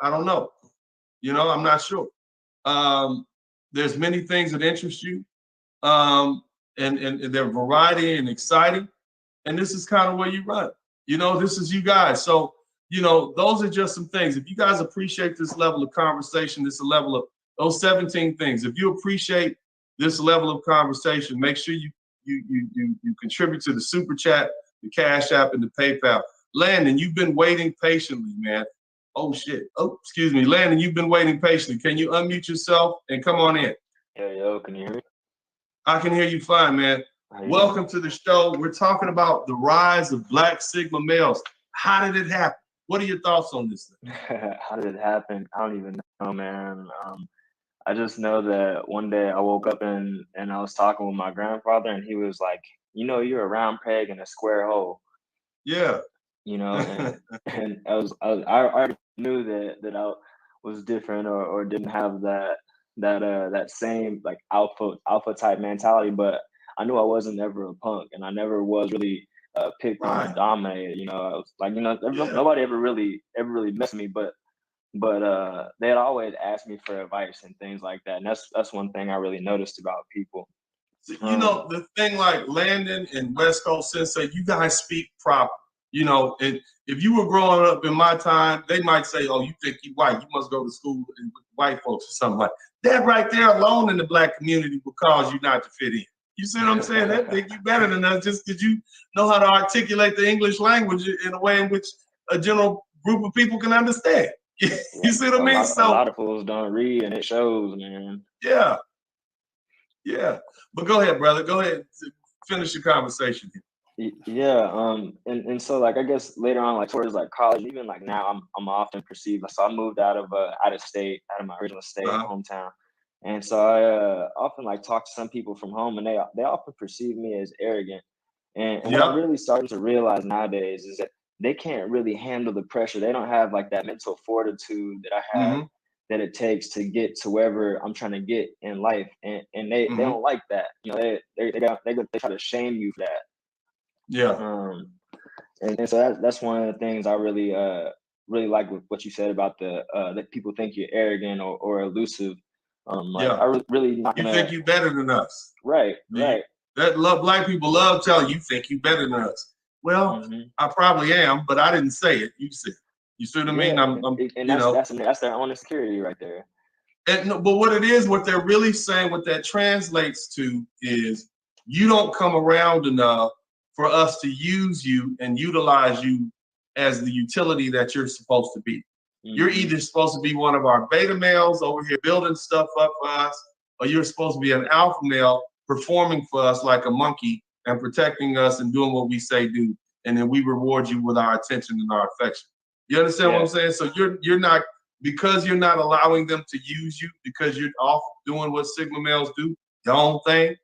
I don't know. I'm not sure. There's many things that interest you, and they're variety and exciting. And this is kind of where you run. This is you guys. So, those are just some things. If you guys appreciate this level of conversation, this level of those 17 things, if you appreciate this level of conversation, make sure you contribute to the Super Chat, the Cash App, and the PayPal. Landon, you've been waiting patiently, man. Oh, shit. Oh, excuse me. Landon, you've been waiting patiently. Can you unmute yourself and come on in? Yo, can you hear me? I can hear you fine, man. Welcome to the show. We're talking about the rise of Black Sigma males. How did it happen? What are your thoughts on this thing? How did it happen? I don't even know, man. I just know that one day I woke up and I was talking with my grandfather, and he was like, you're a round peg in a square hole. Yeah. And I already knew that I was different or didn't have that same like alpha type mentality, but I knew I wasn't ever a punk, and I never was really picked on or dominated. I was like, nobody ever really messed with me, but they'd always ask me for advice and things like that. And that's one thing I really noticed about people. The thing like Landon and West Coast Sensei, you guys speak proper. And if you were growing up in my time, they might say, oh, you think you white, you must go to school with white folks or something like that. That right there alone in the Black community will cause you not to fit in. You see what I'm saying? They think you better than us just because you know how to articulate the English language in a way in which a general group of people can understand. You see what I mean? A lot of fools don't read, and it shows, man. Yeah. But go ahead, brother. Go ahead. Finish your conversation here. Yeah, and so like I guess later on, like towards like college, even like now, I'm often perceived. So I moved out of state, out of my original state, hometown, and so I often like talk to some people from home, and they often perceive me as arrogant. And what I'm really starting to realize nowadays is that they can't really handle the pressure. They don't have like that mental fortitude that I have, that it takes to get to wherever I'm trying to get in life, and they don't like that. They try to shame you for that. Yeah. And so that's one of the things I really like with what you said about that people think you're arrogant or elusive. I really not you think you better than us. Right. Black people love telling you think you better than us. Well, I probably am, but I didn't say it. You said. You see what I mean? That's their own insecurity right there. But what they're really saying, what that translates to is you don't come around enough for us to use you and utilize you as the utility that you're supposed to be. You're either supposed to be one of our beta males over here building stuff up for us, or you're supposed to be an alpha male performing for us like a monkey and protecting us and doing what we say do. And then we reward you with our attention and our affection. You understand what I'm saying? So you're not, because you're not allowing them to use you, because you're off doing what Sigma males do, your own thing.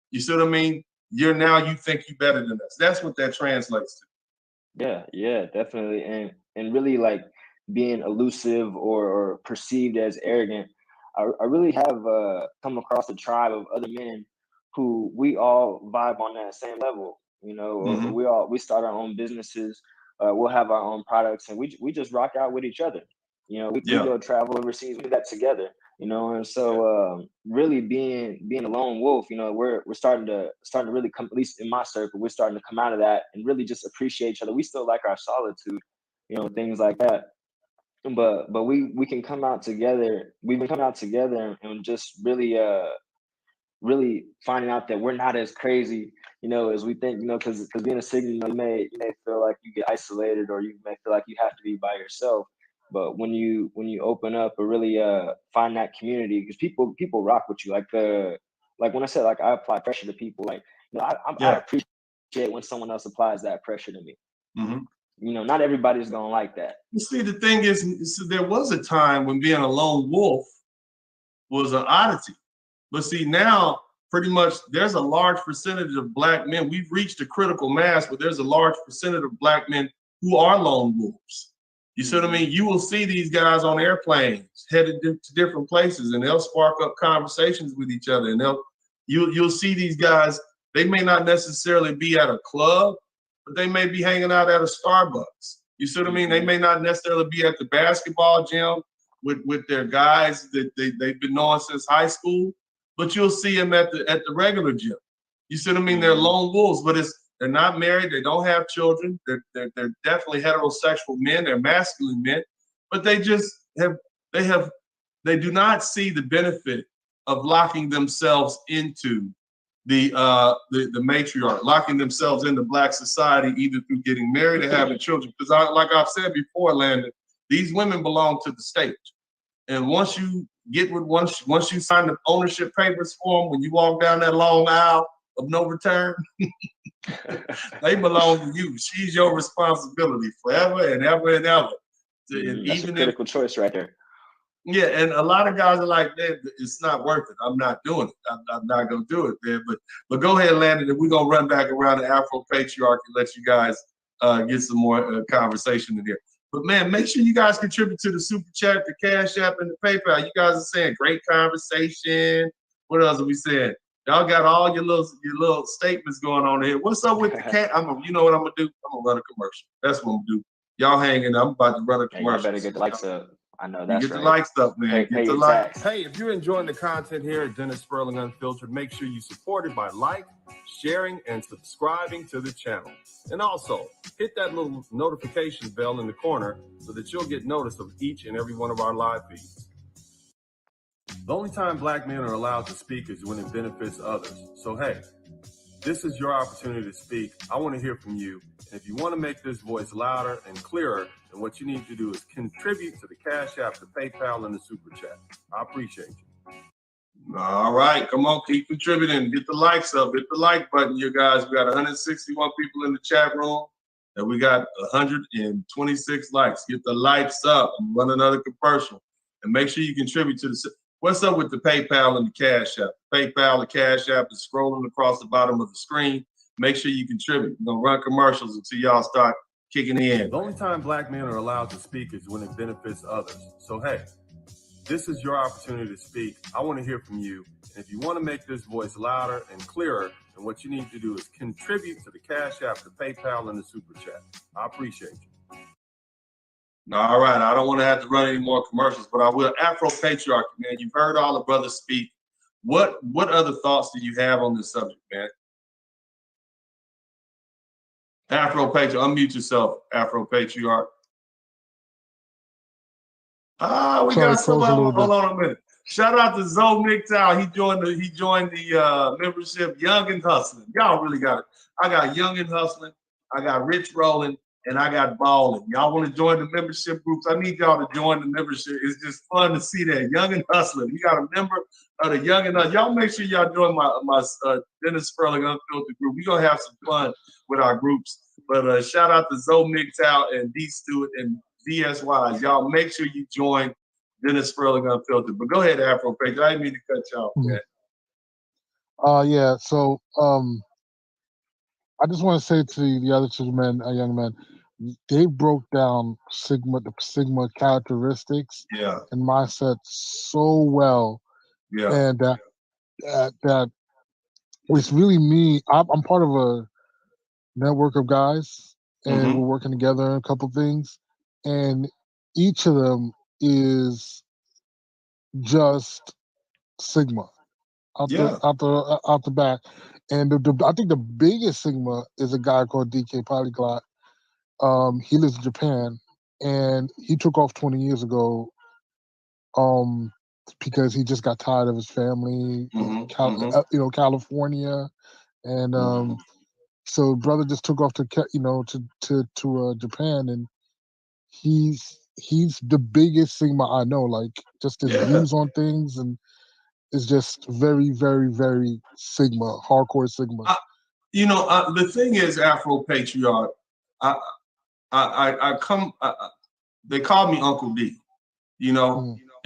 You see what I mean? You think you better than us. That's what that translates to. Yeah, definitely. And really like being elusive or perceived as arrogant. I really have come across a tribe of other men who we all vibe on that same level. We start our own businesses. We'll have our own products, and we just rock out with each other. We go travel overseas. We do that together. And so really being a lone wolf, we're starting to really come, at least in my circle, we're starting to come out of that and really just appreciate each other. We still like our solitude, things like that. but we can come out together. We've been coming out together and just really finding out that we're not as crazy, as we think, because being a Sigma, you may feel like you get isolated, or you may feel like you have to be by yourself. But when you open up or really find that community, because people rock with you. Like when I said, like, I apply pressure to people, like, I appreciate when someone else applies that pressure to me. Not everybody's gonna like that. You see, the thing is there was a time when being a lone wolf was an oddity. But see, now pretty much there's a large percentage of Black men. We've reached a critical mass, but there's a large percentage of Black men who are lone wolves. You see what I mean? You will see these guys on airplanes headed to different places, and they'll spark up conversations with each other. And you'll see these guys. They may not necessarily be at a club, but they may be hanging out at a Starbucks. You see what I mean? They may not necessarily be at the basketball gym with their guys that they've been knowing since high school, but you'll see them at the regular gym. You see what I mean? They're lone wolves, but they're not married. They don't have children. They're definitely heterosexual men. They're masculine men, but they just they do not see the benefit of locking themselves into the matriarch, locking themselves into Black society, either through getting married or having children. Because like I've said before, Landon, these women belong to the state. And once you sign the ownership papers for them, when you walk down that long aisle of no return, they belong to you. She's your responsibility forever and ever and ever. That's a critical choice right there. Yeah, and a lot of guys are like, man, it's not worth it. I'm not doing it. I'm not gonna do it, man. But go ahead, Landon, and we're gonna run back around the Afro patriarchy and let you guys get some more conversation in here. But man, make sure you guys contribute to the Super Chat, the Cash App, and the PayPal. You guys are saying great conversation. What else are we saying? Y'all got all your little statements going on here. What's up with the cat? You know what I'm gonna do? I'm gonna run a commercial. That's what I'm gonna do. Y'all hanging. I'm about to run a commercial. Y'all better get the likes up. I know that's get right. The likes up, man. Get the likes. Hey, if you're enjoying the content here at Dennis Sperling Unfiltered, make sure you support it by sharing, and subscribing to the channel. And also, hit that little notification bell in the corner so that you'll get notice of each and every one of our live feeds. The only time Black men are allowed to speak is when it benefits others. So hey, this is your opportunity to speak. I want to hear from you. And if you want to make this voice louder and clearer, then what you need to do is contribute to the Cash App, the PayPal, and the Super Chat. I appreciate you. All right, come on, keep contributing. Get the likes up. Hit the like button, you guys. We got 161 people in the chat room, and we got 126 likes. Get the likes up. I'm running another commercial. And make sure you contribute to the... What's up with the PayPal and the Cash App? PayPal, the Cash App is scrolling across the bottom of the screen. Make sure you contribute. We're going to run commercials until y'all start kicking in. The only time Black men are allowed to speak is when it benefits others. So hey, this is your opportunity to speak. I want to hear from you. And if you want to make this voice louder and clearer, then what you need to do is contribute to the Cash App, the PayPal, and the Super Chat. I appreciate you. All right, I don't want to have to run any more commercials, but I will. Afro patriarchy, man. You've heard all the brothers speak. What other thoughts do you have on this subject, man? Afro patriarch, unmute yourself, Afro patriarch. We got somebody. Hold on a minute. Shout out to Zoe McTow. He joined the membership, Young and Hustling. Y'all really got it. I got Young and Hustling. I got Rich Rolling. And I got balling. Y'all want to join the membership groups? I need y'all to join the membership. It's just fun to see that. Young and Hustling. You got a member of the Young and Hustling. Y'all make sure y'all join my Dennis Sperling Unfiltered group. We're going to have some fun with our groups. But shout out to Zoe McTow and D Stewart and DSYs. Y'all make sure you join Dennis Sperling Unfiltered. But go ahead, Afro Page. I didn't mean to cut y'all off, man. Yeah, so I just want to say to the other two men, young men, they broke down the Sigma characteristics and mindset so well. Yeah. And that it's really me. I'm part of a network of guys, and we're working together on a couple things, and each of them is just Sigma out the back. And I think the biggest Sigma is a guy called DK Polyglot. He lives in Japan, and he took off 20 years ago, because he just got tired of his family in California, and so brother just took off to Japan, and he's the biggest Sigma I know. Like, just his views on things, and it's just very, very, very Sigma, hardcore Sigma. The thing is, Afro Patriarch, they call me Uncle D,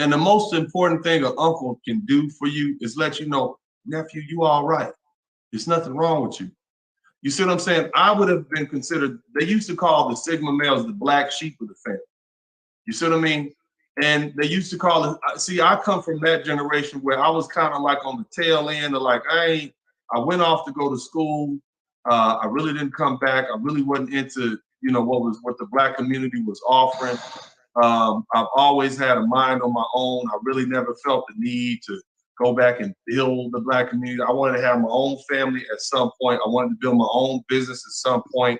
and the most important thing an uncle can do for you is let you know, nephew, you all right. There's nothing wrong with you. You see what I'm saying? I would have been considered, they used to call the Sigma males the black sheep of the family. You see what I mean? And they used to call it, see, I come from that generation where I was kind of like on the tail end of like, I went off to go to school. I really didn't come back. I really wasn't into, what the black community was offering. I've always had a mind on my own. I really never felt the need to go back and build the black community. I wanted to have my own family at some point. I wanted to build my own business at some point.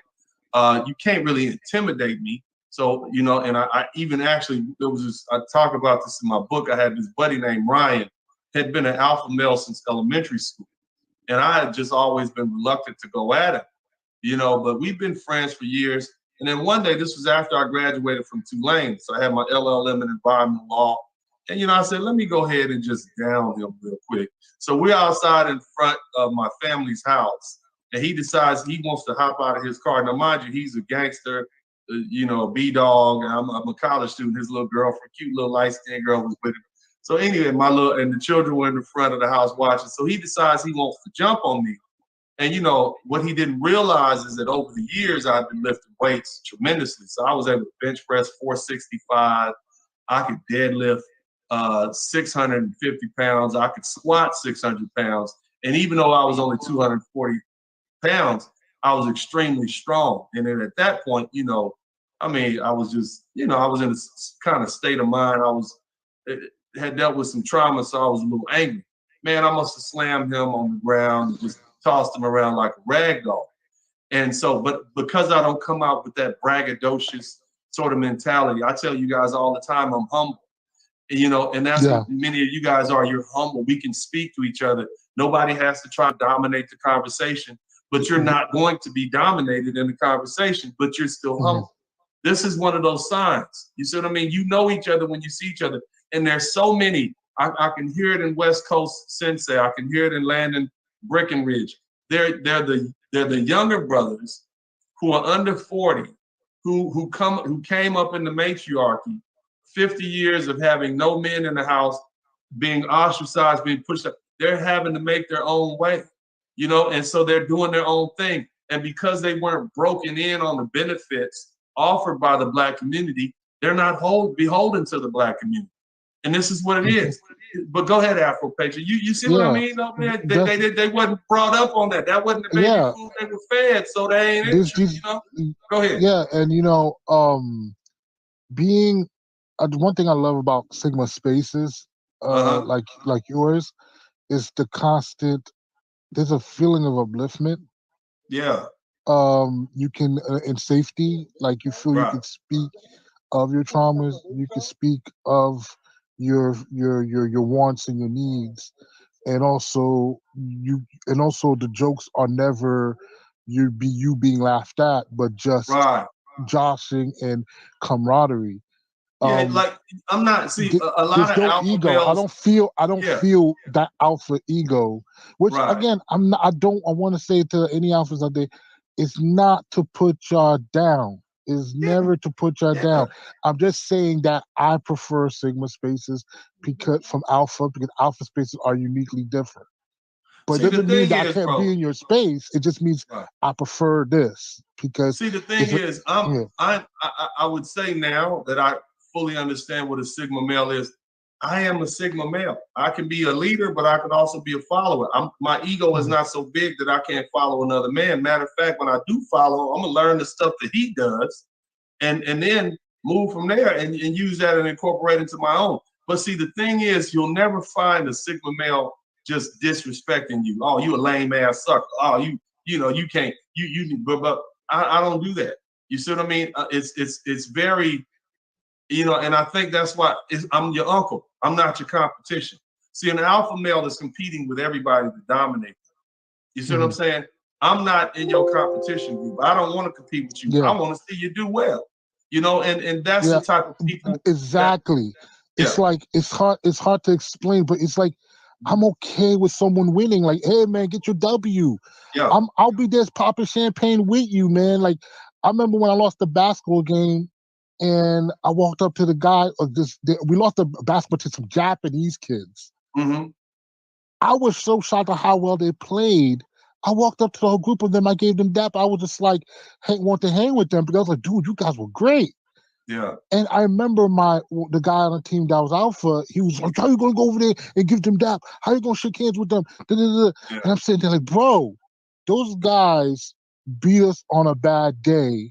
You can't really intimidate me. So, and I even actually, I talk about this in my book. I had this buddy named Ryan, had been an alpha male since elementary school. And I had just always been reluctant to go at him, but we've been friends for years. And then one day, this was after I graduated from Tulane. So I had my LLM in environmental law. And, I said, let me go ahead and just down him real quick. So we're outside in front of my family's house. And he decides he wants to hop out of his car. Now, mind you, he's a gangster, B-dog. And I'm a college student. His little girlfriend, cute little light-skinned girl was with him. So anyway, and the children were in the front of the house watching. So he decides he wants to jump on me. And what he didn't realize is that over the years, I've been lifting weights tremendously. So I was able to bench press 465. I could deadlift 650 pounds. I could squat 600 pounds. And even though I was only 240 pounds, I was extremely strong. And then at that point, I was just, I was in a kind of state of mind. Had dealt with some trauma, so I was a little angry. Man, I must have slammed him on the ground and just tossed him around like a rag doll. And so, but because I don't come out with that braggadocious sort of mentality, I tell you guys all the time, I'm humble. And that's what many of you guys are. You're humble. We can speak to each other. Nobody has to try to dominate the conversation, but you're not going to be dominated in the conversation, but you're still humble. This is one of those signs. You see what I mean? You know each other when you see each other. And there's so many. I can hear it in West Coast Sensei. I can hear it in Landon Breckenridge. They're the younger brothers who are under 40, who came up in the matriarchy, 50 years of having no men in the house, being ostracized, being pushed up. They're having to make their own way, and so they're doing their own thing. And because they weren't broken in on the benefits offered by the black community, they're not beholden to the black community. And this is what it is. But go ahead, Afro Patriot. You see what I mean? No, man, they wasn't brought up on that. That wasn't the baby food they were fed, so they ain't interested, Go ahead. Yeah, and being one thing I love about Sigma spaces, like yours, is the constant. There's a feeling of upliftment. Yeah. You can in safety, like you feel you can speak of your traumas. You can speak of your wants and your needs, and also the jokes are never you being laughed at, but just joshing and camaraderie. Like I'm not a lot of no alpha ego. males, I don't feel that alpha ego, which again I want to say to any alphas out there, it's not to put y'all down. Is never to put y'all down. I'm just saying that I prefer Sigma spaces because alpha spaces are uniquely different. But it doesn't mean that I can't be in your space. It just means I prefer this because. See, the thing is, I would say now that I fully understand what a Sigma male is. I am a Sigma male. I can be a leader, but I can also be a follower. My ego is not so big that I can't follow another man. Matter of fact, when I do follow, I'm gonna learn the stuff that he does, and then move from there and use that and incorporate into my own. But see, the thing is, you'll never find a Sigma male just disrespecting you. Oh, you a lame ass sucker. Oh, you can't. But I don't do that. You see what I mean? It's very You know, and I think that's why I'm your uncle. I'm not your competition. See, an alpha male is competing with everybody to dominate. You see what I'm saying? I'm not in your competition group. I don't want to compete with you. I want to see you do well. You know, and that's the type of people. Exactly. It's like it's hard to explain, but it's like I'm okay with someone winning. Like, hey man, get your W. Yeah. I'll be there popping champagne with you, man. Like, I remember when I lost the basketball game, and I walked up to the guy. We lost the basketball to some Japanese kids. I was so shocked at how well they played. I walked up to the whole group of them. I gave them dap. I was just like, want to hang with them because I was like, dude, you guys were great. Yeah. And I remember the guy on the team that was alpha, he was like, how you gonna go over there and give them dap? How you gonna shake hands with them? And I'm sitting there like, bro, those guys beat us on a bad day.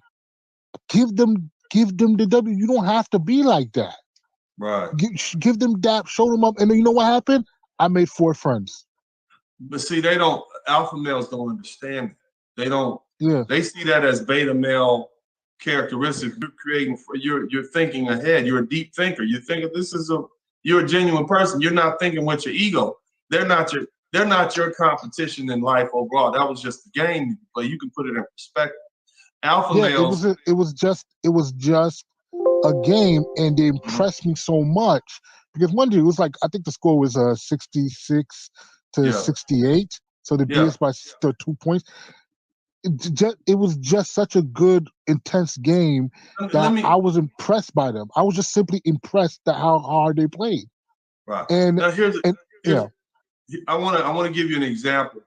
Give them the W. You don't have to be like that. Right. Give them dap, show them up. And then you know what happened? I made 4 friends. But see, alpha males don't understand that. They don't. Yeah. They see that as beta male characteristics. You're thinking ahead. You're a deep thinker. You're thinking you're a genuine person. You're not thinking with your ego. They're not your competition in life overall. That was just the game, but you can put it in perspective. Alpha males. It was just a game, and they impressed me so much because one day it was like, I think the score was 66 to 68. So they beat us by 2 points. It was just such a good, intense game that I was impressed by them. I was just simply impressed at how hard they played. Right. And now I want to give you an example.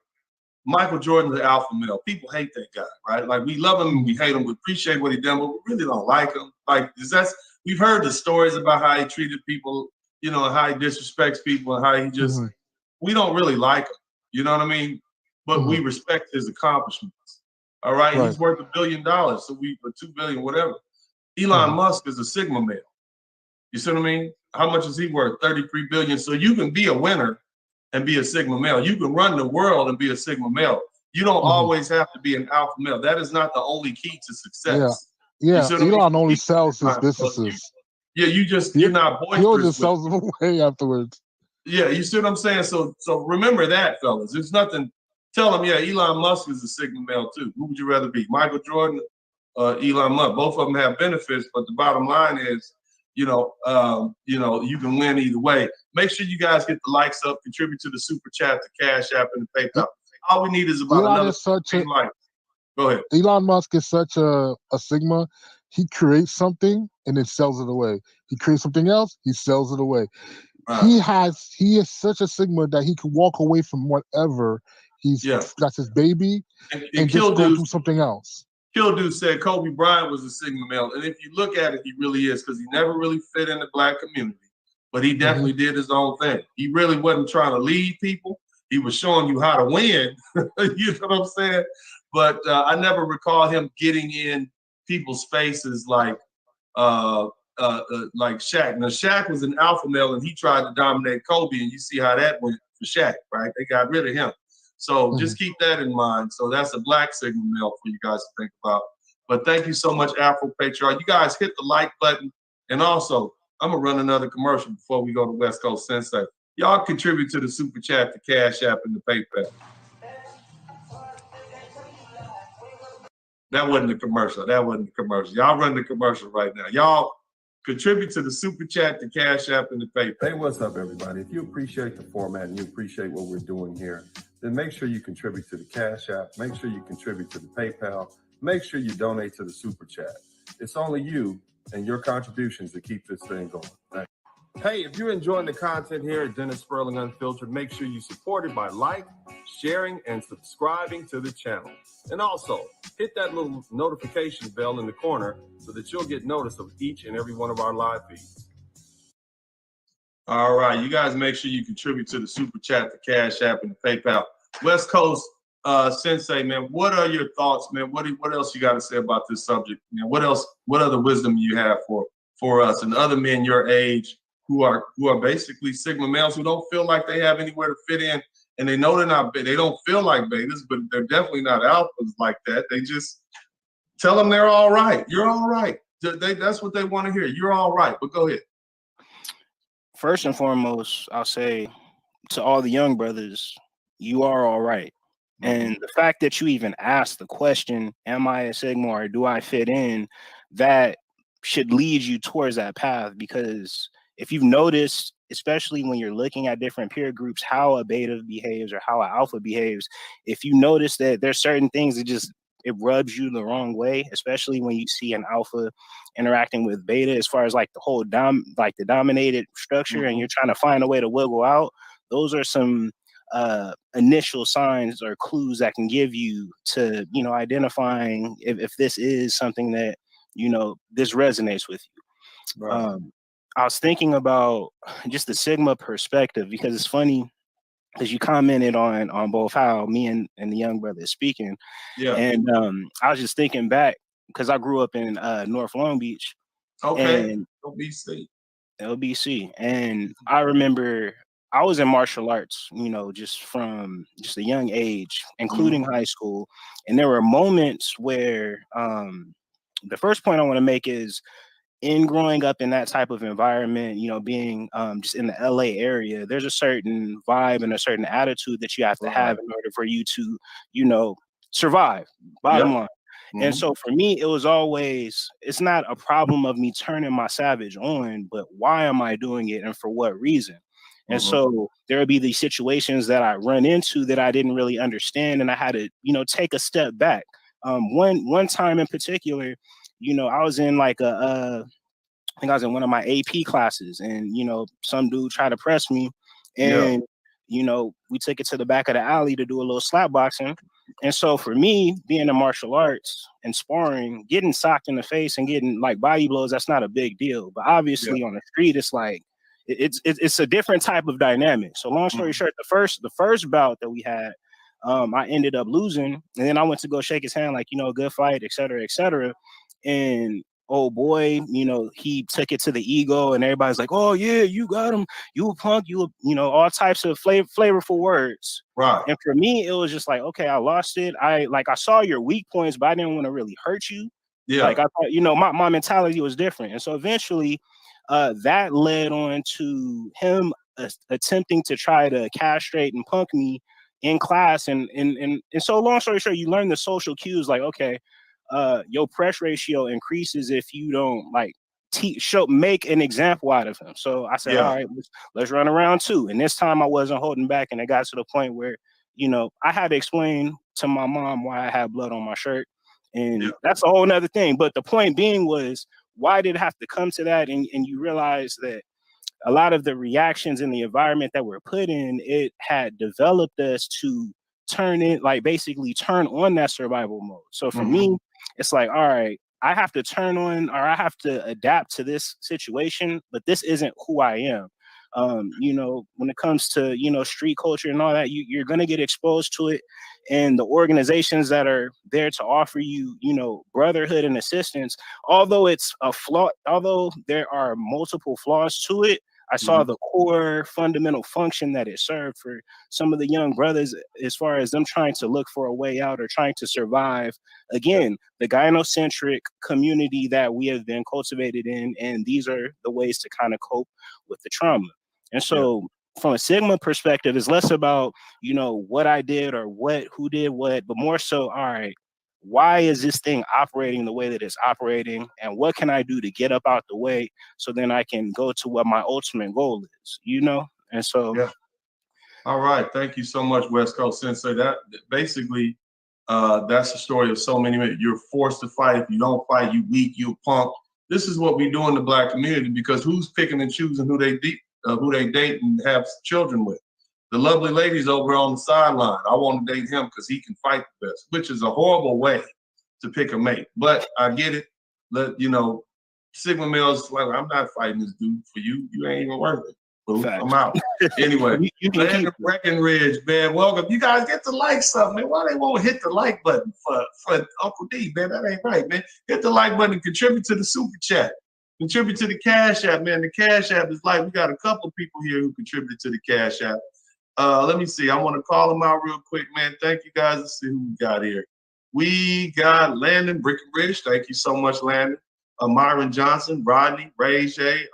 Michael Jordan's an alpha male. People hate that guy, right? Like, we love him and we hate him. We appreciate what he done, but we really don't like him. Like, we've heard the stories about how he treated people, you know, how he disrespects people and how he just, we don't really like him. You know what I mean? But we respect his accomplishments. All right. He's worth $1 billion. So for $2 billion, whatever. Elon Musk is a Sigma male. You see what I mean? How much is he worth? 33 billion. So you can be a winner and be a Sigma male. You can run the world and be a Sigma male. You don't always have to be an alpha male. That is not the only key to success. Yeah. Elon only sells his businesses. You're not boisterous. He always sells them away afterwards. Yeah, you see what I'm saying? So remember that, fellas. There's nothing. Tell them, Elon Musk is a Sigma male too. Who would you rather be, Michael Jordan or Elon Musk? Both of them have benefits, but the bottom line is, you can win either way. Make sure you guys get the likes up, contribute to the super chat, the Cash App, and the PayPal. All we need is about another 15 likes. Go ahead. Elon Musk is such a Sigma. He creates something and then sells it away. He creates something else, he sells it away. He is such a Sigma that he can walk away from whatever that's his baby and just go do something else. Kill Dude said Kobe Bryant was a Sigma male. And if you look at it, he really is, because he never really fit in the Black community. But he definitely did his own thing. He really wasn't trying to lead people. He was showing you how to win. You know what I'm saying? But I never recall him getting in people's faces like Shaq. Now, Shaq was an alpha male, and he tried to dominate Kobe, and you see how that went for Shaq, right? They got rid of him. So just keep that in mind. So that's a Black Sigma male for you guys to think about. But thank you so much, Afro Patriarch. You guys hit the like button. And also, I'm going to run another commercial before we go to West Coast Sensei. Y'all contribute to the Super Chat, the Cash App, and the PayPal. That wasn't the commercial. Y'all run the commercial right now. Y'all contribute to the Super Chat, the Cash App, and the PayPal. Hey, what's up, everybody? If you appreciate the format and you appreciate what we're doing here, then make sure you contribute to the Cash App. Make sure you contribute to the PayPal. Make sure you donate to the Super Chat. It's only you and your contributions that keep this thing going. Thanks. Hey, if you're enjoying the content here at Dennis Sperling Unfiltered, make sure you support it by sharing, and subscribing to the channel. And also, hit that little notification bell in the corner so that you'll get notice of each and every one of our live feeds. All right, you guys make sure you contribute to the Super Chat, the Cash App, and the PayPal. West Coast Sensei, man, what are your thoughts, man? What else you got to say about this subject, man? What other wisdom you have for us and other men your age who are basically Sigma males who don't feel like they have anywhere to fit in, and they know they don't feel like betas, but they're definitely not alphas like that. They just tell them they're all right. You're all right. That's what they want to hear. You're all right, but go ahead. First and foremost, I'll say to all the young brothers, you are all right. And the fact that you even asked the question, am I a Sigma or do I fit in, that should lead you towards that path. Because if you've noticed, especially when you're looking at different peer groups, how a beta behaves or how an alpha behaves, if you notice that there's certain things that just, it rubs you the wrong way, especially when you see an alpha interacting with beta, as far as like the whole the dominated structure, and you're trying to find a way to wiggle out. Those are some initial signs or clues that can give you to, identifying if this is something that, this resonates with you. Right. I was thinking about just the Sigma perspective, because it's funny, because you commented on both how me and the young brother is speaking. Yeah. And I was just thinking back, because I grew up in North Long Beach. Okay. And LBC. And I remember I was in martial arts, just from just a young age, including high school. And there were moments where the first point I want to make is, in growing up in that type of environment, being just in the LA area, there's a certain vibe and a certain attitude that you have to have in order for you to, survive, bottom line. And so for me, it was always, it's not a problem of me turning my savage on, but why am I doing it and for what reason? And so there would be these situations that I run into that I didn't really understand, and I had to, take a step back. One time in particular, I was in like I think I was in one of my AP classes, and some dude tried to press me, and we took it to the back of the alley to do a little slap boxing. And so for me, being in martial arts and sparring, getting socked in the face and getting like body blows, that's not a big deal. But obviously on the street, it's like it's a different type of dynamic. So long story short, the first bout that we had, I ended up losing, and then I went to go shake his hand, like, good fight, et cetera, et cetera. And oh boy, he took it to the ego, and everybody's like, oh yeah, you got him, you a punk, all types of flavorful words. Right. And for me, it was just like, okay, I lost it. I saw your weak points, but I didn't want to really hurt you. Yeah. Like I thought, my mentality was different. And so eventually that led on to him attempting to try to castrate and punk me in class. And so long story short, you learn the social cues, like, okay, your press ratio increases if you don't make an example out of him. So I said, all right, let's run around too. And this time I wasn't holding back, and it got to the point where, I had to explain to my mom why I had blood on my shirt. And that's a whole nother thing. But the point being was, why did it have to come to that? And you realize that a lot of the reactions in the environment that we're put in, it had developed us to basically turn on that survival mode. So for me, it's like, all right, I have to turn on, or I have to adapt to this situation, but this isn't who I am. When it comes to, street culture and all that, you're going to get exposed to it. And the organizations that are there to offer you, brotherhood and assistance, although it's a flaw, although there are multiple flaws to it, I saw the core fundamental function that it served for some of the young brothers, as far as them trying to look for a way out or trying to survive. Again, the gynocentric community that we have been cultivated in, and these are the ways to kind of cope with the trauma. And so from a Sigma perspective, it's less about, what I did or who did what, but more so, all right, why is this thing operating the way that it's operating, and what can I do to get up out the way so then I can go to what my ultimate goal is, And so all right, thank you so much, West Coast Sensei. That basically that's the story of so many men. You're forced to fight. If you don't fight, you weak, you a punk. This is what we do in the Black community, because who's picking and choosing who they date and have children with? The lovely ladies over on the sideline. I want to date him because he can fight the best, which is a horrible way to pick a mate. But I get it. Sigma males, like, I'm not fighting this dude for you. You ain't even worth it. Boo. I'm out. Anyway, Landon Breckenridge, man, welcome. You guys get to like something, man. Why they won't hit the like button for Uncle D, man? That ain't right, man. Hit the like button and contribute to the super chat. Contribute to the Cash App, man. The Cash App is like, we got a couple of people here who contribute to the Cash App. Let me see. I want to call them out real quick, man. Thank you, guys. Let's see who we got here. We got Landon Breckenridge. Thank you so much, Landon. Myron Johnson, Rodney, Ray J,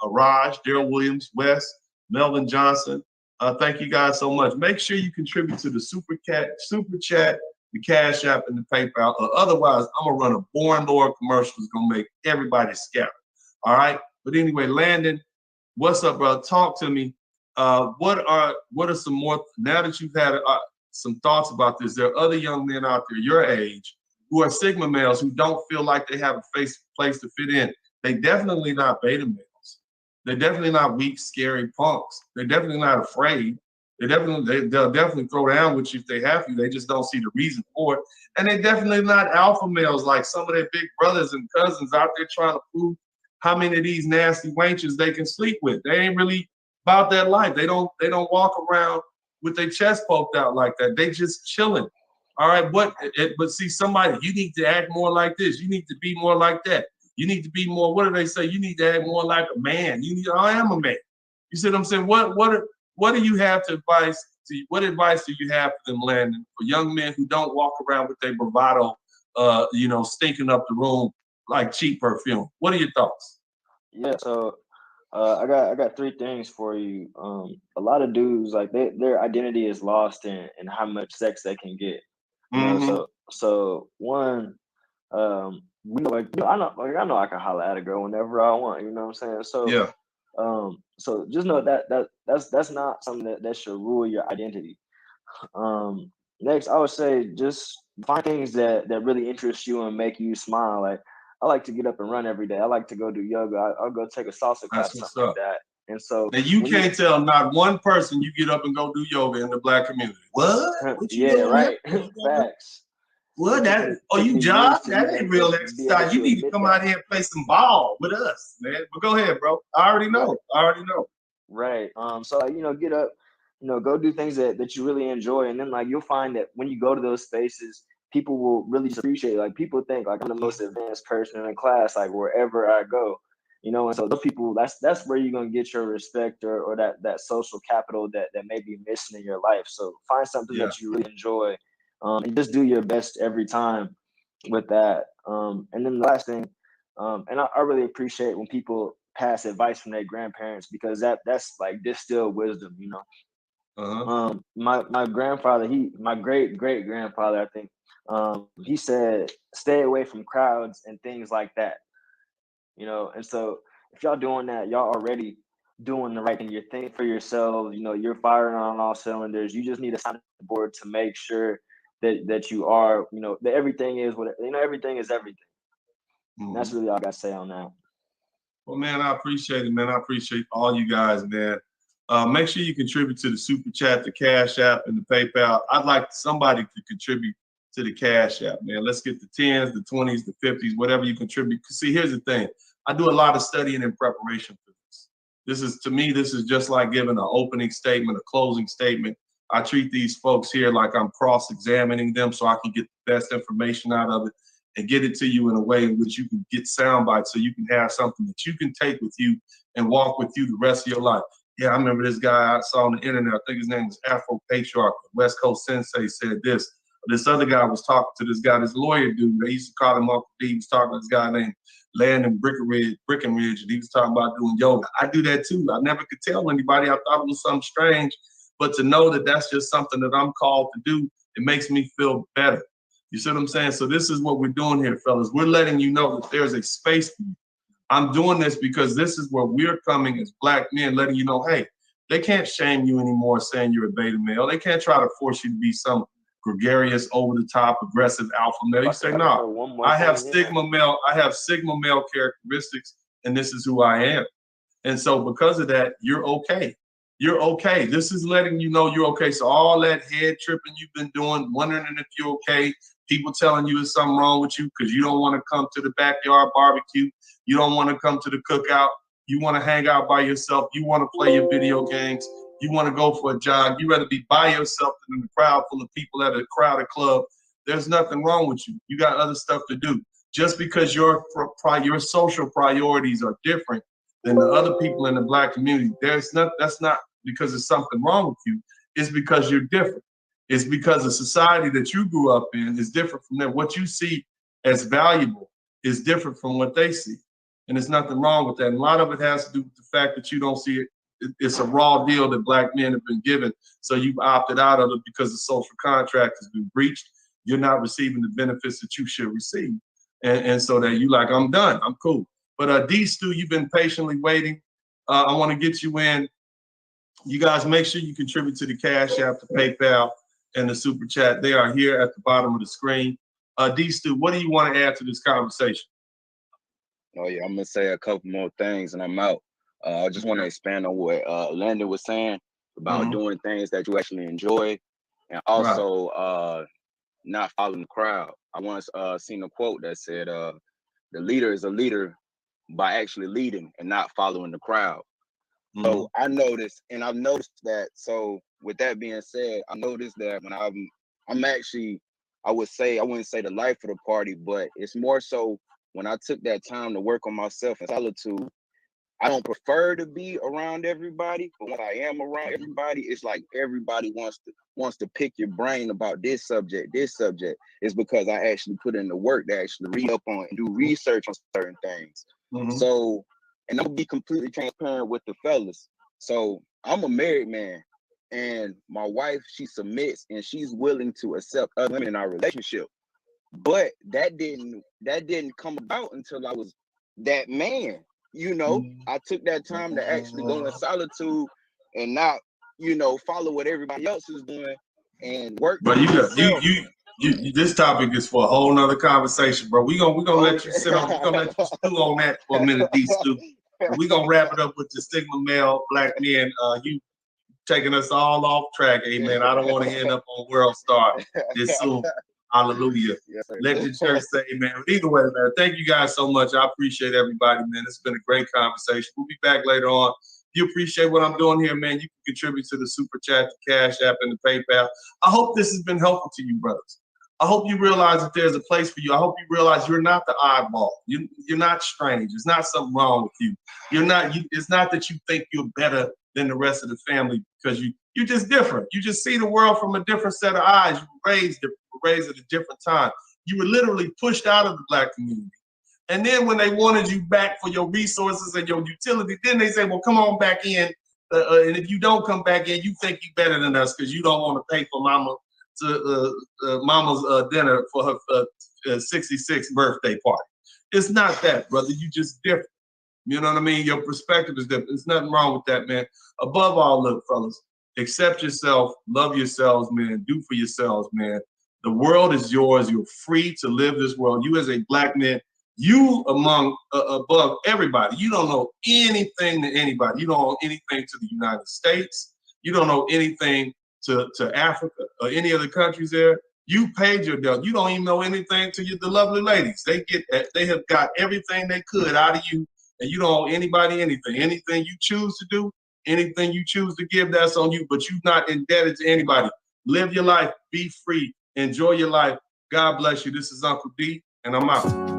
Raj, Daryl Williams, Wes, Melvin Johnson. Thank you guys so much. Make sure you contribute to the super chat, the Cash App, and the PayPal. Otherwise, I'm gonna run a boring Lord commercial that's gonna make everybody scatter. All right. But anyway, Landon, what's up, bro? Talk to me. What are some more, now that you've had some thoughts about this? There are other young men out there your age who are Sigma males who don't feel like they have a place to fit in. They definitely not beta males. They're definitely not weak, scary punks. They're definitely not afraid. They'll definitely throw down with you if they have to. They just don't see the reason for it. And they're definitely not alpha males like some of their big brothers and cousins out there trying to prove how many of these nasty wenches they can sleep with. They ain't really about that life. They don't walk around with their chest poked out like that. They just chilling. All right, but see, somebody, you need to act more like this. You need to be more like that. You need to be more, what do they say? You need to act more like a man. I am a man. You see what I'm saying? What do you have to advise? What advice do you have for them, Landon, for young men who don't walk around with their bravado, stinking up the room like cheap perfume? What are your thoughts? Yeah, so I got three things for you. A lot of dudes, like their identity is lost in how much sex they can get. You know, so one, I know I can holler at a girl whenever I want. You know what I'm saying? So yeah. So just know that's not something that should rule your identity. Next, I would say just find things that really interest you and make you smile. Like I like to get up and run every day. I like to go do yoga. I'll go take a salsa class, something like that. And so now you can't tell not one person you get up and go do yoga in the Black community. What you yeah, right. Facts. What that? Oh, you jog? That ain't real exercise. You need to come out here and play some ball with us, man. But go ahead, bro. I already know. Right. So get up, go do things that you really enjoy, and then like you'll find that when you go to those spaces, people will really just appreciate it. Like people think like I'm the most advanced person in the class, like wherever I go. And so those people, that's where you're gonna get your respect or that social capital that may be missing in your life. So find something that you really enjoy, and just do your best every time with that. And then the last thing, and I really appreciate when people pass advice from their grandparents, because that's like distilled wisdom. My grandfather, my great grandfather, I think, he said, stay away from crowds and things like that. And so if y'all doing that, y'all already doing the right thing. You're thinking for yourselves, you're firing on all cylinders. You just need to sign the board to make sure that you are, that everything is what, everything is everything. That's really all I got to say on that. Well, man, I appreciate it, man. I appreciate all you guys, man. Make sure you contribute to the Super Chat, the Cash App, and the PayPal. I'd like somebody to contribute to the Cash App, man. Let's get the 10s, the 20s, the 50s, whatever you contribute. See, here's the thing. I do a lot of studying in preparation for this. To me, this is just like giving an opening statement, a closing statement. I treat these folks here like I'm cross-examining them so I can get the best information out of it and get it to you in a way in which you can get sound bites so you can have something that you can take with you and walk with you the rest of your life. Yeah, I remember this guy I saw on the internet. I think his name was Afro Patriarch. West Coast Sensei said this. This other guy was talking to this guy, this lawyer dude. They used to call him Uncle D. He was talking to this guy named Landon Brickenridge, and he was talking about doing yoga. I do that too. I never could tell anybody. I thought it was something strange. But to know that that's just something that I'm called to do, it makes me feel better. You see what I'm saying? So this is what we're doing here, fellas. We're letting you know that there's a space for you. I'm doing this because this is where we're coming as Black men, letting you know, hey, they can't shame you anymore saying you're a beta male. They can't try to force you to be some gregarious, over-the-top, aggressive alpha male. You say, no, I have Sigma male characteristics, and this is who I am. And so because of that, you're okay. You're okay. This is letting you know you're okay. So all that head tripping you've been doing, wondering if you're okay, people telling you there's something wrong with you because you don't want to come to the backyard barbecue, you don't want to come to the cookout, you want to hang out by yourself, you want to play your video games, you want to go for a jog, you rather be by yourself than in a crowd full of people at a crowded club. There's nothing wrong with you. You got other stuff to do. Just because your social priorities are different than the other people in the Black community, that's not because there's something wrong with you. It's because you're different. It's because the society that you grew up in is different from them. What you see as valuable is different from what they see. And there's nothing wrong with that. And a lot of it has to do with the fact that you don't see it. It's a raw deal that Black men have been given. So you've opted out of it because the social contract has been breached. You're not receiving the benefits that you should receive. And so that you like, I'm done, I'm cool. But D Stu, you've been patiently waiting. I want to get you in. You guys make sure you contribute to the Cash App, the PayPal, and the Super Chat. They are here at the bottom of the screen. D Stu, what do you want to add to this conversation? Oh yeah, I'm gonna say a couple more things and I'm out. I just want to expand on what Landon was saying about doing things that you actually enjoy, and also not following the crowd. I once seen a quote that said, "The leader is a leader by actually leading and not following the crowd." So I noticed, and I've noticed that. So with that being said, I noticed that when I'm actually, I wouldn't say the life of the party, but it's more so when I took that time to work on myself in solitude. I don't prefer to be around everybody, but when I am around everybody, it's like everybody wants to pick your brain about this subject. It's because I actually put in the work to actually read up on and do research on certain things. So, and I'm gonna be completely transparent with the fellas. So I'm a married man, and my wife, she submits and she's willing to accept other women in our relationship. But that didn't come about until I was that man. You know, I took that time to actually go in solitude and not, follow what everybody else is doing and work. But this topic is for a whole nother conversation, bro. We're gonna let you sit on, we're gonna let you stew on that for a minute, D Stu. We're gonna wrap it up with the stigma male Black men. You taking us all off track, amen. I don't want to end up on World Star this soon. Hallelujah. Yes, let the church say amen. But either way, man, thank you guys so much. I appreciate everybody, man. It's been a great conversation. We'll be back later on. If you appreciate what I'm doing here, man, you can contribute to the Super Chat, the Cash App, and the PayPal. I hope this has been helpful to you, brothers. I hope you realize that there's a place for you. I hope you realize you're not the oddball. You're not strange. There's not something wrong with you. It's not that you think you're better than the rest of the family because you're just different. You just see the world from a different set of eyes. You were raised at a different time. You were literally pushed out of the Black community. And then when they wanted you back for your resources and your utility, then they say, well, come on back in. And if you don't come back in, you think you're better than us because you don't want to pay for mama's dinner for her 66th birthday party. It's not that, brother. You just different. You know what I mean? Your perspective is different. There's nothing wrong with that, man. Above all, look, fellas, accept yourself, love yourselves, man. Do for yourselves, man. The world is yours. You're free to live this world. You as a Black man, you above everybody. You don't know anything to anybody. You don't know anything to the United States. You don't know anything to Africa or any other countries there. You paid your debt. You don't even know anything to the lovely ladies. They have got everything they could out of you, and you don't owe anybody anything. Anything you choose to do, anything you choose to give, that's on you, but you're not indebted to anybody. Live your life, be free, enjoy your life. God bless you. This is Uncle D, and I'm out.